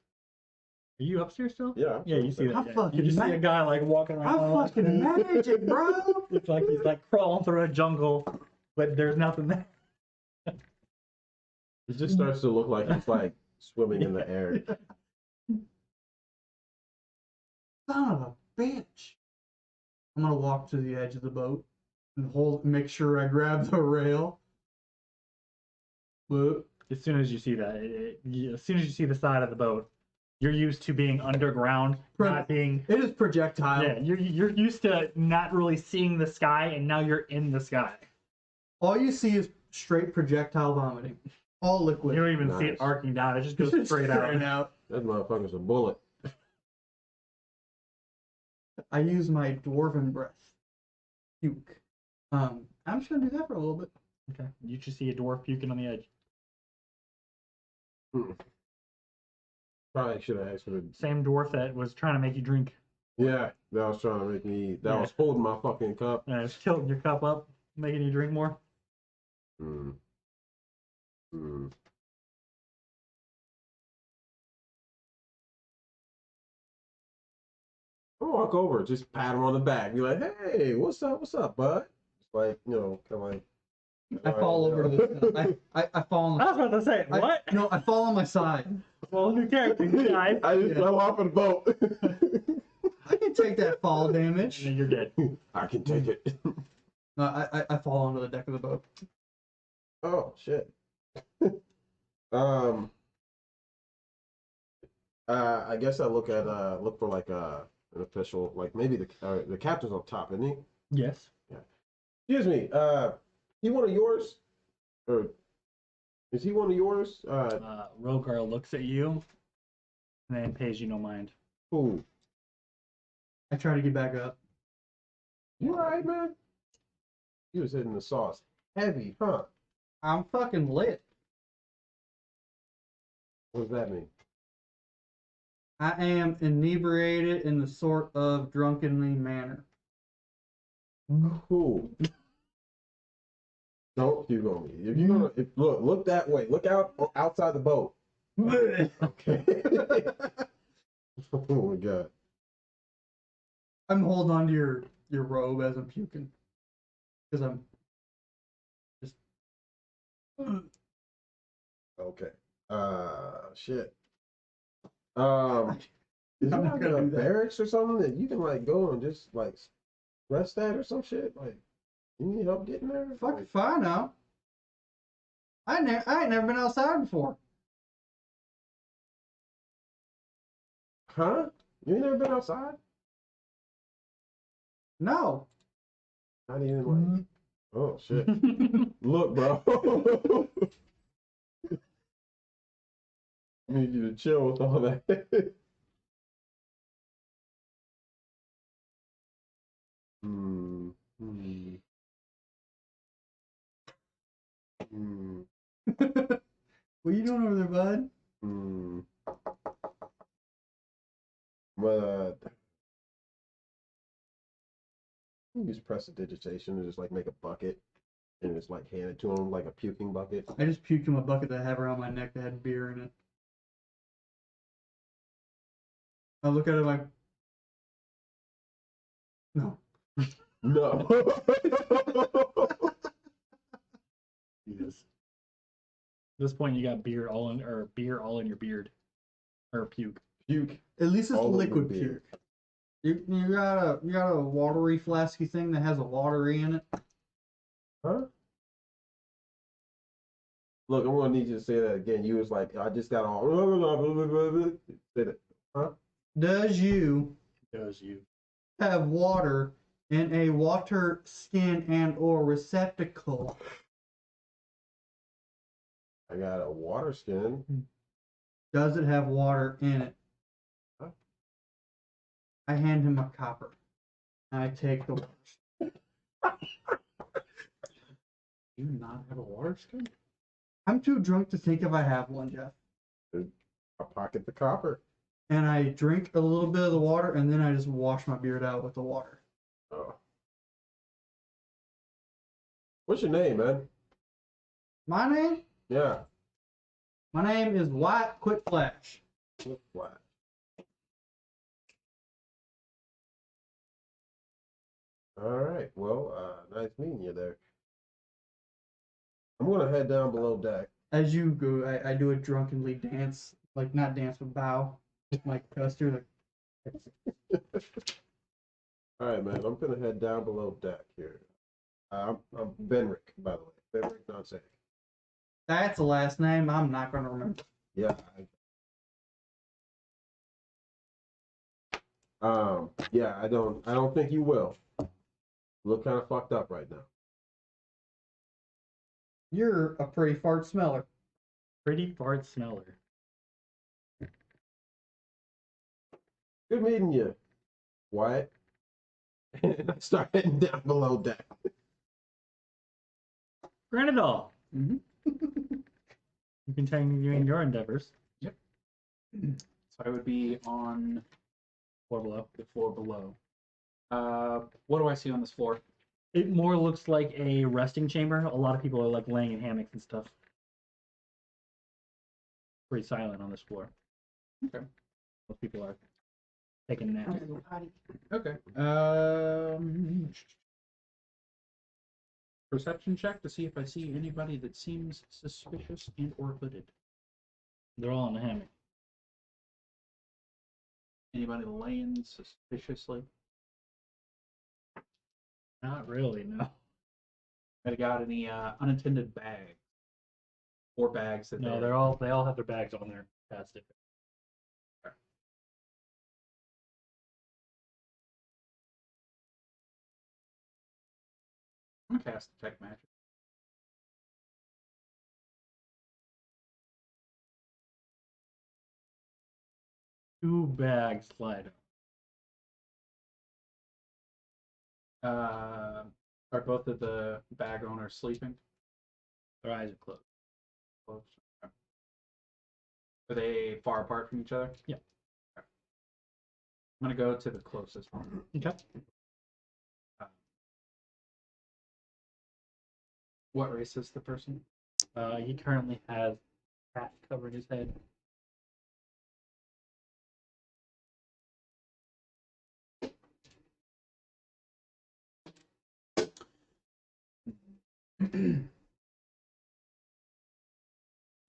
Are you upstairs still? Yeah. Yeah, you see that. I'm Yeah. fucking You just see a mad. guy like walking around. I'm fucking magic, bro. It's like he's like crawling through a jungle, but there's nothing there. It just starts to look like he's like swimming in the air. Son of a bitch. I'm gonna walk to the edge of the boat and make sure I grab the rail. But As soon as you see that, as soon as you see the side of the boat, you're used to being underground, not being. it is projectile. Yeah, you're used to not really seeing the sky, and now you're in the sky. All you see is straight projectile vomiting. All liquid. You don't even see it Nice. arcing down. It just goes straight out. That motherfucker's a bullet. I use my dwarven breath. Puke. I'm just gonna do that for a little bit. Okay. You just see a dwarf puking on the edge. Probably should have asked for the. Same dwarf that was trying to make you drink. Yeah, that was trying to make me. That Yeah. was holding my fucking cup. And it's tilting your cup up, making you drink more. Hmm. Hmm. I'll walk over, just pat him on the back, be like, "Hey, what's up, bud?" It's like, kind of like. I fall over to the. I fall on I the. was about to say, what? No, I fall on my side. Well, new character, you died. I just fell off of the boat. I can take that fall And damage. then you're dead. I can take it. No, I fall onto the deck of the boat. Oh shit. I guess I look for like an official, like maybe the captain's on top, isn't he? Yes. Excuse me. He one of yours, or is he one of yours? Rogar looks at you and then pays you no mind. Who? I try to get back up. You alright, man? You was hitting the sauce heavy, huh? I'm fucking lit. What does that mean? I am inebriated in the sort of drunkenly manner. Cool. Don't puke on me. If you're gonna look that way. Look outside the boat. Okay. Oh my god. I'm holding on to your robe as I'm puking. Because I'm just. Okay. Shit. Is I'm there not like gonna a do that. barracks or something that you can like go and just like rest at or some shit? Like, you need help getting there? Fucking fine now. I ain't never been outside before. Huh? You ain't never been outside? No. Not even like. Oh shit. Look, bro. I need you to chill with all that. Hmm. Hmm. Hmm. What you doing over there, bud? Hmm. But use prestidigitation to just like make a bucket and just like hand it to him like a puking bucket. I just puked in a bucket that I have around my neck that had beer in it. I look at it like, no. No. Jesus. At this point, you got beer all in your beard, or puke. Puke. At least it's All over liquid beer. puke. You got a watery flasky thing that has a watery in it. Huh? Look, I'm gonna need you to say that again. You was like, I just got all. Say that. Huh? Does you Does you? have water in a water skin and or receptacle? I got a water skin. Does it have water in it? Huh? I hand him a copper. I take the water. Do you not have a water skin? I'm too drunk to think if I have one, Jeff. I pocket the copper. And I drink a little bit of the water, and then I just wash my beard out with the water. Oh. What's your name, man? My name? Yeah. My name is Wyatt Quickflash. Quickflash. All right. Well, nice meeting you there. I'm gonna head down below deck. As you go, I do a drunkenly dance, like not dance, but bow, like Custer. Like, All right, man. I'm gonna head down below deck here. I'm Venrik, by the way. Venrik Dosaek. That's a last name I'm not going to remember. Yeah. Yeah. I don't think you will. You look kind of fucked up right now. You're a pretty fart smeller. Pretty fart smeller. Good meeting you, Wyatt. And I start heading down below deck. Granadal, Mm-hmm. you continuing your endeavors. Yep. So I would be on Floor below. the floor below. What do I see on this floor? It more looks like a resting chamber. A lot of people are like laying in hammocks and stuff. Pretty silent on this floor. Okay. Most people are taking naps. Okay. Perception check to see if I see anybody that seems suspicious and or hooded. They're all in a hammock. Anybody laying suspiciously? Not really, no. Have got any unattended bags? Or bags that No, they all have their bags on their pads. I'm gonna cast Detect Magic. Two bags slide. Are both of the bag owners sleeping? Their eyes are closed. Close. Okay. Are they far apart from each other? Yeah. Okay. I'm gonna go to the closest one. Okay. What race is the person? He currently has hat covering his head.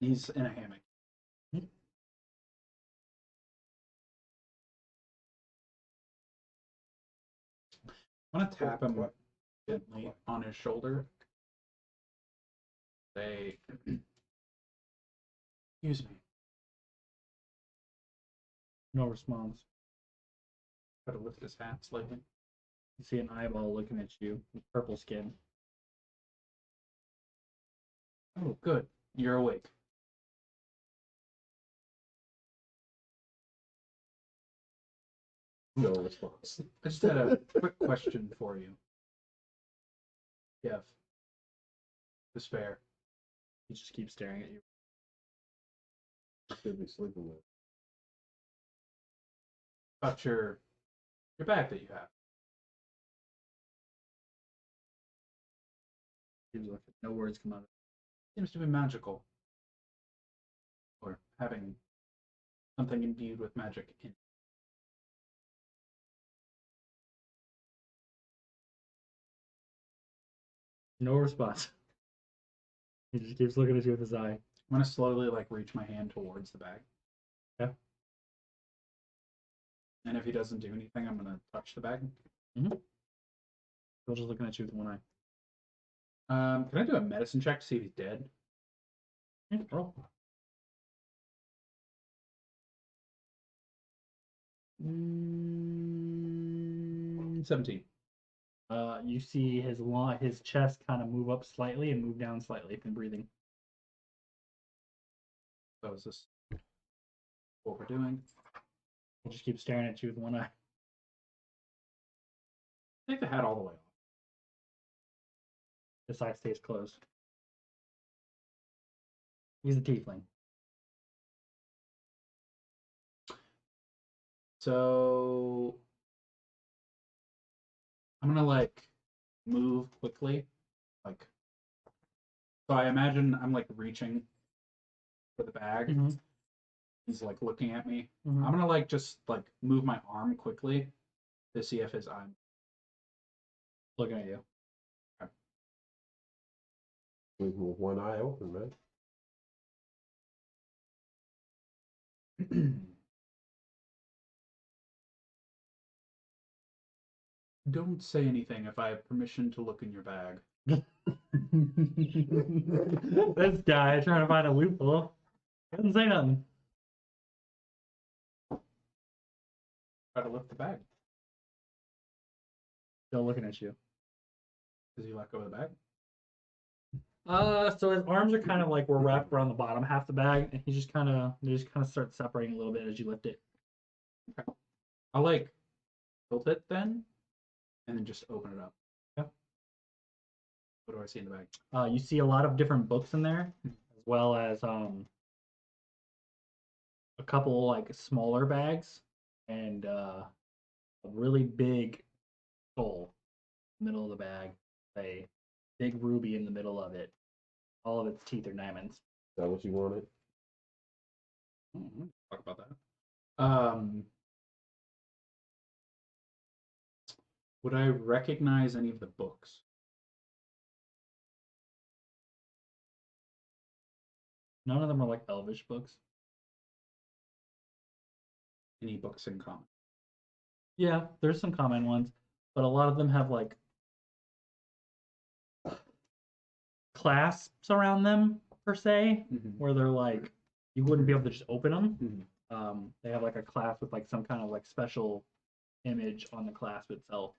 He's in a hammock. I'm gonna tap him gently on his shoulder. Say, excuse me. No response. Try to lift his hat slightly. You see an eyeball looking at you with purple skin. Oh, good. You're awake. No response. I just had a quick question for you. Jeff. Despair. He just keeps staring at you. Should be sleeping there. About your bag that you have. He was looking. No words come out of it. Seems to be magical. Or having something imbued with magic in it. No response. He just keeps looking at you with his eye. I'm gonna slowly reach my hand towards the bag. Okay. And if he doesn't do anything, I'm gonna touch the bag. Still just looking at you with one eye. Can I do a medicine check to see if he's dead? Yeah, roll. 17. You see his chest kind of move up slightly and move down slightly from breathing. So is this what we're doing? He just keeps staring at you with one eye. Take the hat all the way off. His eye stays closed. He's a tiefling. So I'm gonna move quickly. So I imagine I'm reaching for the bag. Mm-hmm. He's looking at me. Mm-hmm. I'm gonna just move my arm quickly to see if his eye. Looking at you. Sleeping with one eye open, man. Don't say anything if I have permission to look in your bag. This guy trying to find a loophole. Doesn't say nothing. Try to lift the bag. Still looking at you. Does he let go of the bag? So his arms are kind of like were wrapped around the bottom half the bag, and they just kind of start separating a little bit as you lift it. Okay. I'll like tilt it then, and then just open it up. Yeah. What do I see in the bag? You see a lot of different books in there, as well as a couple like smaller bags, and a really big skull in the middle of the bag. A big ruby in the middle of it. All of its teeth are diamonds. Is that what you wanted? Talk about that. Would I recognize any of the books? None of them are like elvish books. Any books in common? Yeah, there's some common ones, but a lot of them have like clasps around them per se, where they're like you wouldn't be able to just open them. They have like a clasp with like some kind of like special image on the clasp itself.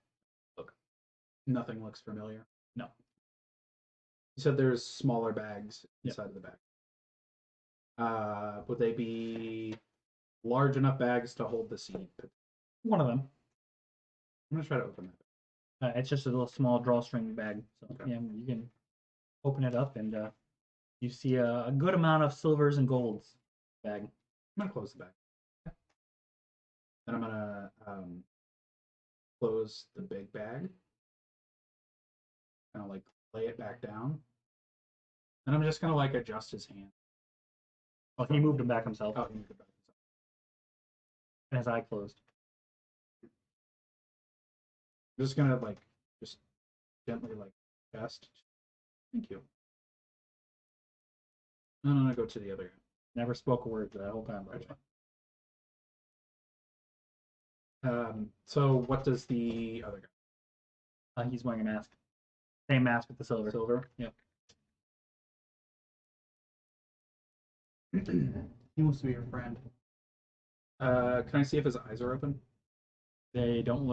Look, Nothing looks familiar. no. You said there's smaller bags inside of the bag. Would they be large enough bags to hold the seed? One of them. I'm gonna try to open it. It's just a little small drawstring bag, so Okay. yeah, you can open it up and you see a good amount of silvers and golds bag. I'm gonna close the bag. Then I'm gonna close the big bag. Kind of like lay it back down. And I'm just gonna like adjust his hand. Oh, he moved him back himself, Oh, he moved it back. and his eye closed. I'm just gonna like just gently like adjust. Thank you. And I'm gonna go to the other guy. Never spoke a word that whole time, by the way. So what does the other guy? He's wearing a mask. Same mask with the silver. Silver? Yep. He wants to be your friend. Can I see if his eyes are open? They don't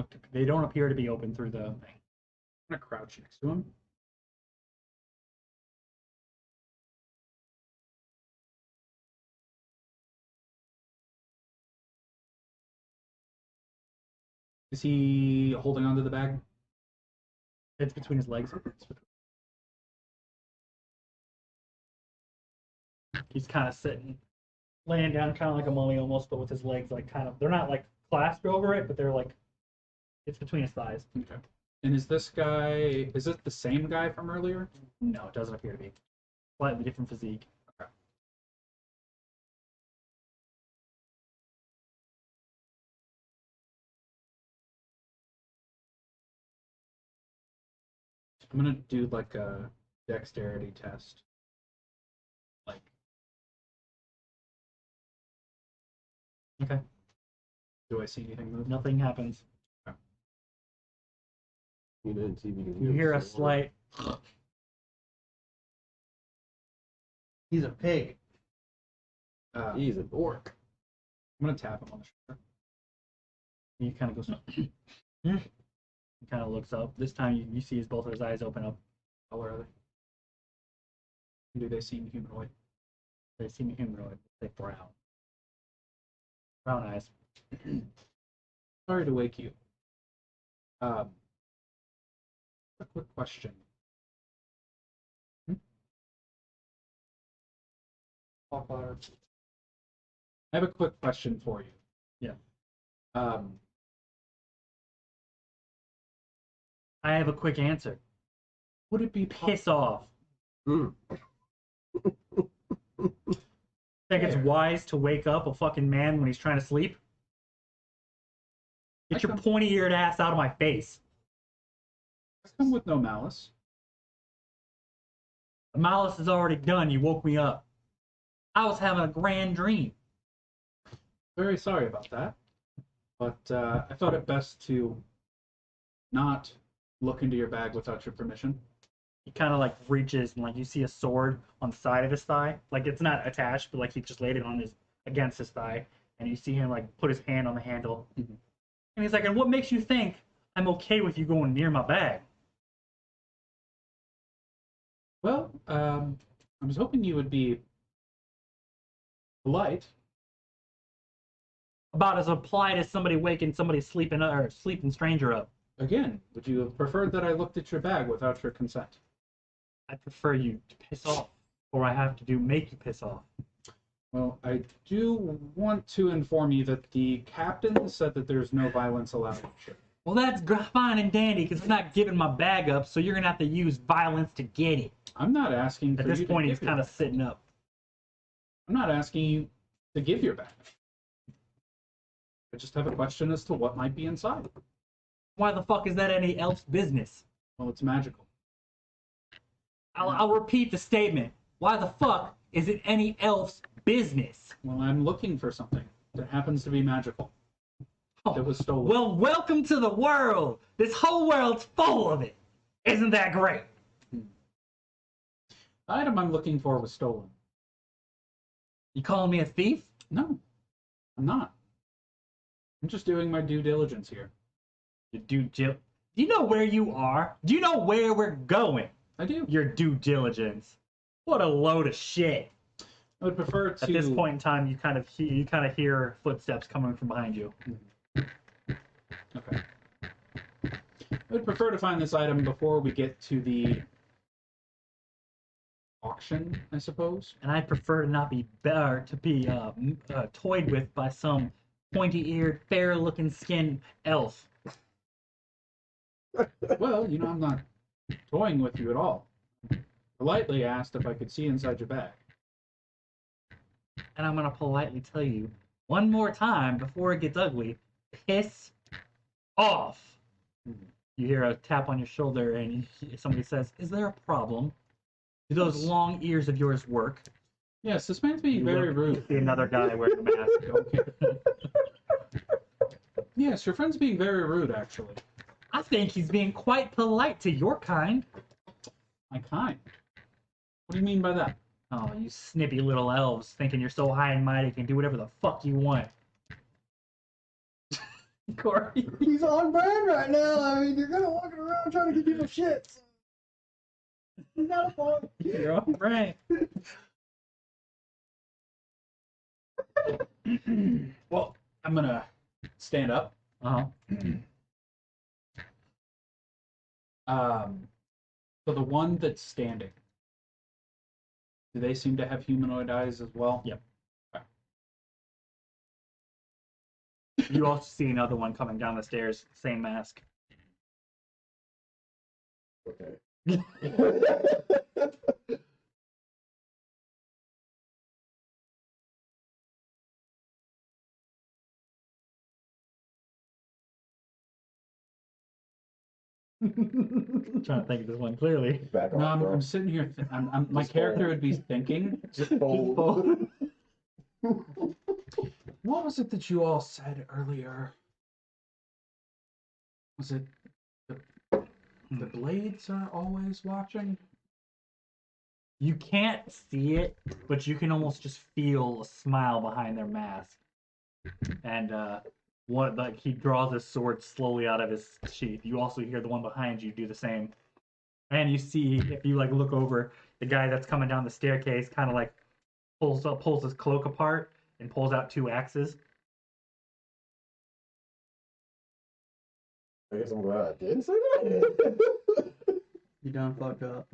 appear to be open through the thing. I'm gonna crouch next to him. Is he holding onto the bag? It's between his legs. He's kind of sitting, laying down, kind of like a mummy almost, but with his legs like kind of, they're not like clasped over it, but they're like, it's between his thighs. Okay. And is this guy, is it the same guy from earlier? No, it doesn't appear to be. Slightly different physique. Okay. I'm gonna do like a dexterity test. Like, Okay. do I see anything move? Nothing happens. You didn't see me. You hear a slight. He's a pig. He's an orc. I'm gonna tap him on the shoulder. He kind of goes. He kind of looks up. This time you see both of his eyes open up. How are they? Do they seem humanoid? They seem humanoid. They brown. Brown eyes. Sorry to wake you. A quick question. I have a quick question for you. Yeah. I have a quick answer. Would it be Piss off. Mm. Think it's wise to wake up a fucking man when he's trying to sleep? Get your pointy-eared ass out of my face. I come with no malice. The malice is already done. You woke me up. I was having a grand dream. Very sorry about that, but I thought it best to not look into your bag without your permission. He kind of like reaches and like you see a sword on the side of his thigh. Like it's not attached, but like he just laid it on his against his thigh, and you see him like put his hand on the handle. Mhm. And he's like, "And what makes you think I'm okay with you going near my bag?" Well, I was hoping you would be polite. About as polite as somebody waking somebody sleeping or sleeping stranger up. Again, would you have preferred that I looked at your bag without your consent? I prefer you to piss off, or I have to make you piss off. Well, I do want to inform you that the captain said that there's no violence allowed on the ship. Well, that's fine and dandy, because I'm not giving my bag up, so you're gonna have to use violence to get it. I'm not asking for At this you point, to he's give your kind of bag. sitting up. I'm not asking you to give your bag. I just have a question as to what might be inside. Why the fuck is that any elf's business? Well, it's magical. I'll repeat the statement. Why the fuck is it any elf's business? Well, I'm looking for something that happens to be magical. That was stolen. Well, welcome to the world. This whole world's full of it. Isn't that great? The item I'm looking for was stolen. You calling me a thief? No, I'm not. I'm just doing my due diligence here. Do you know where you are? Do you know where we're going? I do. Your due diligence. What a load of shit. I would prefer to. At this point in time, you kind of hear footsteps coming from behind you. Okay. I would prefer to find this item before we get to the auction, I suppose. And I prefer to not be toyed with by some pointy-eared, fair-looking skinned elf. Well, I'm not toying with you at all. Politely asked if I could see inside your bag. And I'm gonna politely tell you one more time before it gets ugly. Piss off. You hear a tap on your shoulder, and somebody says, "Is there a problem? Do those long ears of yours work?" Yes, this man's being very rude. See another guy wearing a mask. Okay. Yes, your friend's being very rude, actually. I think he's being quite polite to your kind. My kind? What do you mean by that? Oh, you snippy little elves, thinking you're so high and mighty, you can do whatever the fuck you want. Corey. He's on brand right now. I mean, you're gonna walk around trying to give people shit. So. He's not a fun. You're all right. Well, I'm gonna stand up. Uh-huh. So the one that's standing, do they seem to have humanoid eyes as well? Yep. You also see another one coming down the stairs, same mask. Okay. I'm trying to think of this one clearly. Back No, off, bro. I'm sitting here. My Just character fold. would be thinking. Just fold. What was it that you all said earlier? Was it the blades are always watching? You can't see it, but you can almost just feel a smile behind their mask. And he draws his sword slowly out of his sheath. You also hear the one behind you do the same. And you see, if you look over, the guy that's coming down the staircase kind of pulls his cloak apart and pulls out 2 axes. I guess I'm glad I didn't say that. You done fucked up.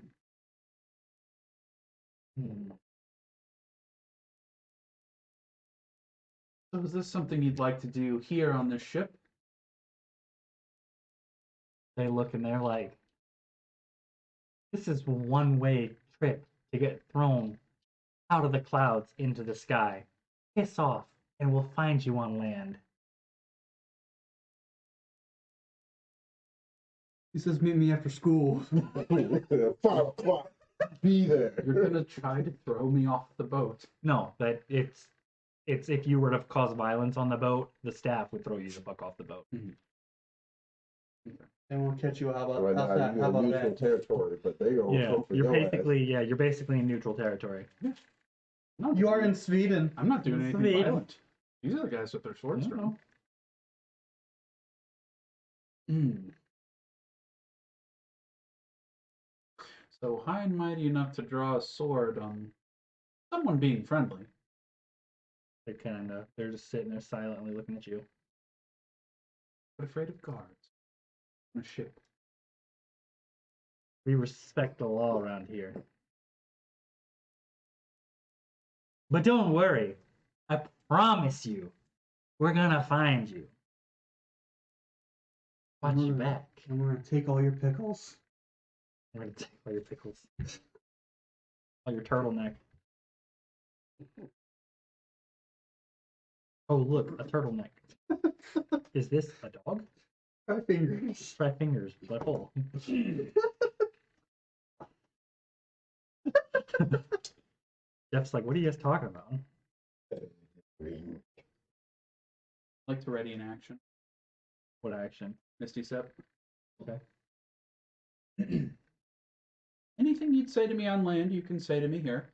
So is this something you'd like to do here on this ship? They look and they're like, this is a one-way trip to get thrown out of the clouds into the sky. Piss off, and we'll find you on land. He says, meet me after school. 5 o'clock. Be there. You're gonna try to throw me off the boat. No, but it's if you were to cause violence on the boat, the staff would throw you the fuck off the boat. Mhm. Okay. They won't catch you. How about Right now, that? you're How in about neutral that? territory, but they gonna Yeah, come for you're your ass. basically you're basically in neutral territory. No, You are in Sweden. I'm not doing anything Sweden. violent. These are the guys with their swords drawn. So high and mighty enough to draw a sword on someone being friendly. They're just sitting there silently looking at you. But afraid of guards. On a ship. We respect the law around here. But don't worry. I promise you, we're gonna find you. Watch your back. And we're gonna take all your pickles. I'm gonna take all your pickles. All your turtleneck. Oh, look, a turtleneck. Is this a dog? Try fingers. Try fingers, butthole. Jeff's like, what are you guys talking about? Like to ready in action. What action? Misty Step. Okay. Anything you'd say to me on land, you can say to me here.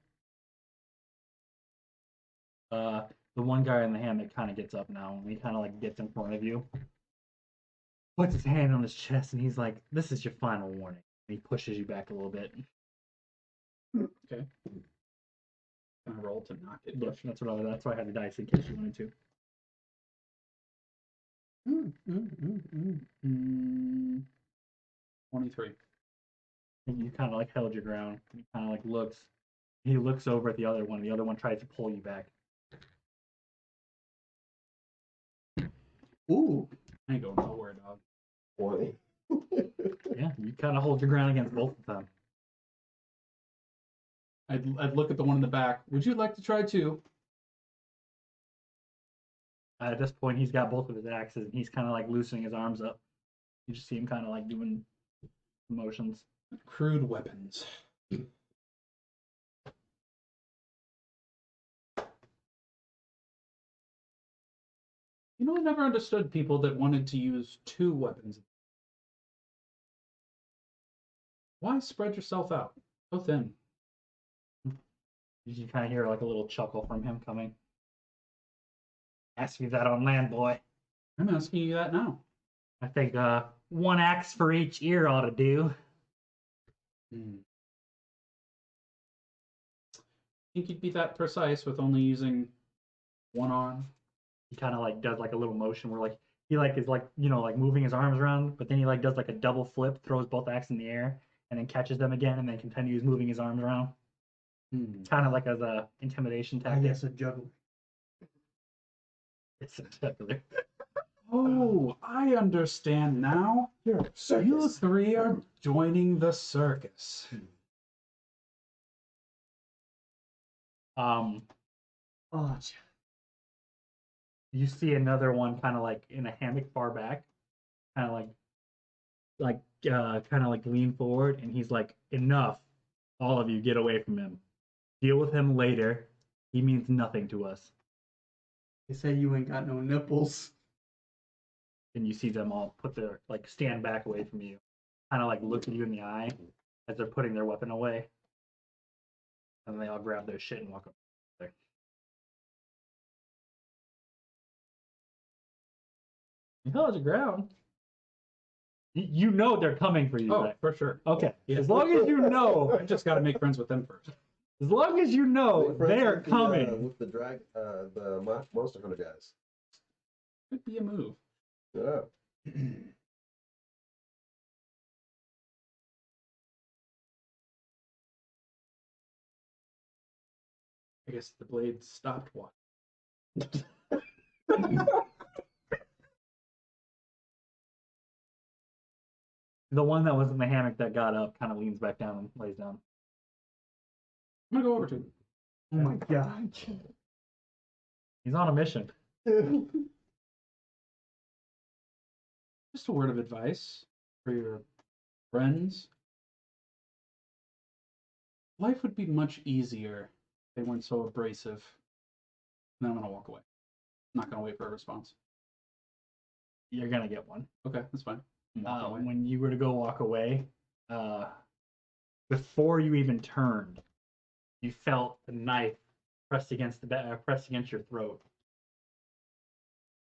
The one guy in the hammock kind of gets up now, and he kind of like gets in front of you, puts his hand on his chest, and he's like, "This is your final warning." And he pushes you back a little bit. Okay. Can I roll to knock it? Yeah, that's why I had the dice in case you wanted to. 23. And you kind of like held your ground. He kind of like looks. He looks over at the other one. The other one tries to pull you back. Ooh. I ain't going nowhere, dog. 20. Yeah, you kind of hold your ground against both of them. I'd look at the one in the back. Would you like to try too? At this point, he's got both of his axes, and he's kind of like loosening his arms up. You just see him kind of like doing motions. Crude weapons. You know, I never understood people that wanted to use two weapons. Why spread yourself out? So thin. You kind of hear like a little chuckle from him coming. Ask me that on land, boy. I'm asking you that now. I think one axe for each ear ought to do. Think you'd be that precise with only using one arm? He kind of like does like a little motion where like he like is like, you know, like moving his arms around, but then he like does like a double flip, throws both axes in the air, and then catches them again, and then continues moving his arms around. Kind of like as a intimidation I tactic. guess a juggler. It's spectacular. Oh, I understand now. You three are joining the circus. Oh, You see another one kind of like in a hammock far back, kind of like lean forward, and he's like, "Enough, all of you, get away from him. Deal with him later. He means nothing to us." they say you ain't got no nipples. And you see them all put their like stand back away from you, kind of like look at you in the eye as they're putting their weapon away, and then they all grab their shit and walk up there. You held your ground. You know they're coming for you. Oh, right? for sure. Okay. Yeah. As long as you know, I just got to make friends with them first. as long as you know they are coming. With the monster hunter guys. Could be a move. Yeah. I guess the blade stopped walking. The one that was in the hammock that got up kind of leans back down and lays down. I'm gonna go over to him. Oh my god. He's on a mission. Just a word of advice for your friends. Life would be much easier if they weren't so abrasive. And then I'm gonna walk away. I'm not gonna wait for a response. You're gonna get one. Okay, that's fine. Walk away. When you were to go walk away, before you even turned, you felt the knife pressed against pressed against your throat.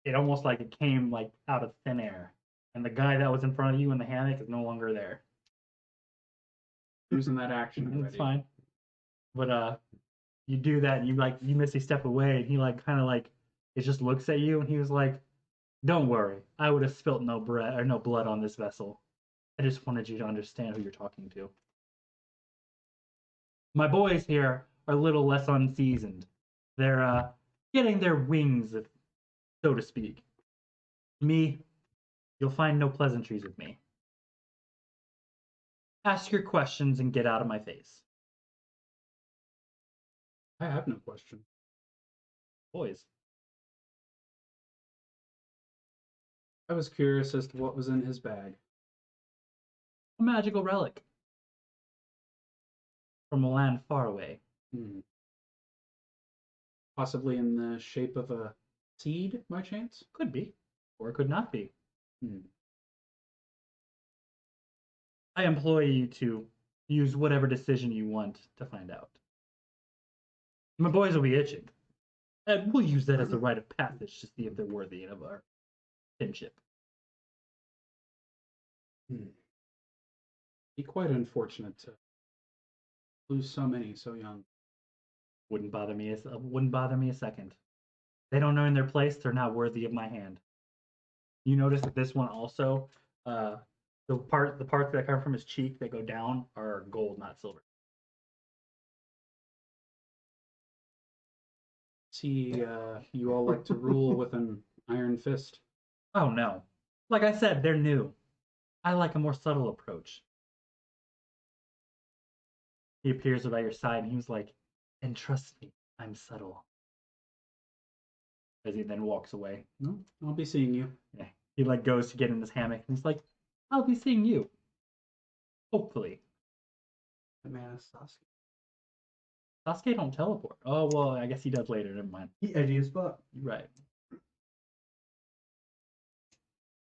It almost like it came like out of thin air, and the guy that was in front of you in the hammock is no longer there. Using that action already. It's fine, but you do that, and you Misty step away, and he kind of it just looks at you, and he was like, "Don't worry, I would have spilt no blood on this vessel. I just wanted you to understand who you're talking to. My boys here are a little less unseasoned. They're getting their wings, so to speak. Me, you'll find no pleasantries with me. Ask your questions and get out of my face." I have no question. Boys. I was curious as to what was in his bag. A magical relic. From a land far away. Possibly in the shape of a seed, by chance? Could be. Or it could not be. I implore you to use whatever decision you want to find out. My boys will be itching. And we'll use that as a rite of passage to see if they're worthy of our kinship. Be quite unfortunate to lose so many so young. Wouldn't bother me a second. They don't earn their place, they're not worthy of my hand. You notice that this one also, the parts that come from his cheek that go down are gold, not silver. See, you all like to rule with an iron fist. Oh no. Like I said, they're new. I like a more subtle approach. He appears by your side and he was like, "And trust me, I'm subtle." As he then walks away. No, I'll be seeing you. Yeah. He goes to get in his hammock and he's like, "I'll be seeing you. Hopefully." The man is Sasuke. Sasuke don't teleport. Oh well, I guess he does later, never mind. He edgy as fuck. You're right.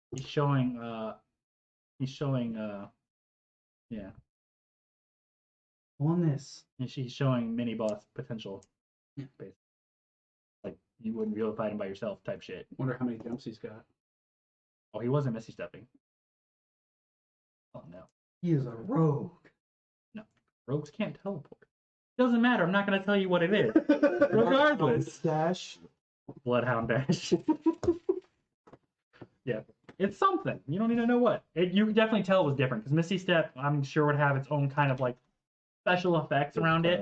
He's showing yeah. On this. And she's showing mini boss potential. Yeah. Basically. Like you wouldn't be able to fight him by yourself type shit. Wonder how many jumps he's got. Oh, he wasn't Misty stepping. Oh no. He is a rogue. No. Rogues can't teleport. Doesn't matter, I'm not gonna tell you what it is. Regardless. Dash. Bloodhound dash. Yeah. It's something. You don't need to know what. You can definitely tell it was different, because Misty Step, I'm sure, would have its own kind of special effects around it.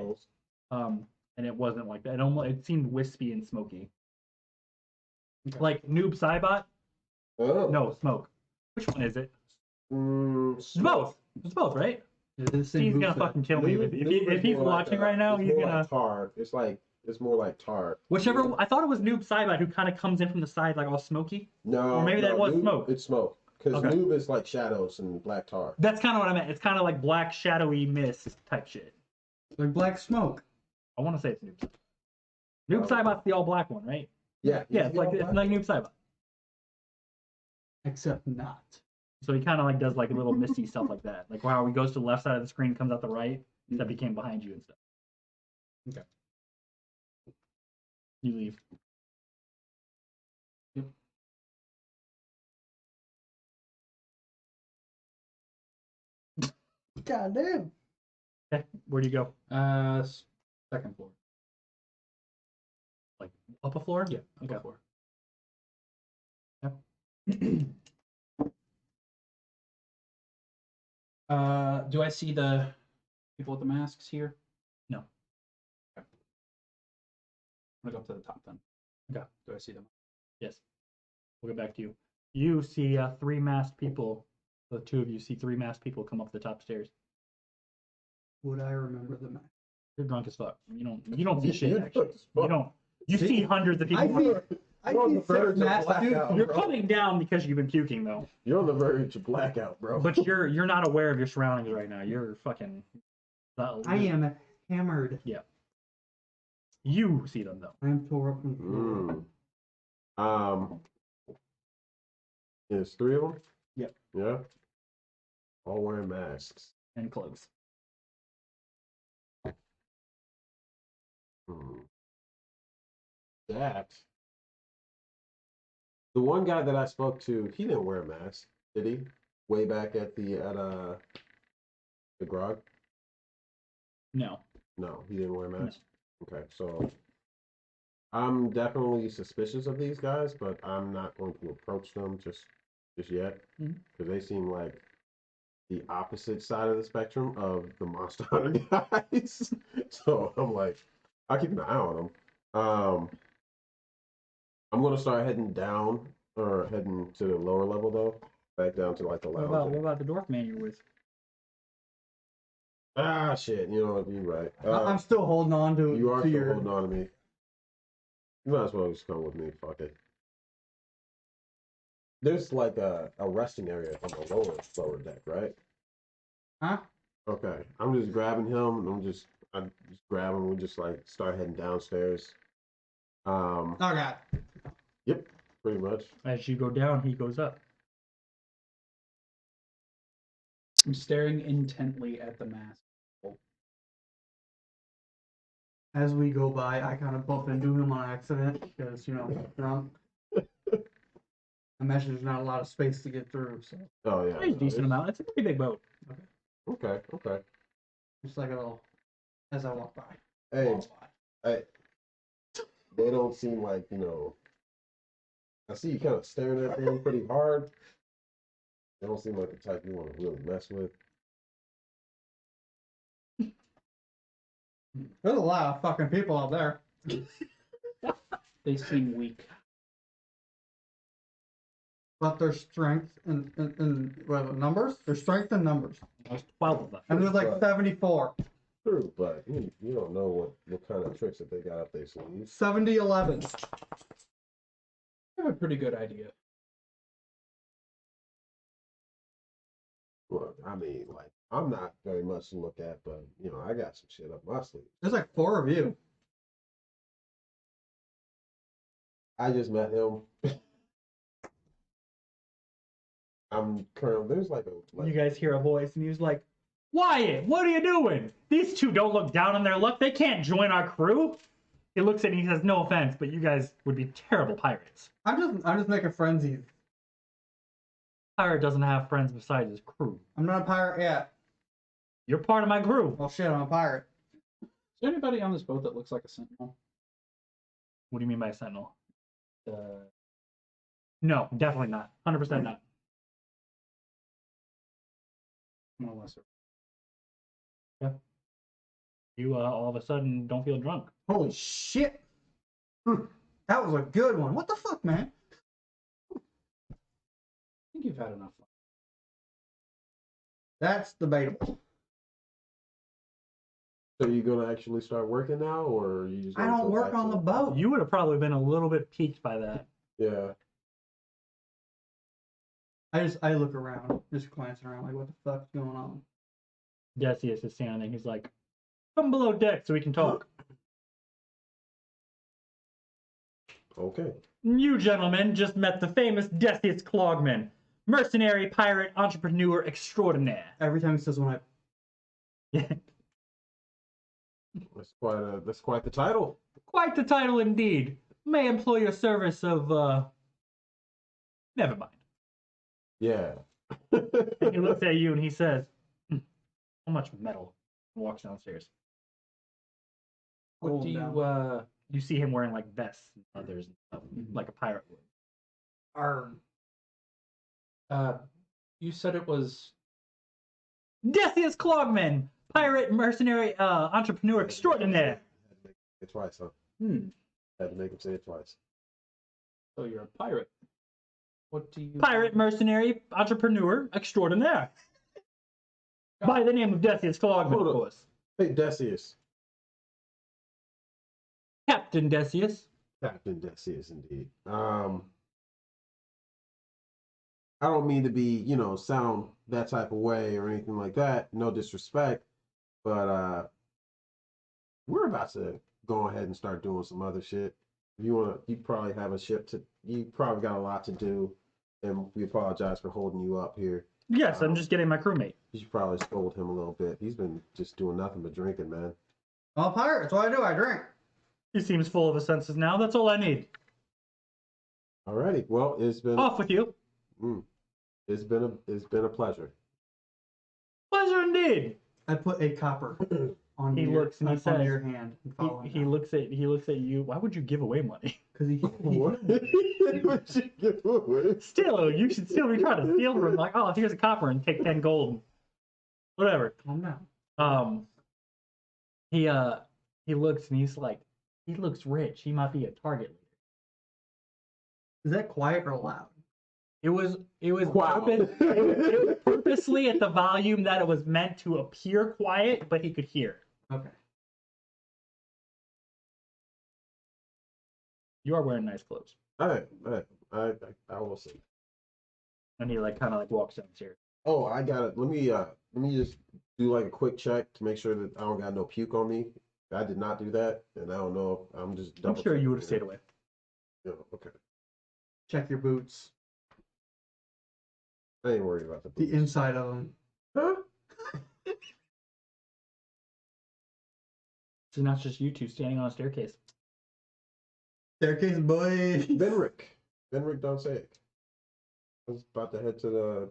And it wasn't like that. It seemed wispy and smoky. Okay. Like Noob Saibot? Oh. No, smoke. Which one is it? It's Smoke. both. It's both, right? He's He's gonna fucking kill me. If he's watching right now, he's gonna. Tar. It's more like tar. Whichever. I thought it was Noob Saibot who kind of comes in from the side all smoky. No. Or maybe that was Noob, smoke. It's smoke. Because Okay. noob is like shadows and black tar. That's kind of what I meant. It's kind of like black shadowy mist type shit. like black smoke. I want to say it's Noob Saibot. Noob Saibot's the all black one, right? Yeah. Yeah, it's like Noob Saibot. Except not. So he kind of does little misty stuff like that. Like how he goes to the left side of the screen, comes out the right, except he came behind you and stuff. Okay. You leave. Yep. God damn. Okay, where do you go? Second floor. Up a floor? Yeah, Okay. upper floor. Do I see the people with the masks here? No. Okay. I'm gonna go up to the top then. Okay. Do I see them? Yes. We'll get back to you. You see three masked people. The two of you see three masked people come up the top stairs. Would I remember the map? You're drunk as fuck. You don't see shit You're actually. drunk as fuck. You don't. You see hundreds of people. You're on the verge of blackout. You're bro. coming down because you've been puking though. You're on the verge of blackout, bro. But you're not aware of your surroundings right now. You're fucking. I am hammered. You see them though. I am tore up from the floor. There's three of them. Yep. Yeah. All wearing masks. And clothes. That. The one guy that I spoke to, he didn't wear a mask, did he? Way back at the grog? No. No, he didn't wear a mask. No. Okay, so I'm definitely suspicious of these guys, but I'm not going to approach them just yet because they seem like the opposite side of the spectrum of the Monster Hunter guys. So I'm like, I'll keep an eye on them. I'm gonna start heading down or heading to the lower level though, back down to like the lounge. What about the dwarf man you're with? Ah, shit. You know what? You're right. I'm still holding on to. You are to still your... holding on to me. You might as well just come with me. Fuck it. There's like a resting area on the lower deck, right? Huh? Okay. I'm just grabbing him. I just grab him. We just like start heading downstairs. Oh God. Yep. Pretty much. As you go down, he goes up. I'm staring intently at the mask. As we go by, I kind of bump into him on accident because drunk. I imagine there's not a lot of space to get through, so. Oh yeah. It's a decent amount. It's a pretty big boat. Okay. Just like a little, as I walk by. Hey, they don't seem like, I see you kind of staring at them pretty hard. They don't seem like the type you want to really mess with. There's a lot of fucking people out there. They seem weak. But their strength in numbers? Their strength in numbers. There's 12 of them. And there's like 74. True, but you don't know what kind of tricks that they got up their sleeves. 70-11. I have a pretty good idea. Look, I mean, like, I'm not very much to look at, but, I got some shit up my sleeve. There's like 4 of you. I just met him. I'm currently, there's like a... You guys hear a voice, and he's like, Wyatt, what are you doing? These two don't look down on their luck. They can't join our crew. He looks at me and he says, no offense, but you guys would be terrible pirates. I'm just making friends with you. Pirate doesn't have friends besides his crew. I'm not a pirate yet. You're part of my crew. Well, shit, I'm a pirate. Is there anybody on this boat that looks like a sentinel? What do you mean by a sentinel? No, definitely not. 100% not. No lesser. Yeah. You all of a sudden don't feel drunk. Holy shit. That was a good one. What the fuck, man? I think you've had enough fun. That's debatable. So you gonna actually start working now, or are you just? I gonna don't go work back on to- the boat. You would have probably been a little bit piqued by that. Yeah. I look around, just glancing around, like, what the fuck's going on? Decius is standing. He's like, come below deck so we can talk. Okay. You gentlemen just met the famous Decius Clogman, mercenary, pirate, entrepreneur extraordinaire. Every time he says when That's quite the title. Quite the title indeed. May employ your service of, never mind. Yeah. And he looks at you and he says, how much metal? And walks downstairs. What Hold do down. you, You see him wearing like vests and others and stuff, like a pirate would. you said it was Decius Clogman, pirate, mercenary, entrepreneur extraordinaire. It twice, huh? Hmm. Had to make him say it twice. So you're a pirate. What do you Pirate, mercenary, entrepreneur extraordinaire. By the name of Decius Clogman, Hold of up. course. Hey, Decius. Captain Decius. Captain Decius, indeed. I don't mean to be, sound that type of way or anything like that. No disrespect, but we're about to go ahead and start doing some other shit. You probably have a ship you probably got a lot to do. and we apologize for holding you up here. Yes, I'm just getting my crewmate. You should probably scold him a little bit. He's been just doing nothing but drinking, man. I'm a pirate. That's what I do. I drink. He seems full of his senses now. That's all I need. Alrighty. Well, it's been Off with you. it's been a pleasure. Pleasure indeed. I put a copper on He your, looks and he on says- your hand. And follow He looks at you. Why would you give away money? because he What? What you give away? Still, you should still be trying to steal from him. Like, oh, here's a copper and take 10 gold. Whatever. calm down. He looks and he's like, he looks rich. He might be a target leader. Is that quiet or loud? It was Wow. it was purposely at the volume that it was meant to appear quiet, but he could hear. Okay. You are wearing nice clothes. I will see. And he kind of walks downstairs. Oh, I got it. Let me just do like a quick check to make sure that I don't got no puke on me. I did not do that, and I don't know if I'm just I'm double sure you checking would have it. stayed away. Yeah, okay. Check your boots. I ain't worried about the The boots. inside of them. Huh? So now it's just you two standing on a staircase. Staircase boy. Venrik Dosaek. I was about to head to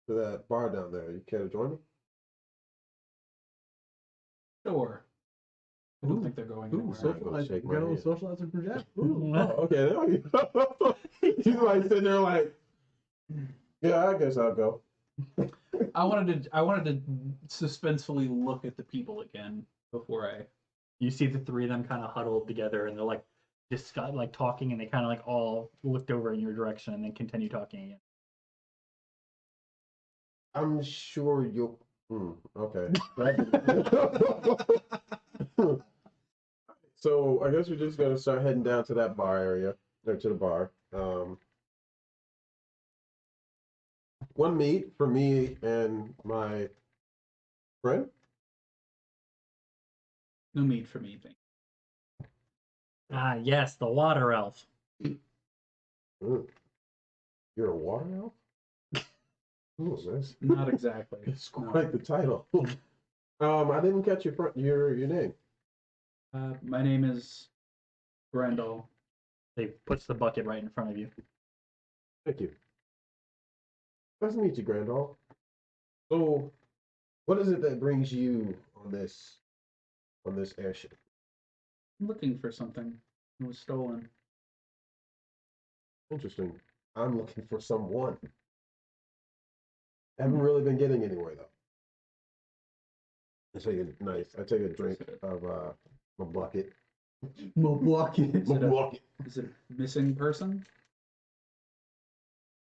that bar down there. You care to join me? Sure. I don't think they're going anywhere. socialize. Shake my Got a little hand. socializing project. Oh, okay. There we go. He's like sitting there like, yeah, I guess I'll go. I wanted to suspensefully look at the people again before I. You see the three of them kind of huddled together, and they're talking, and they kind of all looked over in your direction, and then continue talking again. I'm sure you'll. Okay. So I guess we're just gonna start heading down to that bar area, or to the bar. One meet for me and my friend. No meat for me, thank Ah, yes, the water elf. You're a water elf? Ooh, that's, you. Not exactly. that's No. quite the title. I didn't catch your name. My name is Granadal. They puts the bucket right in front of you. Thank you. Nice to meet you, Grandal. So, what is it that brings you on this airship? I'm looking for something. It was stolen. Interesting. I'm looking for someone. I haven't really been getting anywhere though. I take a drink of my bucket. My bucket. Is it a- bucket. Is it a missing person?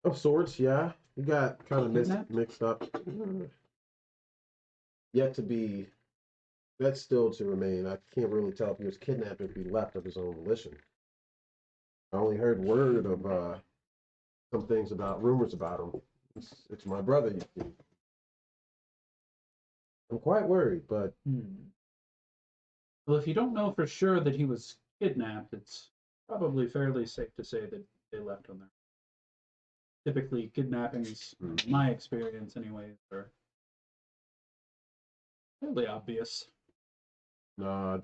Of sorts, yeah. You got kind of Kidnapped? mixed up. Yet to be. That's still to remain. I can't really tell if he was kidnapped or if he left of his own volition. I only heard word of some things rumors about him. It's my brother, you see. I'm quite worried, but Well, if you don't know for sure that he was kidnapped, it's probably fairly safe to say that they left on there. Typically, kidnappings, in my experience anyways, are fairly obvious. nah.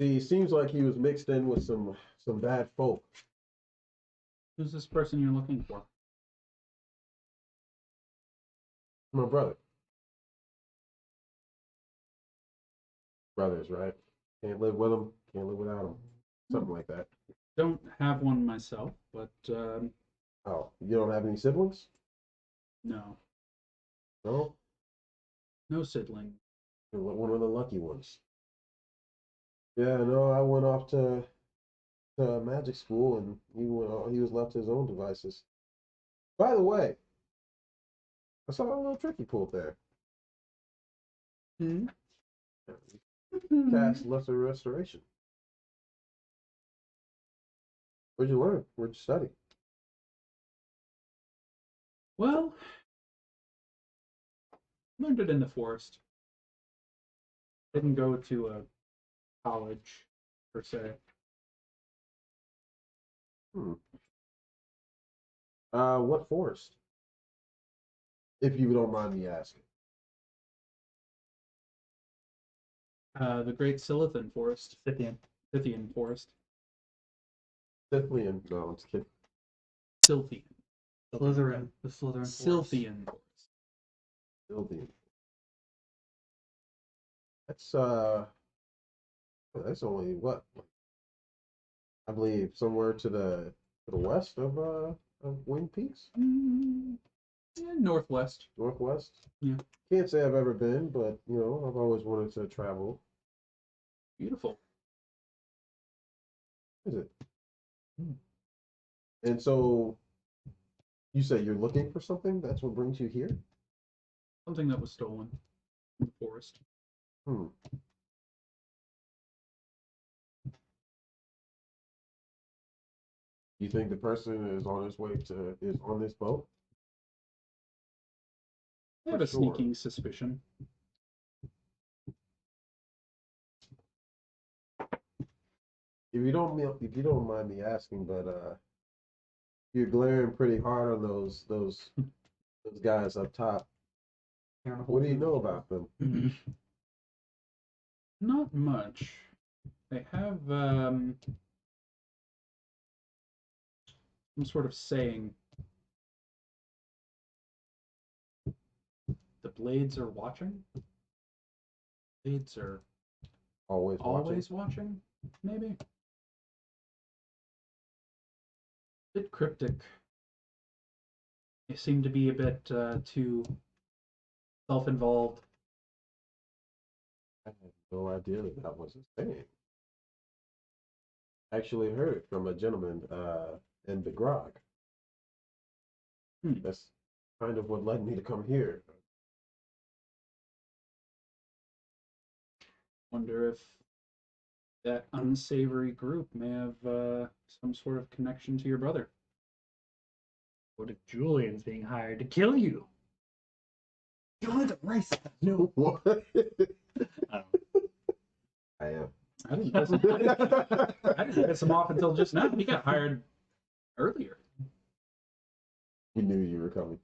See, seems like he was mixed in with some bad folk. Who's this person you're looking for? My brother. Brothers, right? Can't live with them, can't live without them. Something like that. Don't have one myself, but Oh, you don't have any siblings? no. No? No sibling. You're one of the lucky ones. Yeah, no, I went off to magic school and he was left to his own devices. By the way, I saw a little trick you pulled there. Cast Lesser Restoration. Where'd you learn? Where'd you study? Well, learned it in the forest. Didn't go to a college, per se. What forest? If you don't mind me asking. The Great Silithan Forest. Scythian. Scythian Forest. Scythian. No, I'm just kidding. Silthian. Slytherin. The Slytherin. Forest. Silthian Forest. Scythian. That's only what? I believe somewhere to the west of Wind Peaks? Yeah, northwest. Northwest? Yeah. Can't say I've ever been, but you know, I've always wanted to travel. Beautiful. Is it? And so you say you're looking for something? That's what brings you here? Something that was stolen from the forest. You think the person is on his way is on this boat? I have For a sure. sneaking suspicion. If you don't mind me asking, but you're glaring pretty hard on those guys up top. What do you know about them? Not much. They have some sort of saying. The blades are watching. Blades are Always watching? watching, maybe. Bit cryptic. They seem to be a bit too self-involved. I had no idea that was a thing. Actually heard it from a gentleman in the grog. That's kind of what led me to come here. Wonder if that unsavory group may have some sort of connection to your brother. What if Julian's being hired to kill you? Julian's a racist. No, what? I don't know. I am. I didn't piss him off. I didn't piss him off until just now. He got hired earlier. He knew you were coming.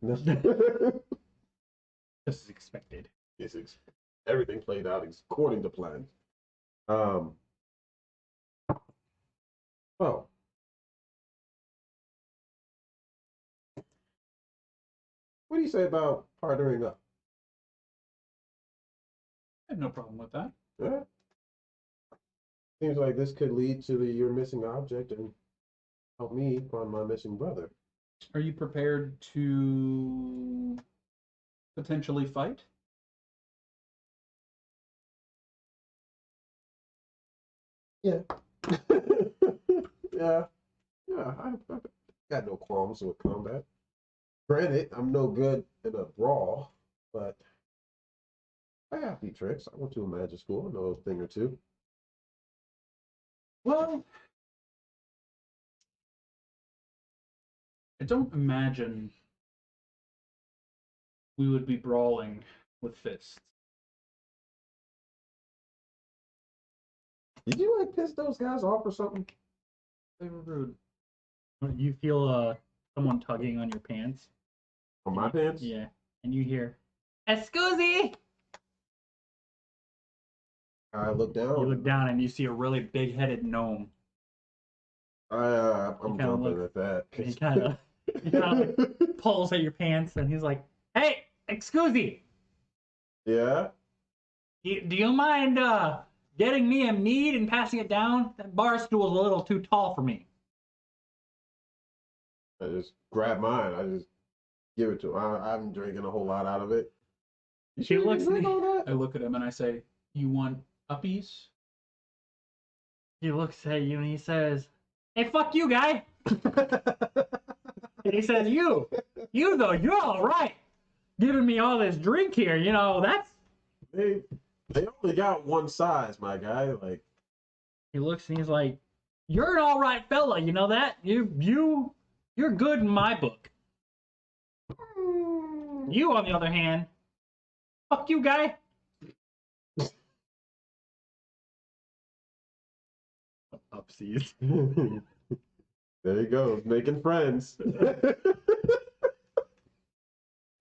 This is expected. Everything played out according to plan. Oh. What do you say about partnering up? I have no problem with that. Yeah. Seems like this could lead to your missing object and help me find my missing brother. Are you prepared to potentially fight? Yeah. Yeah. I've got no qualms with combat. Granted, I'm no good in a brawl, but I have a few tricks. I went to a magic school, I know a thing or two. Well, I don't imagine we would be brawling with fists. Did you like piss those guys off or something? They were rude. You feel someone tugging on your pants. On my pants? Yeah, and you hear, "Excuse!" I look down. You look down and you see a really big-headed gnome. I'm kinda jumping look- at that. He kind of like pulls at your pants and he's like, "Hey, excuse! Yeah. Do you mind getting me a mead and passing it down? That bar stool's a little too tall for me." I just grab mine. I just give it to him. I'm drinking a whole lot out of it. You She sure you looks can drink at all I that? look at him and I say, "You want uppies?" He looks at you and he says, "Hey, fuck you, guy!" And he says, you though, you're all right. Giving me all this drink here, you know, that's..." They only got one size, my guy. Like, He looks and he's like, "You're an all right fella, you know that? You're good in my book. You, on the other hand, fuck you, guy." Upsies. there you go, making friends.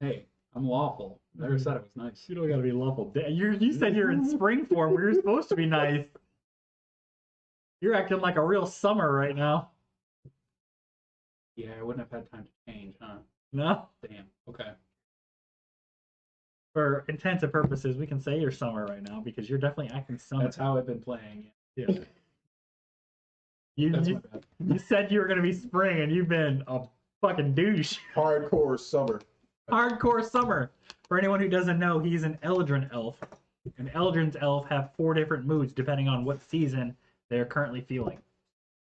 Hey, I'm lawful. Never said it was nice. You don't gotta be lawful. You said you're in spring form where you're supposed to be nice. You're acting like a real summer right now. Yeah, I wouldn't have had time to change, huh? No? Damn. Okay. For intents and purposes, we can say you're summer right now because you're definitely acting summer. That's how I've been playing. Yeah. That's You my bad. you said you were gonna be spring and you've been a fucking douche. Hardcore summer. Hardcore summer. For anyone who doesn't know, he's an Eladrin-Elf. And Eladrin's-Elf have 4 different moods depending on what season they're currently feeling.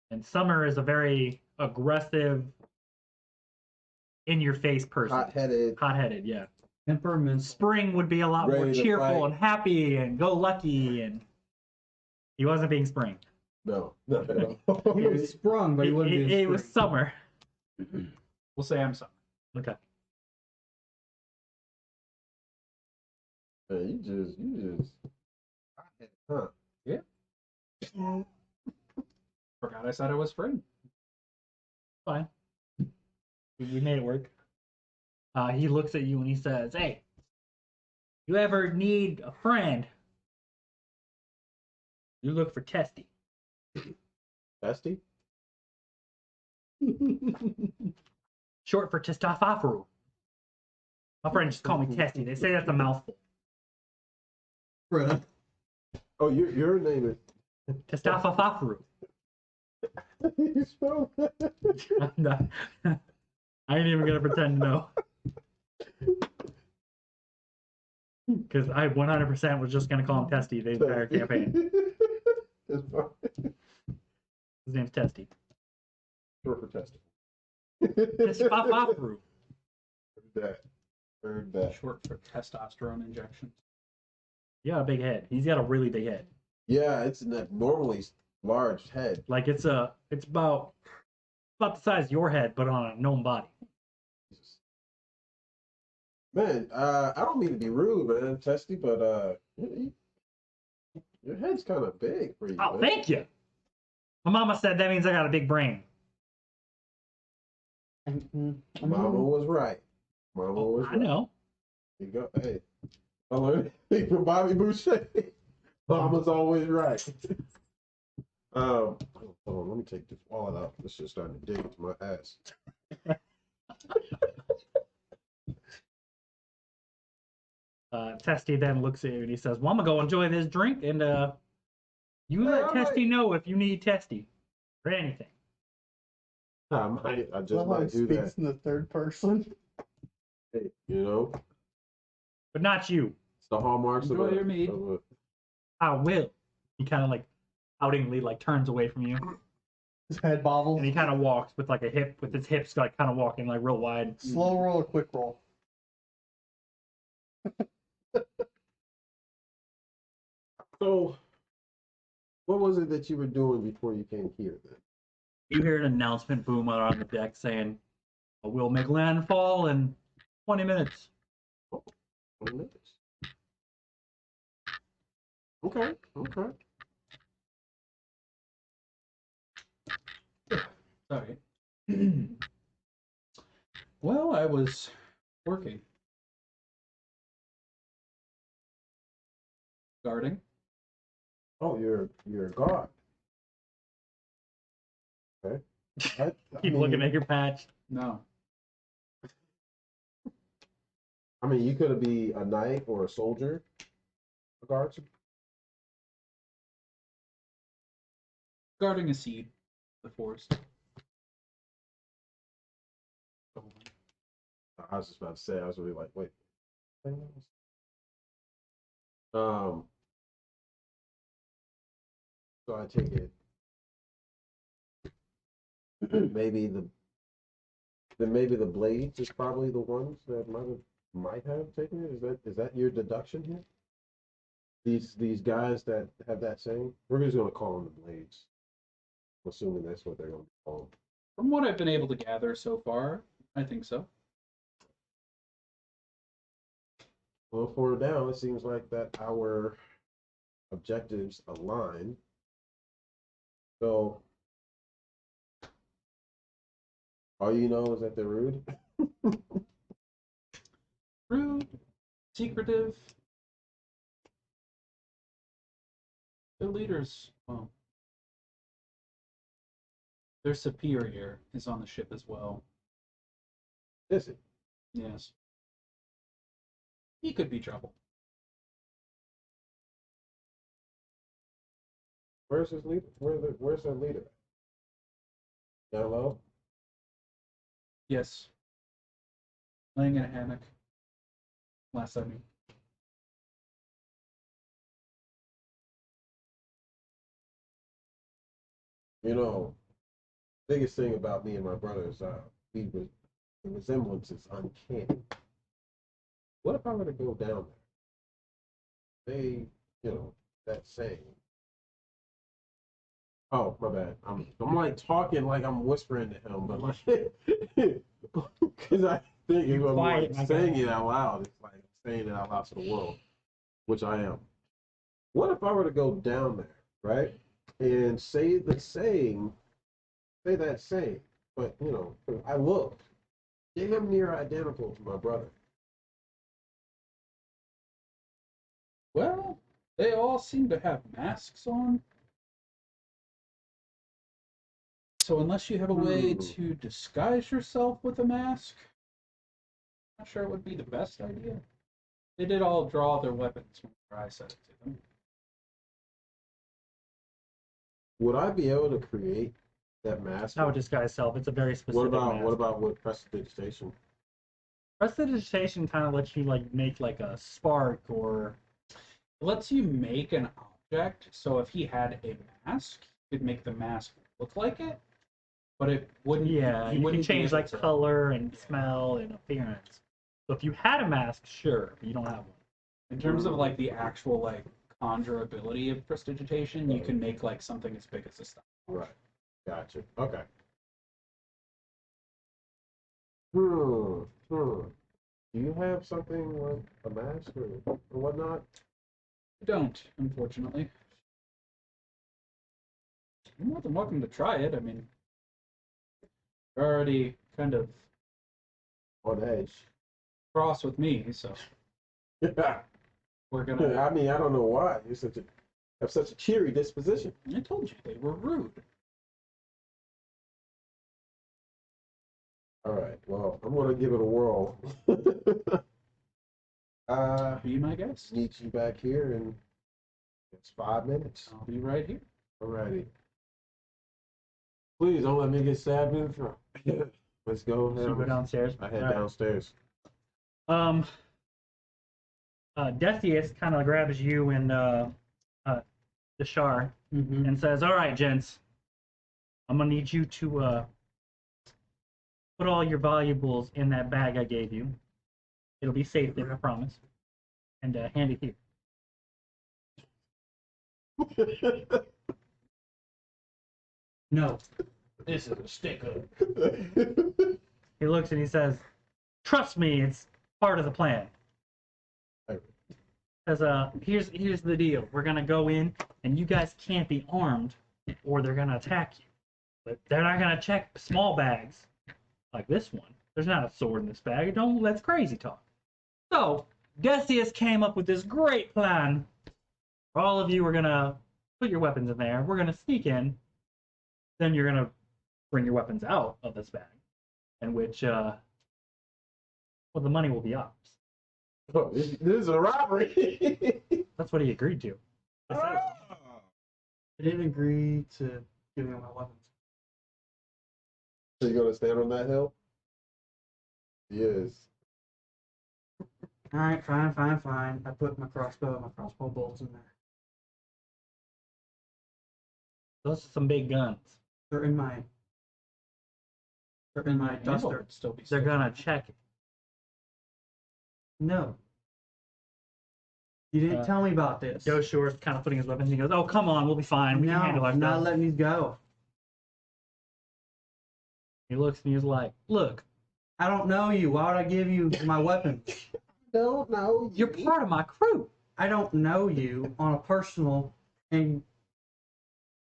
And summer is a very aggressive, in-your-face person. Hot-headed. Hot-headed, yeah. Temperament. Spring would be a lot more Ready to cheerful fight. and happy and go lucky, and he wasn't being spring. No, not at all. He was sprung, but he wouldn't be. It was summer. We'll say I'm sorry. Okay. Man, you just. Huh? Yeah. Forgot I said I was spring. Fine. We made it work. He looks at you and he says, "Hey, you ever need a friend? You look for Testy." Testy? Short for Testofafaru. My friends just call me Testy. They say that's a mouthful. Bruh. Oh, your name is. Testofafaru. You spelled that? I'm not- I ain't even gonna pretend to know. Because I 100% was just gonna call him Testy the entire campaign. That's fine. His name's Testy. Short for testing. Testofafaru. Heard that. Short for testosterone injections. You got a big head. He's got a really big head. Yeah, it's an abnormally large head. Like it's about the size of your head, but on a gnome body. Man, I don't mean to be rude, man, Testy, but your head's kind of big for you. Oh, man. thank you. My mama said that means I got a big brain. Mama was right. Mama was I right. know. You go. Hey, I learned anything from Bobby Boucher. Mama's always right. Hold on, let me take this wallet out. This shit's starting to dig into my ass. Testy then looks at you and he says, "Well, I'm gonna go enjoy this drink, and you Hey, let all Testy right. know if you need Testy or anything." I just Well, might it do that. speaks in the third person. Hey, you know, But not you. it's the hallmarks Enjoy of your mead. I will. He kind of like outingly like turns away from you, His head bobbles. and he kind of walks with like a hip, with his hips like kind of walking like real wide. Slow roll or quick roll? So, what was it that you were doing before you came here then? You hear an announcement boom out on the deck saying, "We'll make landfall in 20 minutes." 20 minutes. Okay, okay. Sorry. Well, I was working. Guarding. Oh, you're a guard. Okay. Keep looking at your patch. No. I mean, you could be a knight or a soldier. A guard. Guarding a seed. The forest. I was just about to say. I was really like, wait. So I take it. maybe the blades is probably the ones that might have taken it. Is that your deduction here? These guys that have that saying, we're just gonna call them the blades. I'm assuming that's what they're gonna be called. From what I've been able to gather so far, I think so. Well, for now, it seems like that our objectives align. So all you know is that they're rude. rude, secretive. Their leaders, well, their superior is on the ship as well. Is it? Yes. He could be trouble. Where's his leader? Where's their leader? Down low? Yes. Laying in a hammock. Last I knew. You know, biggest thing about me and my brother is the resemblance is uncanny. What if I were to go down there? They, you know, that saying. Oh, my bad. I'm like talking like I'm whispering to him, but like because I think if I'm Quiet, like saying it out loud, it's like I'm saying it out loud to the world, which I am. What if I were to go down there, right, and say the saying, say that saying, but you know, I look damn near identical to my brother. Well, they all seem to have masks on. So unless you have a way to disguise yourself with a mask, I'm not sure it would be the best idea. They did all draw their weapons whenever I said it to them. Would I be able to create that mask? How would disguise self? It's a very specific mask. What about with prestidigitation? Prestidigitation kind of lets you like make like a spark or It lets you make an object, so if he had a mask, you could make the mask look like it, but it wouldn't. yeah, you can wouldn't be change able like to- color and smell and appearance. So if you had a mask, sure, but you don't have one. In terms of like the actual like conjure ability of prestidigitation, you can make like something as big as a star. Right. Gotcha. Okay. Do you have something like a mask or whatnot? I don't, unfortunately. You're more than welcome to try it. I mean, you're already kind of On edge. cross with me, so Yeah. we're gonna. I mean, I don't know why. You have such a cheery disposition. I told you they were rude. All right. Well, I'm gonna give it a whirl. Be my guest. Meet you back here in it's 5 minutes. I'll be right here. Alrighty. Please don't let me get stabbed in the throat. Let's go. So you go downstairs. I head Alright. downstairs. Decius kind of grabs you and the Shar Mm-hmm. and says, "All right, gents, I'm gonna need you to put all your valuables in that bag I gave you. It'll be safe there, I promise. And hand it here." No. This is a stick-up. He looks and he says, "Trust me, it's part of the plan." Says, here's the deal. We're gonna go in, and you guys can't be armed, or they're gonna attack you. But they're not gonna check small bags like this one. There's not a sword in this bag. That's crazy talk. So Decius came up with this great plan. All of you are gonna put your weapons in there. We're gonna sneak in. Then you're gonna bring your weapons out of this bag, in which well, the money will be ours. Oh, this is a robbery. That's what he agreed to. I didn't agree to giving up my weapons. So you gonna stand on that hill? Yes. All right, fine. I put my crossbow and my crossbow bolts in there. Those are some big guns. They're in my Handle duster. would still be They're safe. gonna check it. No. You didn't tell me about this. Joe Shore's kind of putting his weapons. And he goes, "Oh, come on, we'll be fine. We can handle No, I'm not ourselves." letting these go. He looks and he's like, "Look, I don't know you. Why would I give you my weapon? No. you're part of my crew. I don't know you on a personal and.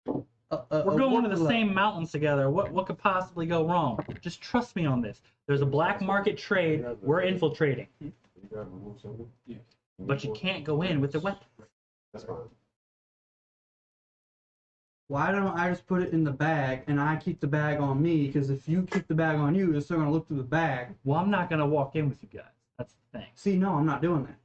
We're going to the same mountains together. What could possibly go wrong? Just trust me on this. There's a black market trade we're infiltrating. You got remove something? Yeah. But you can't go in with the weapon. That's fine. Why don't I just put it in the bag and I keep the bag on me? Because if you keep the bag on you, you're still gonna look through the bag. Well, I'm not gonna walk in with you guys. That's the thing. See, no, I'm not doing that.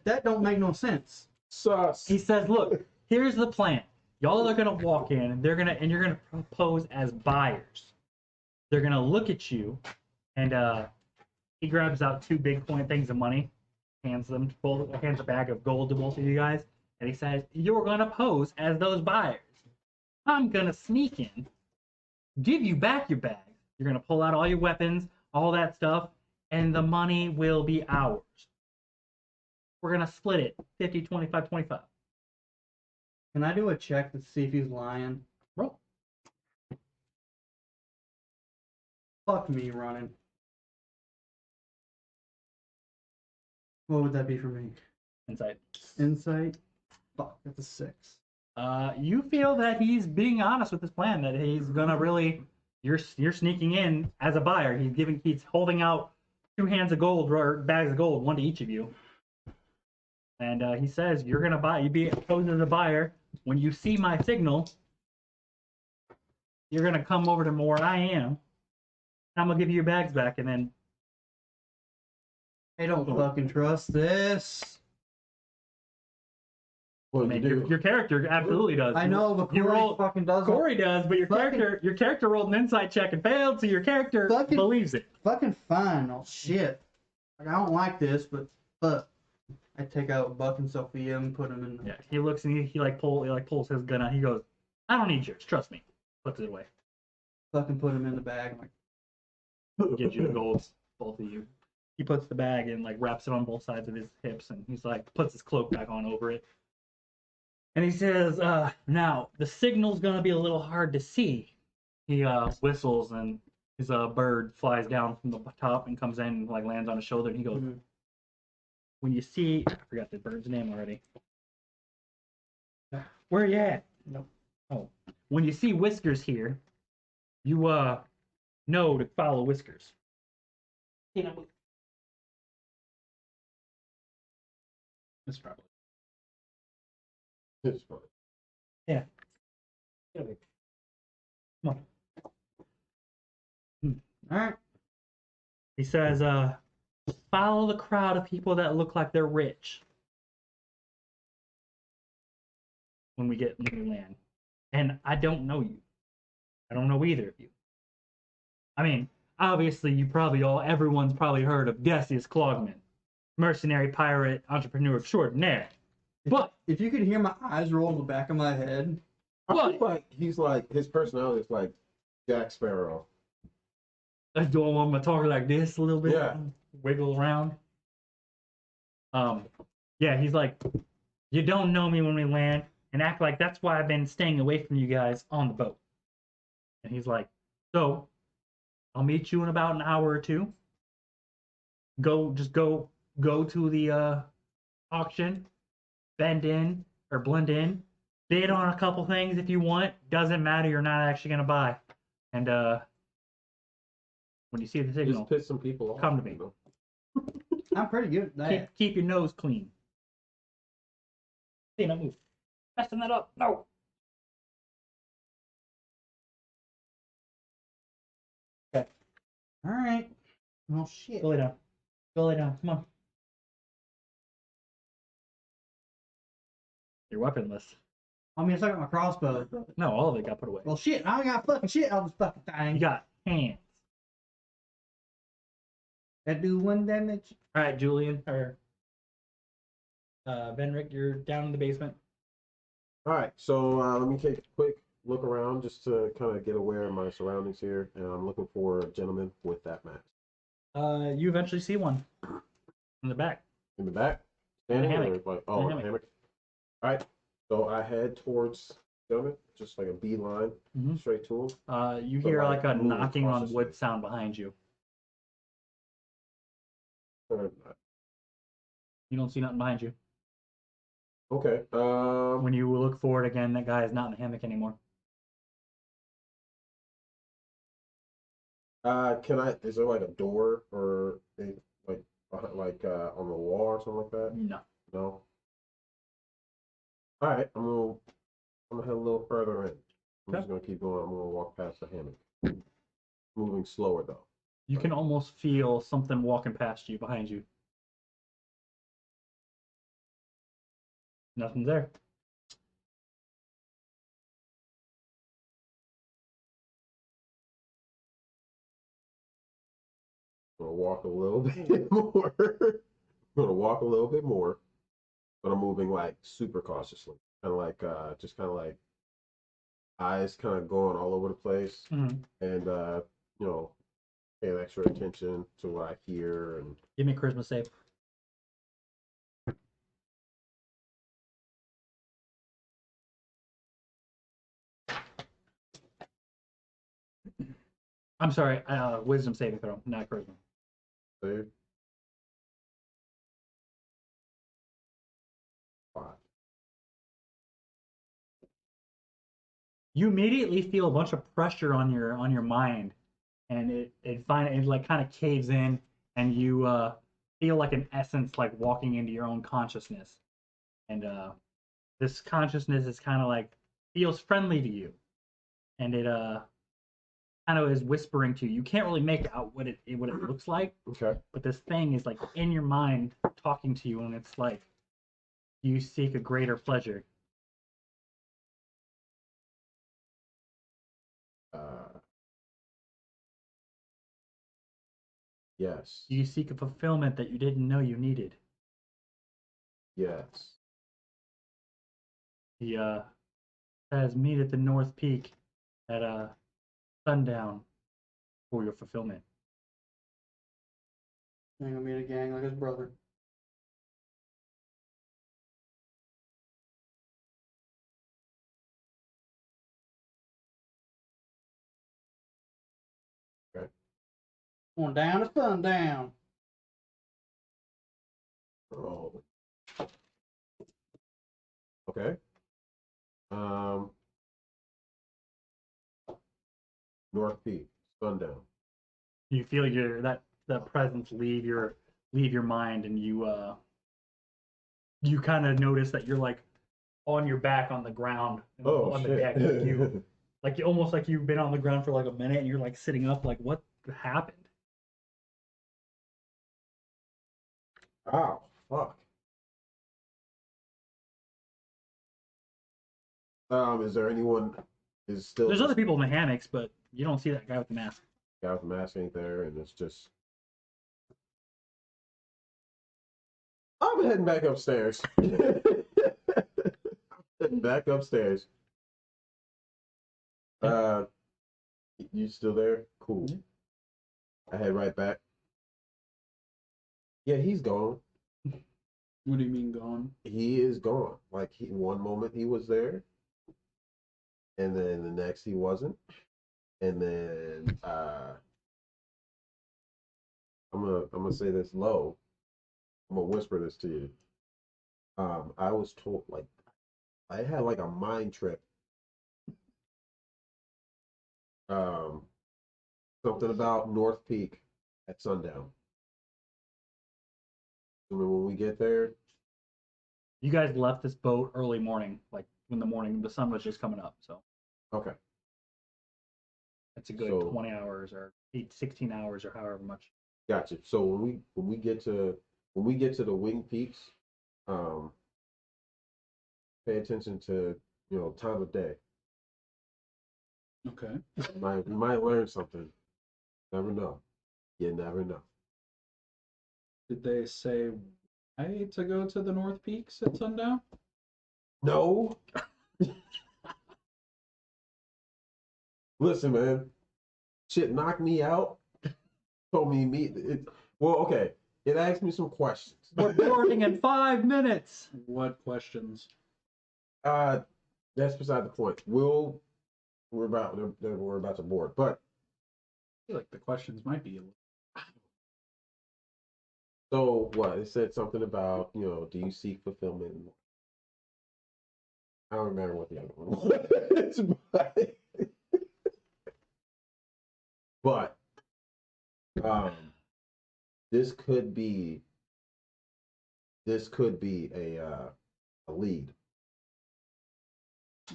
That don't make no sense. Sus. He says, "Look, here's the plan. Y'all are gonna walk in, and you're gonna propose as buyers. They're gonna look at you, and he grabs out 2 big coin things of money, hands a bag of gold to both of you guys, and he says, "You're gonna pose as those buyers. I'm gonna sneak in, give you back your bag. You're gonna pull out all your weapons, all that stuff, and the money will be ours. We're gonna split it 50, 25, 25. Can I do a check to see if he's lying? Roll. Fuck me running. What would that be for me? Insight. Insight? Fuck, that's a 6. You feel that he's being honest with his plan, that he's gonna really, you're sneaking in as a buyer. He's holding out 2 hands of gold, or bags of gold, 1 to each of you. And he says, you're gonna buy, you be posed as a buyer. When you see my signal, you're gonna come over to where I am, and I'm gonna give you your bags back, and then I don't fucking trust this. What I did mean, you do? your character absolutely does. I know, but You Corey roll- fucking doesn't. Corey does, but your character rolled an insight check and failed, so your character Fucking- believes it. Fucking fine. Oh shit. Like, I don't like this, but I take out Buck and Sophia and put them in. Yeah, he looks and he pulls his gun out. He goes, "I don't need yours. Trust me." Puts it away. Fucking put them in the bag. I'm like, Gives you the golds, both of you. He puts the bag and like wraps it on both sides of his hips, and he's like puts his cloak back on over it. And he says, "Now the signal's gonna be a little hard to see." He whistles, and his bird flies down from the top and comes in and like lands on his shoulder. And he goes, Mhm. "When you see, I forgot the bird's name already. Where you at? Nope. Oh, when you see Whiskers here, you know to follow Whiskers." It's probably. It's fine. Yeah. Come on. all right. He says, follow the crowd of people that look like they're rich when we land. And I don't know you. I don't know either of you. I mean, obviously everyone's probably heard of Decius Clogman, mercenary pirate, entrepreneur extraordinaire. But If you could hear my eyes roll in the back of my head, I What? feel like he's like, his personality is like Jack Sparrow. let's do I'm gonna talk like this a little bit. Yeah. Wiggle around. Yeah, he's like, you don't know me when we land, and act like that's why I've been staying away from you guys on the boat. And he's like, so I'll meet you in about an hour or 2. Go to the auction, blend in, bid on a couple things if you want. Doesn't matter, you're not actually gonna buy. And when you see the signal, Just piss some people off. Come to me. you know? I'm pretty good at that. keep your nose clean. See, no move. Messing that up. No. Okay. All right. Oh shit. Go lay down. Go lay down. Come on. You're weaponless. I mean, I still got my crossbow. No, all of it got put away. Well, shit. I got fucking shit on this fucking You thing. got hands. That do 1 damage. All right, Julian or Venrik, you're down in the basement. All right, so let me take a quick look around just to kind of get aware of my surroundings here, and I'm looking for a gentleman with that mask. You eventually see one in the back. In the back, In a standing, or hammock. like, In a oh, in a hammock. hammock. All right, so I head towards the gentleman, just like a beeline, Mhm. straight to him. You So, hear like, like a moving knocking on cautiously. wood sound behind you. You don't see nothing behind you. Okay. When you look forward again, that guy is not in the hammock anymore. Can I? Is there like a door or like on the wall or something like that? No. No. All right, I'm gonna head a little further in. I'm Okay. just gonna keep going. I'm gonna walk past the hammock. Moving slower though. You can almost feel something walking past you, behind you. Nothing's there. I'm gonna walk a little bit more. I'm gonna walk a little bit more, but I'm moving like super cautiously, kind of like just kind of like eyes kind of going all over the place, Mm-hmm. and you know, paying extra attention to what I hear and. Give me a charisma save. I'm sorry, wisdom saving throw, not charisma. Save. 5. You immediately feel a bunch of pressure on your mind, and it like kind of caves in, and you feel like an essence like walking into your own consciousness, and this consciousness is kind of like feels friendly to you, and it kind of is whispering to you. You can't really make out what it looks like, Okay. but this thing is like in your mind talking to you, and it's like you seek a greater pleasure. Yes. You seek a fulfillment that you didn't know you needed. Yes. He says meet at the North Peak at sundown for your fulfillment. Ain't gonna meet a gang like his brother. Okay. Going down to sundown. Oh. Okay. North Peak, sundown. You feel that presence leave your mind, and you kind of notice that you're like on your back on the ground Oh on the shit. deck, like you almost like you've been on the ground for like a minute, and you're like sitting up, like what happened? Ow, fuck. Is there anyone? Is still There's this other people in the hammocks, but you don't see that guy with the mask. guy with the mask ain't there, and it's just. I'm heading back upstairs. Heading back upstairs. You still there? Cool. I head right back. Yeah, he's gone. What do you mean gone? He is gone. Like one moment he was there, and then the next he wasn't, and then I'm gonna say this low. I'm gonna whisper this to you. I was told like I had like a mind trip. Something about North Peak at sundown. And when we get there, You guys left this boat early morning, like when the sun was just coming up. So okay. it's a good So 20 hours or 16 hours or however much. gotcha. So when we get to the wing peaks, um, pay attention to time of day. Okay. We might learn something. Never know. You never know. Did they say why to go to the North Peaks at sundown? No. Listen, man. Shit knocked me out. Told me meet it. Well, okay. It asked me some questions. We're boarding in 5 minutes. What questions? That's beside the point. We're about to board, but I feel like the questions might be a little. so what? It said something about do you seek fulfillment? I don't remember what the other one was, but This could be a lead.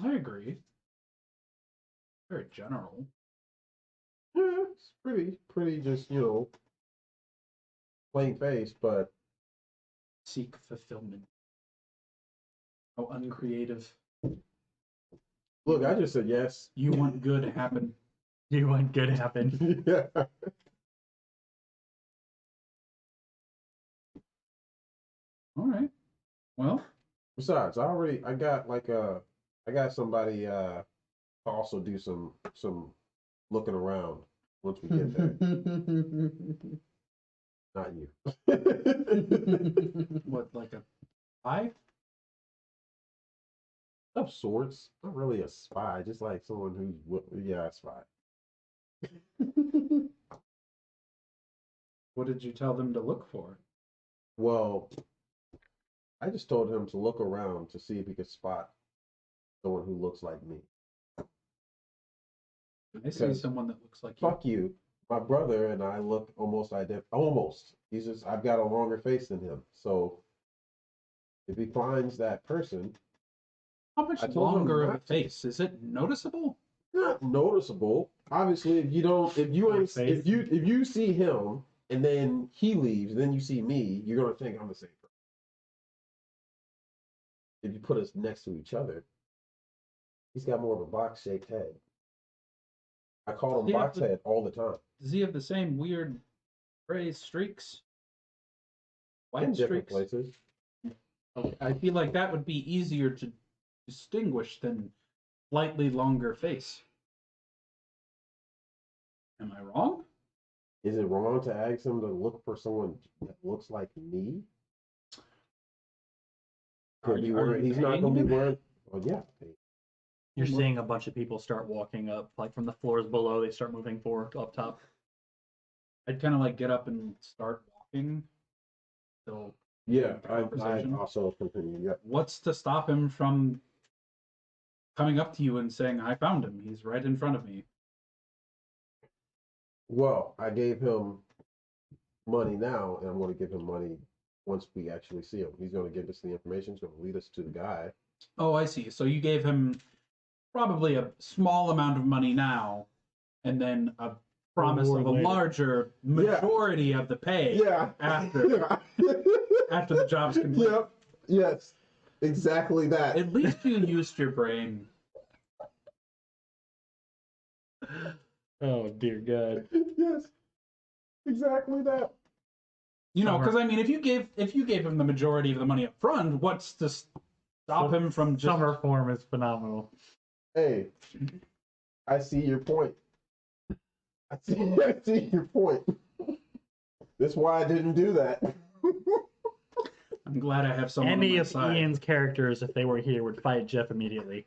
I agree. Very general. Yeah, it's pretty just, plain face, but Seek fulfillment. How uncreative. look, I just said yes. You want good to happen. You want good to happen. Yeah. All right. Well, Besides, I got somebody to also do some looking around once we get there. Not you. what, like a spy? Of sorts. Not really a spy, just like someone who's a spy. What did you tell them to look for? Well, I just told him to look around to see if he could spot someone who looks like me. I see Because someone that looks like you. Fuck you. My brother and I look almost identical. Almost. I've got a longer face than him. So if he finds that person, How much I told him longer of a not to. face? Is it noticeable? not noticeable. Obviously, if you see him and then he leaves, then you see me, you're gonna think I'm the same person. If you put us next to each other, he's got more of a box-shaped head. I call him Yeah, box but- head all the time. Does he have the same weird gray streaks? White In different streaks? places. Okay. I feel like that would be easier to distinguish than slightly longer face. Am I wrong? Is it wrong to ask him to look for someone that looks like me? Are He's you not paying gonna be him? wearing. Oh yeah. You're seeing a bunch of people start walking up, like from the floors below. They start moving forward up top. I'd kind of like get up and start walking. So Yeah, Conversation. I also continue. Yep. what's to stop him from coming up to you and saying, I found him. He's right in front of me. Well, I gave him money now, and I'm going to give him money once we actually see him. He's going to give us the information. He's going to lead us to the guy. Oh, I see. So you gave him probably a small amount of money now, and then a promise of a Reward later. larger majority of the pay after after the job's complete. Yep. Yes. Exactly that. At least you used your brain. Oh dear God. Yes. Exactly that. You know, Summer. because I mean, if you gave him the majority of the money up front, what's to stop him from just? Summer form is phenomenal. Hey, I see your point. I see your point. That's why I didn't do that. I'm glad I have someone Any on my of side. Ian's characters, if they were here, would fight Jeff immediately.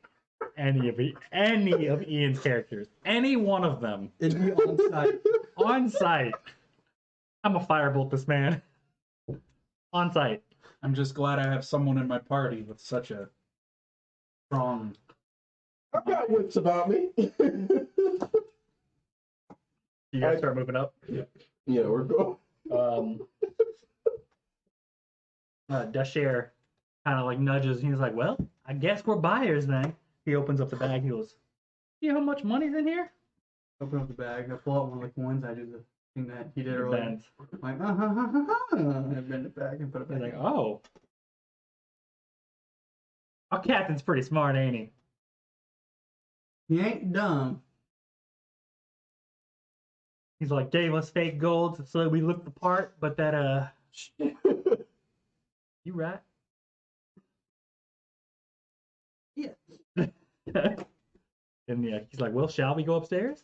Any of Ian's characters, any one of them, It'd be on site. on site. I'm a firebolt this man. On site. I'm just glad I have someone in my party with such a strong. I've got wits about me. You guys start moving up. Yeah, we're going. Dashir kind of like nudges. And he's like, "Well, I guess we're buyers then." He opens up the bag. He goes, "See how much money's in here?" Open up the bag. I pull out one of the coins. I do the thing that he did He earlier. bends. Like, I bend it back and put it He's back. like, "Oh, our captain's pretty smart, ain't he?" He ain't dumb. He's like, gave us fake gold so that we look the part, but that you right? Yeah. And yeah, he's like, "Well, shall we go upstairs?"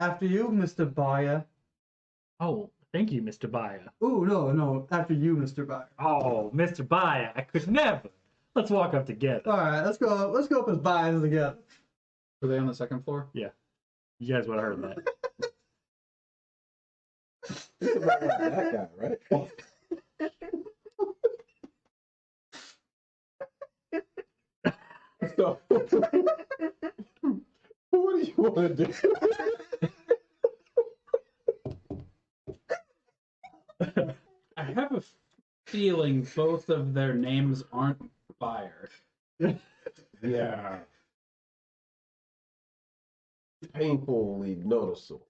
After you, Mr. Buyer. Oh, thank you, Mr. Baya. Ooh, no. After you, Mr. Buyer. Oh, Mr. Baya, I could never. Let's walk up together. All right, let's go. Let's go up as buyers together. Were they on the second floor? You guys would have heard that. It's about like that guy, right? So, what do you want to do? feeling both of their names aren't fire. Yeah. Painfully noticeable.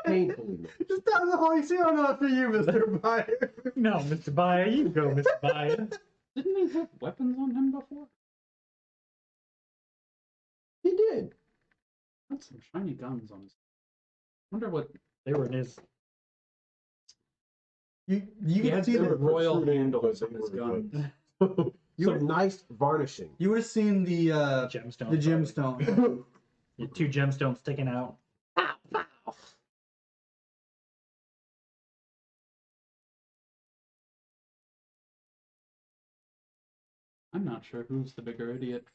Painfully noticeable. Just down the hall, you see, I don't know for you, Mr. Buyer. No, Mr. Baya, you go, Mr. Baya. Didn't he have weapons on him before? He did. Had some shiny guns on his. Wonder what. They were in his. You He can had see the the royal protruding, handles but on his they guns. were You Some nice varnishing. you would have seen the Gemstone. gemstone. Two gemstones sticking out. I'm not sure who's the bigger idiot.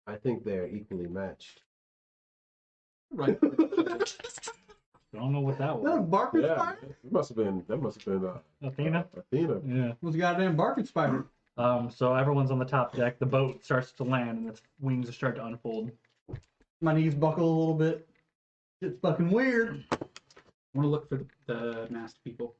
I think they're equally matched. Right. Don't know what that Is that a was. barking Yeah, spider? it must have been. That must have been Athena? Athena. Yeah. It was a goddamn barking spider. So everyone's on the top deck. The boat starts to land, and its wings start to unfold. My knees buckle a little bit. It's fucking weird. I want to look for the masked people.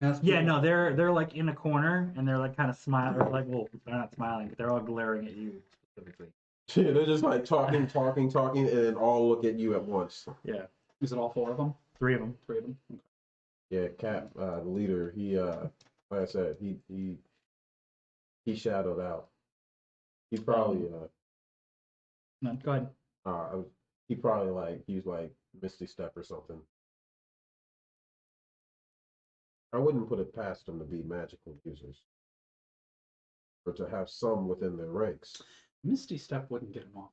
That's Yeah, no, they're like in a corner, and they're like kind of smiling. Or like, well, they're not smiling, but they're all glaring at you specifically. Yeah, they're just like talking, and then all look at you at once. Yeah, Is it all four of them? three of them. Three of them? Okay. Yeah, Cap, the leader, he like I said, he shadowed out. He probably No, go ahead. he probably like used like Misty Step or something. I wouldn't put it past them to be magical users, or to have some within their ranks. Misty Step wouldn't get him off.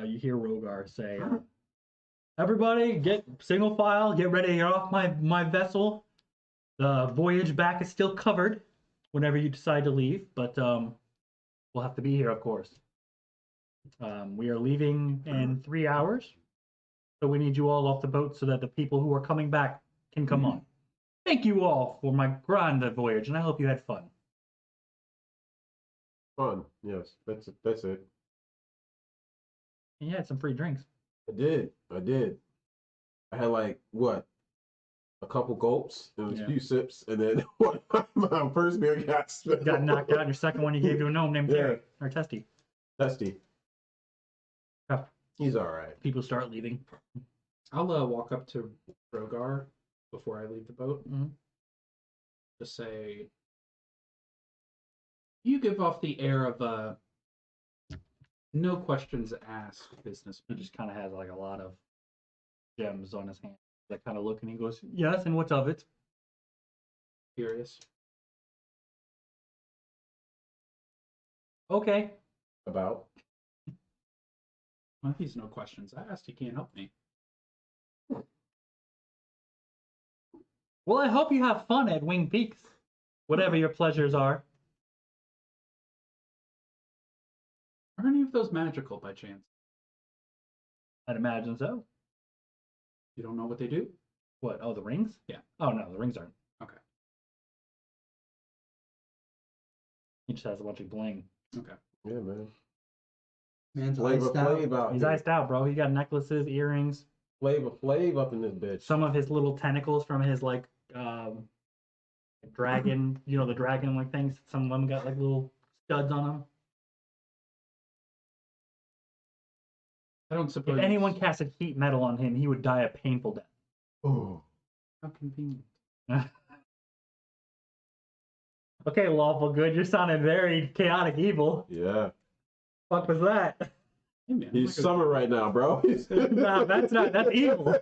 You hear Rogar say, "Everybody, get single file. Get ready to get off my vessel. The voyage back is still covered. Whenever you decide to leave, but we'll have to be here, of course. We are leaving in 3 hours, so we need you all off the boat so that the people who are coming back can come on. Thank you all for my grand voyage, and I hope you had fun." Fun, yes, that's it. That's it. And you had some free drinks. I did. I had like what, a couple gulps and Yeah. a few sips, and then my first beer got spilled. Got knocked out. Your second one you gave to a gnome named Yeah. Terry or Testy. Dusty. Yeah. He's all right. People start leaving. I'll walk up to Rogar before I leave the boat. Mhm. Just say, you give off the air of no questions asked business. He just kind of has like a lot of gems on his hand. That kind of look, and he goes, "Yes, and what's of it?" Curious. Okay. About Well, if he's no questions asked, he can't help me. Well, I hope you have fun at Winged Peaks, whatever your pleasures are. Are any of those magical by chance? I'd imagine so. You don't know what they do? What? Oh, the rings? Yeah. Oh no, the rings aren't. Okay. He just has a bunch of bling. Okay. yeah, man. Man's Flavor iced out. Flav out He's here. iced out, bro. He got necklaces, earrings, Flavor Flav up in this bitch. some of his little tentacles from his like dragon, you know, the dragon like things. Some of them got like little studs on them. I don't suppose. If anyone casted heat metal on him, he would die a painful death. Oh, How convenient. Okay, lawful good, you're sounding very chaotic evil. yeah. Fuck was that? Hey, man, He's summer right now, bro. Nah, that's not. That's evil.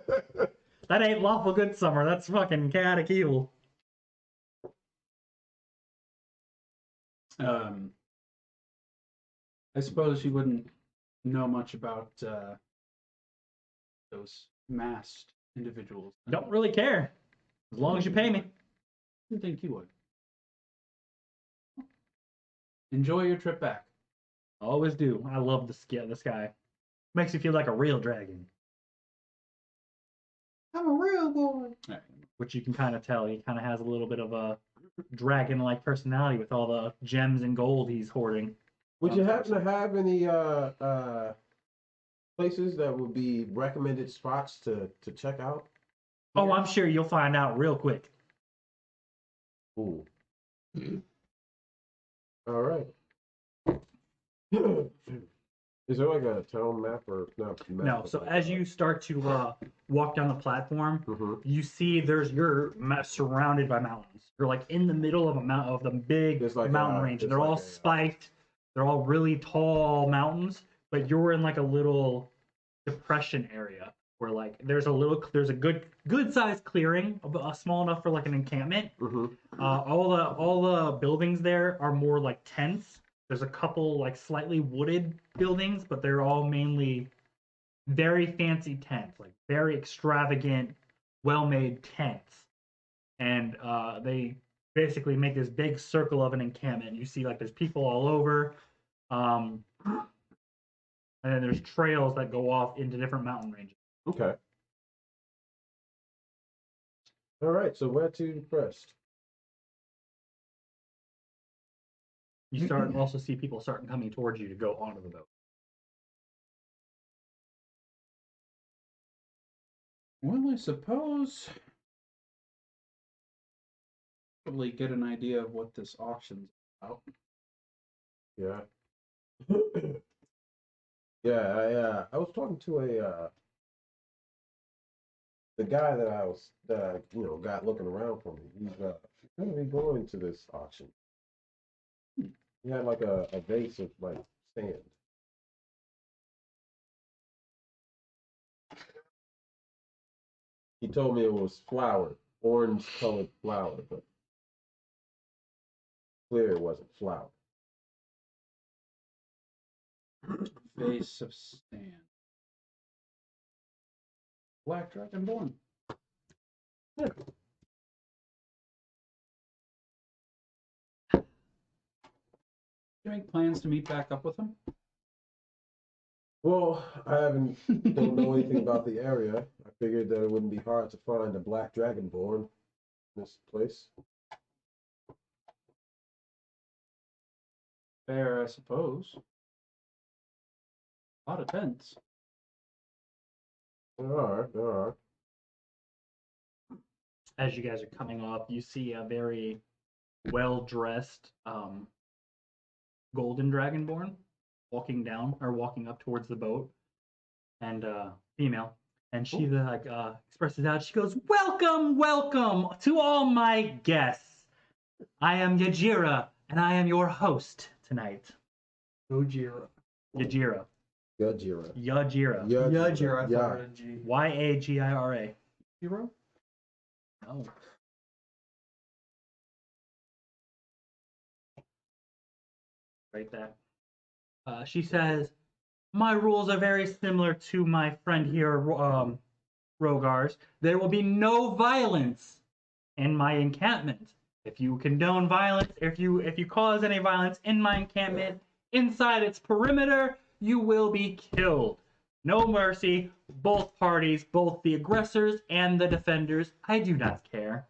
That ain't lawful good summer. That's fucking chaotic evil. I suppose you wouldn't know much about those masked individuals. Don't really care, as long as you pay me. I didn't think you would. Enjoy your trip back. Always do. I love the sky. Makes you feel like a real dragon, I'm a real boy. All right. which you can kind of tell. He kind of has a little bit of a dragon-like personality with all the gems and gold he's hoarding. Would you happen to have any places that would be recommended spots to check out? Oh, I'm sure you'll find out real quick. Ooh. All right. Is there like a town map or not? No, so as you start to walk down the platform, Mm-hmm. you see you're surrounded by mountains. You're like in the middle of the big It's like mountain a- range. it's They're all like a- spiked. They're all really tall mountains, but you're in like a little depression area where like there's a good sized clearing, small enough for like an encampment. Mm-hmm. All the buildings there are more like tents. There's a couple like slightly wooded buildings, but they're all mainly very fancy tents, like very extravagant, well-made tents. And they basically make this big circle of an encampment. You see like there's people all over, and then there's trails that go off into different mountain ranges. Okay. All right. So where to depressed? You start also see people starting coming towards you to go onto the boat. Well, I suppose probably get an idea of what this auction's about. Yeah. Yeah. I was talking to the guy that I got looking around for me. He's going to be going to this auction. He had like a vase of like sand. He told me it was flour, orange colored flour, but clear it wasn't flour. Vase of sand. Black Dragonborn. Yeah. You make plans to meet back up with him? Well, don't know anything about the area. I figured that it wouldn't be hard to find a black dragonborn in this place. Fair, I suppose. A lot of tents. There are. As you guys are coming off, you see a very well-dressed golden dragonborn walking up towards the boat, and female, and she like expresses out. She goes, welcome to all my guests. I am Yajira, and I am your host tonight. Gojira. Yajira. Yajira. Yajira. Yajira, I Yeah. thought it was a G. Yagira. Hero? Oh. Right there. She says, my rules are very similar to my friend here, Rogar's. There will be no violence in my encampment. If you condone violence, if you cause any violence in my encampment, inside its perimeter, you will be killed. No mercy, both parties, both the aggressors and the defenders. I do not care.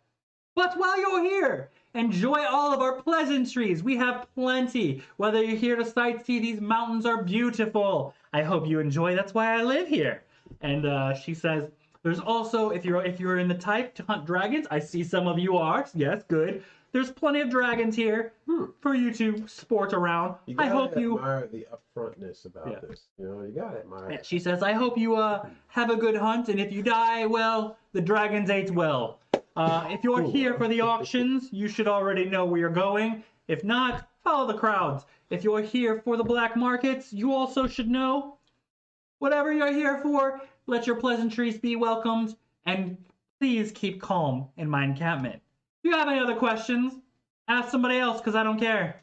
But while you're here, enjoy all of our pleasantries. We have plenty. Whether you're here to sightsee, these mountains are beautiful. I hope you enjoy. That's why I live here. And she says, there's also, if you're in the type to hunt dragons, I see some of you are. Yes, good. There's plenty of dragons here for you to sport around. You I gotta hope you. admire the upfrontness about this. You gotta admire. She says, I hope you have a good hunt, and if you die, well, the dragons ate well. If you're here for the auctions, you should already know where you're going. If not, follow the crowds. If you're here for the black markets, you also should know. Whatever you're here for, let your pleasantries be welcomed, and please keep calm in my encampment. If you have any other questions, ask somebody else, because I don't care.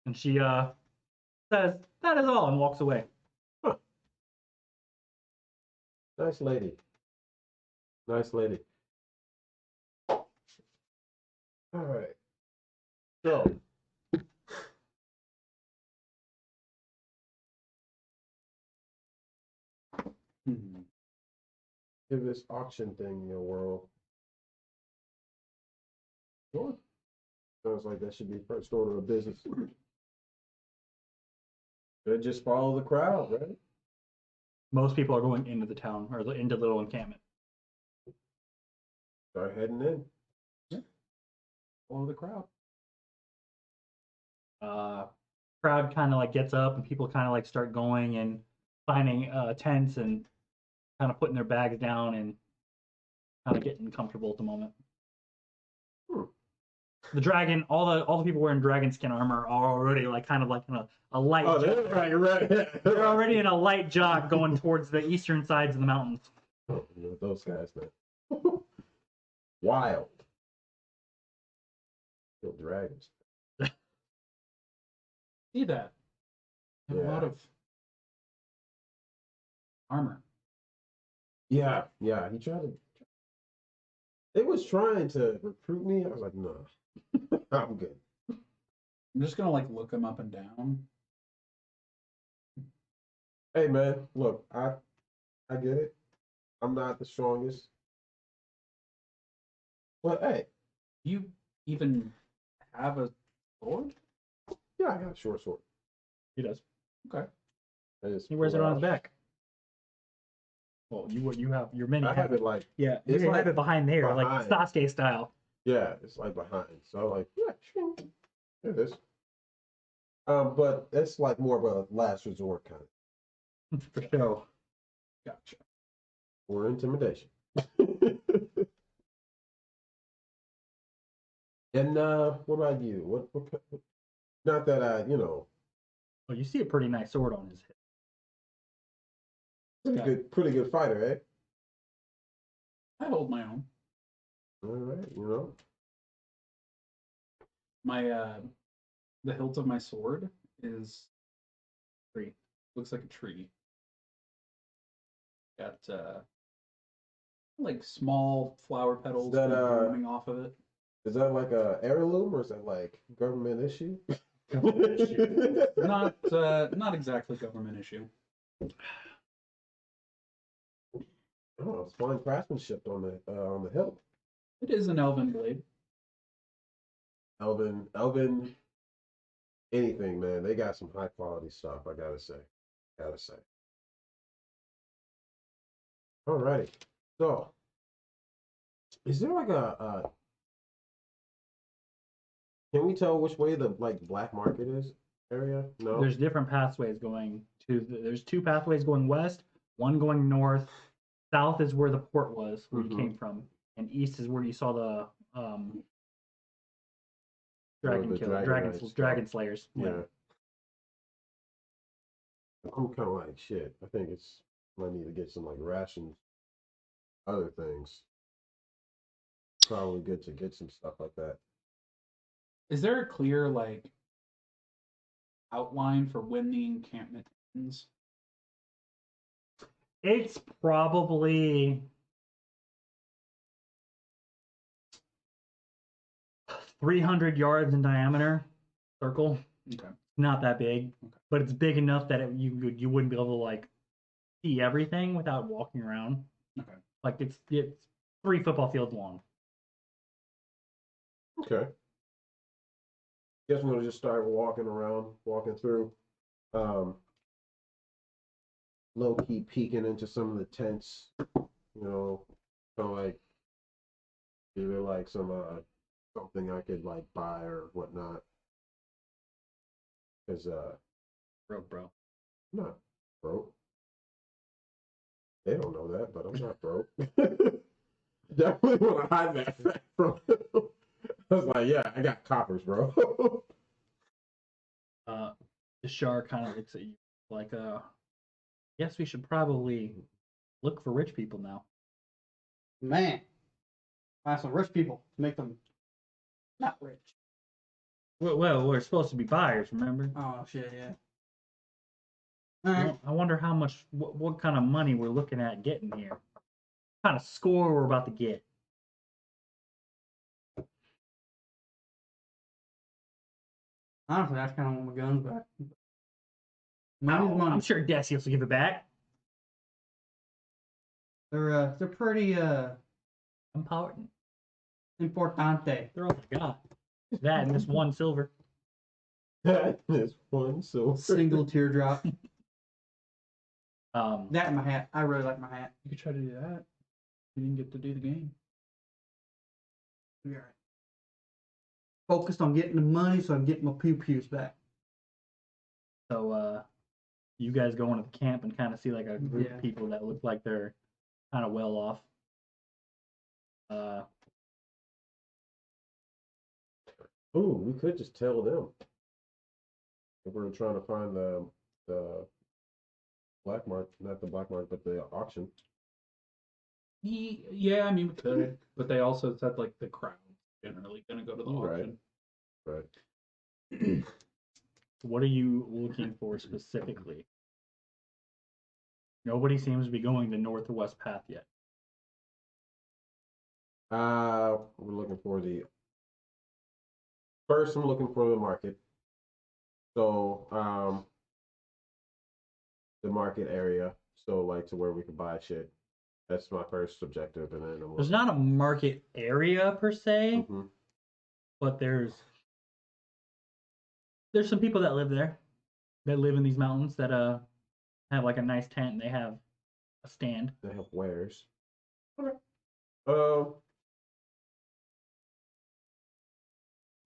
And she says, that is all, and walks away. Huh. Nice lady. Nice lady. All right. So. Give this auction thing in your world. Sure. Sounds like that should be first order of business. Should just follow the crowd, right? Most people are going into the town or into the little encampment. Start heading in. Follow the crowd. Crowd kind of like gets up and people kind of like start going and finding tents and kind of putting their bags down and kind of getting comfortable at the moment. The dragon, all the people wearing dragon skin armor are already like kind of like in a light. Oh, jog. right. They're already in a light jog going towards the eastern sides of the mountains. Oh, you know, those guys, man. Wild. Kill dragons. See that? They have a lot Yeah. of armor. Yeah. He tried to. It was trying to recruit me. I was like, no, I'm good. I'm just gonna like look them up and down. Hey, man, look, I get it. I'm not the strongest, but hey, Do you even have a sword? yeah, I got a short sword. He does. Okay. I just He wears it pull on his out. back. Well, you have your mini. I have it like, Yeah, it's you like have it behind there, like behind. Sasuke style. yeah, it's like behind. So like, yeah, sure, it is. But it's like more of a last resort kind of For sure. Gotcha. or intimidation. And what about you? What? Not that I, Well, you see a pretty nice sword on his hip. pretty good fighter, eh? I hold my own. All right, My the hilt of my sword is tree. Looks like a tree. Got like small flower petals that, kind of blooming off of it. Is that like a heirloom or is that like government issue? Not exactly government issue. Oh, it's fine craftsmanship on the hilt. It is an elven blade. Elven, anything, man. They got some high quality stuff. I gotta say. Alrighty. So, is there like can we tell which way the like black market is area? No. There's different pathways going to. There's two pathways going west, one going north. South is where the port was, where you came from, and east is where you saw the dragon slayers. Yeah. I'm kind of like shit. I think I need to get some like rations, other things. Probably good to get some stuff like that. Is there a clear like outline for when the encampment ends? It's probably 300 yards in diameter circle. Okay. Not that big, Okay. but it's big enough that you wouldn't be able to like see everything without walking around. Okay. Like it's 3 football fields long. Okay. Guess we'll just start walking through. Low key peeking into some of the tents, kind of like either like some something I could like buy or whatnot. Cause Broke, bro. I'm not broke. They don't know that, but I'm not broke. Definitely want to hide that fact from them. I was like, yeah, I got coppers, bro. The shark kind of looks at you like, guess we should probably look for rich people now. Man, find some rich people to make them not rich. Well, we're supposed to be buyers, remember? Oh shit, yeah. All right. Well, I wonder how much, what kind of money we're looking at getting here. What kind of score we're about to get. Honestly, that's kind of want my guns back. Money's money. I'm sure Decius will give it back. They're pretty Important. importante. They're all I got. That and this 1 silver. That is one silver. Single teardrop. Um, That and my hat. I really like my hat. You could try to do that. You didn't get to do the game. Be all right. Focused on getting the money so I can get my pew-pews back. so you guys go into the camp and kind of see like a group Yeah. of people that look like they're kind of well off. Ooh, we could just tell them. If we're trying to find the black mark, not the black mark, but the auction. Yeah, I mean, we could. But they also said, like, the crowd generally going to go to the Right. auction. Right. What are you looking for specifically? Nobody seems to be going the north or west path yet. We're looking for the first. I'm looking for the market. So, the market area. So, like, to where we can buy shit. That's my first objective, and then There's not a market area per se, Mm-hmm. but there's some people that live there, that live in these mountains that have like a nice tent and they have a stand. They have wares. Okay.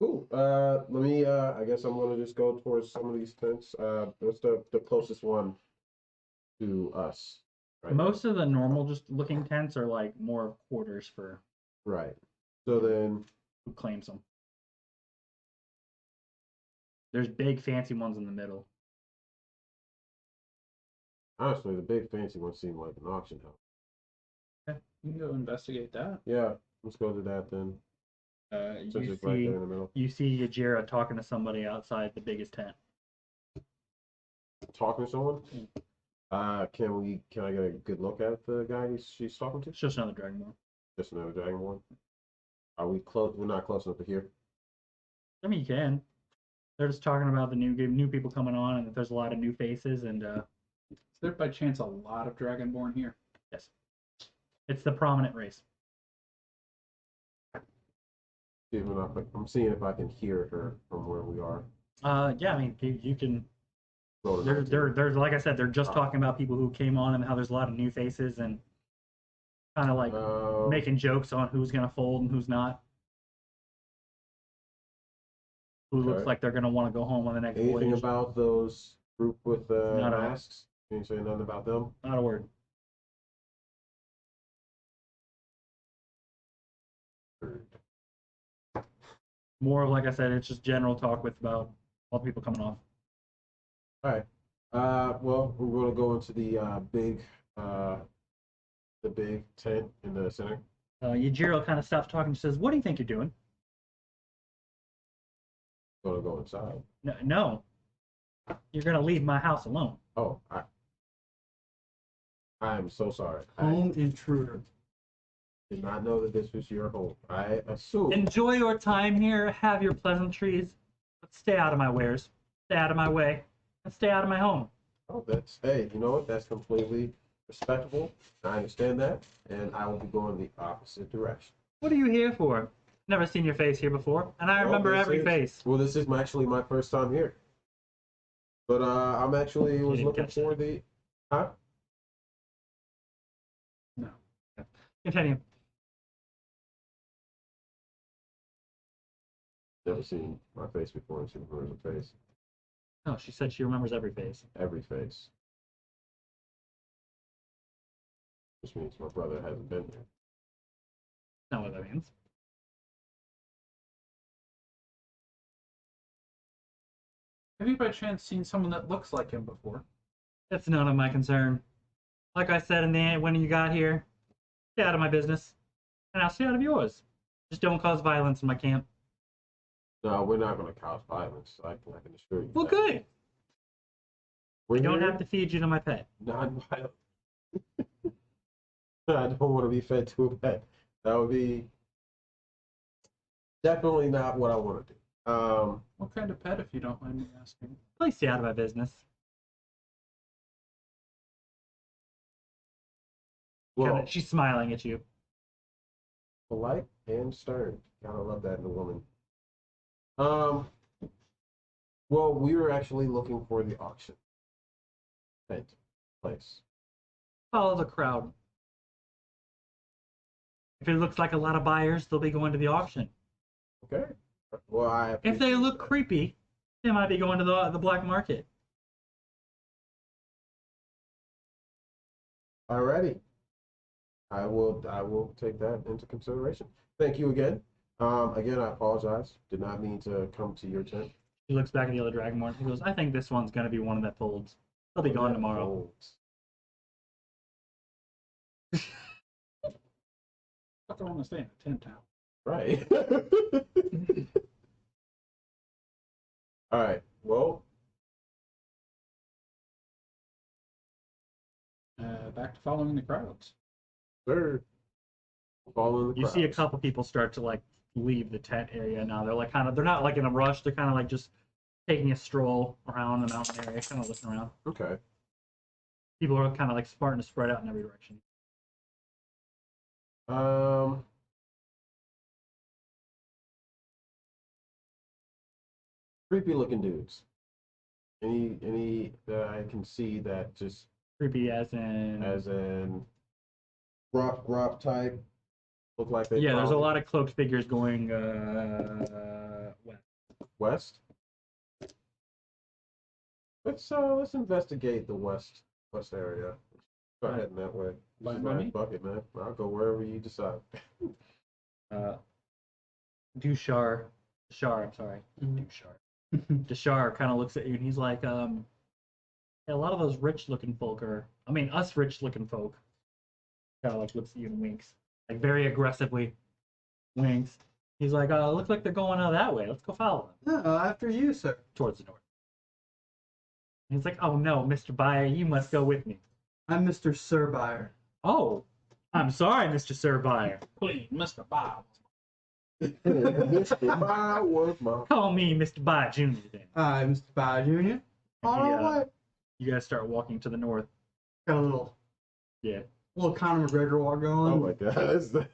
Cool. Let me. I guess I'm gonna just go towards some of these tents. What's the closest one to us? Right. Most of the normal just looking tents are like more quarters for Right. So then, who claims them. There's big fancy ones in the middle. honestly, the big fancy one seemed like an auction house. Okay, you can go investigate that. Yeah, let's go to that then. Since You it's right see, there in the middle. you see Yajira talking to somebody outside the biggest tent. Talking to someone. Can I get a good look at the guy she's talking to? It's just another dragonborn. Just another dragonborn. Are we close? We're not close enough to hear. I mean, you can. They're just talking about the new people coming on, and that there's a lot of new faces, and Is there by chance a lot of Dragonborn here? yes, it's the prominent race. I'm seeing if I can hear her from where we are. Yeah, I mean, you can. Roll to There's like I said, they're just talking about people who came on and how there's a lot of new faces and kind of like making jokes on who's gonna fold and who's not. Who looks Okay. like they're gonna want to go home on the next Anything voyage. about those group with the Not a- masks? Can you say nothing about them? Not a word. More of like I said, it's just general talk with about all the people coming off. All right. Well, we're going to go into the big tent in the center. Yajiro kind of stops talking and says, "What do you think you're doing?" Going to go inside. No, you're gonna leave my house alone. Oh, I am so sorry. Home intruder. I did not know that this was your home. I assume. Enjoy your time here. Have your pleasantries, but stay out of my wares. Stay out of my way, and stay out of my home. Oh, hey, you know what? That's completely respectable. I understand that, and I will be going the opposite direction. What are you here for? Never seen your face here before, and I remember every face. Well, this is actually my first time here. But I'm actually was didn't looking catch for that. the. Huh? No. Continue. Never seen my face before, and she remembers her face. No, she said she remembers every face. Every face. Which means my brother hasn't been here. Not what that means. Have you by chance seen someone that looks like him before? That's none of my concern. Like I said when you got here, stay out of my business, and I'll stay out of yours. Just don't cause violence in my camp. No, we're not going to cause violence. I can assure you. Well, that. good. We're I don't here have to feed you to my pet. non-violent. I don't want to be fed to a pet. That would be definitely not what I want to do. What kind of pet, if you don't mind me asking? Please stay out of my business. Well, She's smiling at you. polite and stern. Gotta love that in a woman. Well, we were actually looking for the auction tent place. Follow the crowd. If it looks like a lot of buyers, they'll be going to the auction. Okay. Well, I If they appreciate look that. creepy, they might be going to the black market. Alrighty. I will take that into consideration. Thank you again. Again, I apologize. Did not mean to come to your tent. He looks back at the other Dragonborn. He goes, I think this one's going to be one that folds. They'll be gone tomorrow. Folds. I don't want to stay in a tent town. Right. All right. Well, Back to following the crowds. sir. Following the You see a crowds. couple people start to like leave the tent area now. They're like they're not like in a rush. They're kind of like just taking a stroll around the mountain area, kind of looking around. Okay. People are kind of like starting to spread out in every direction. Creepy looking dudes. Any that I can see that just Creepy as in grop type look like they yeah. There's a probably- lot of cloaked figures going west. Let's investigate the west area. Start heading that way. Fine by me. Bucket, man. I'll go wherever you decide. Deshar, I'm sorry, Deshar kind of looks at you and he's like, hey, a lot of those rich-looking folk us rich-looking folk, kind of like looks at you and winks, like very aggressively, winks. He's like, looks like they're going out that way. Let's go follow them No, after you, sir. towards the north. And he's like, oh no, Mr. Buyer, you must go with me. I'm Mr. Sir Buyer. Oh, I'm sorry, Mr. Sir Buyer. Please, Mr. Bob. Mr. Bob was my. Call me Mr. Buyer Jr. then. I'm Mr. Buyer Jr. And All he, right. you guys start walking to the north. Got a little Yeah. Conor McGregor walk going. Oh my god. That's the...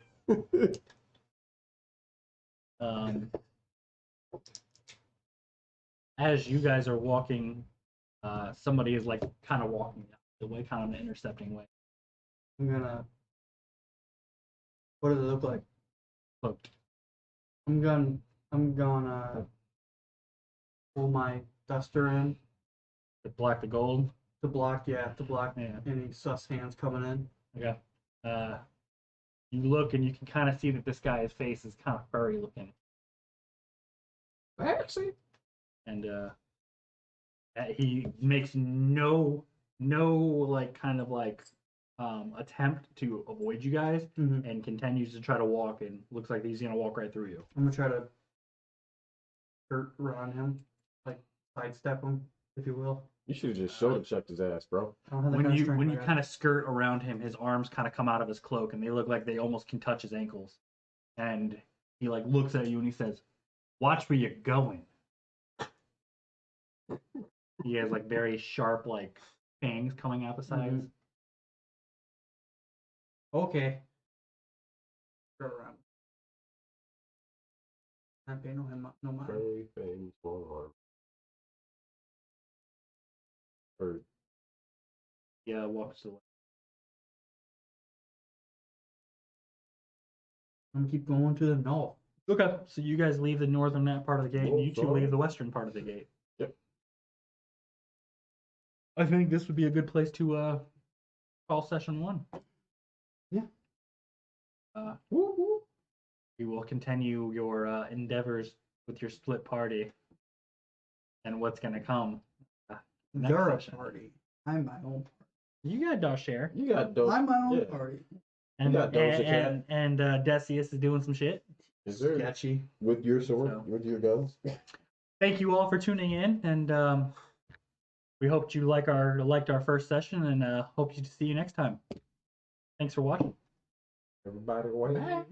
As you guys are walking, somebody is like kind of walking the way, kind of an intercepting way. I'm gonna. What does it look like? Cloaked. I'm gonna pull my duster in The black, the gold. to block Yeah. any sus hands coming in. Okay. You look and you can kind of see that this guy's face is kind of furry looking, Actually, and he makes no like kind of like attempt to avoid you guys, Mm-hmm. and continues to try to walk, and looks like he's gonna walk right through you. I'm gonna try to skirt around him, like sidestep him, if you will. you should have just shoulder checked his ass, bro. I don't have that When kind of you strength, when my you guy. kind of skirt around him, his arms kind of come out of his cloak, and they look like they almost can touch his ankles. And he like looks at you and he says, "Watch where you're going." He has like very sharp like fangs coming out the sides. Okay. Skirt around. Not pay no mind. Very famous long arm. Or Yeah, walks away. I'm gonna keep going to the north. Okay, so you guys leave the northern part of the gate, and you two North. leave the western part of the gate. Yep. I think this would be a good place to call session 1. Yeah. You will continue your endeavors with your split party and what's going to come. Next You're a session. party. I'm my own party. You got Darshare. you got dope. I'm my own yeah. party. And, got Dosaek. and Decius is doing some shit. Is there Sketchy. with your sword, So- with your guns? Thank you all for tuning in, and we hope you liked our first session, and hope to see you next time. Thanks for watching. Everybody, what? Bye.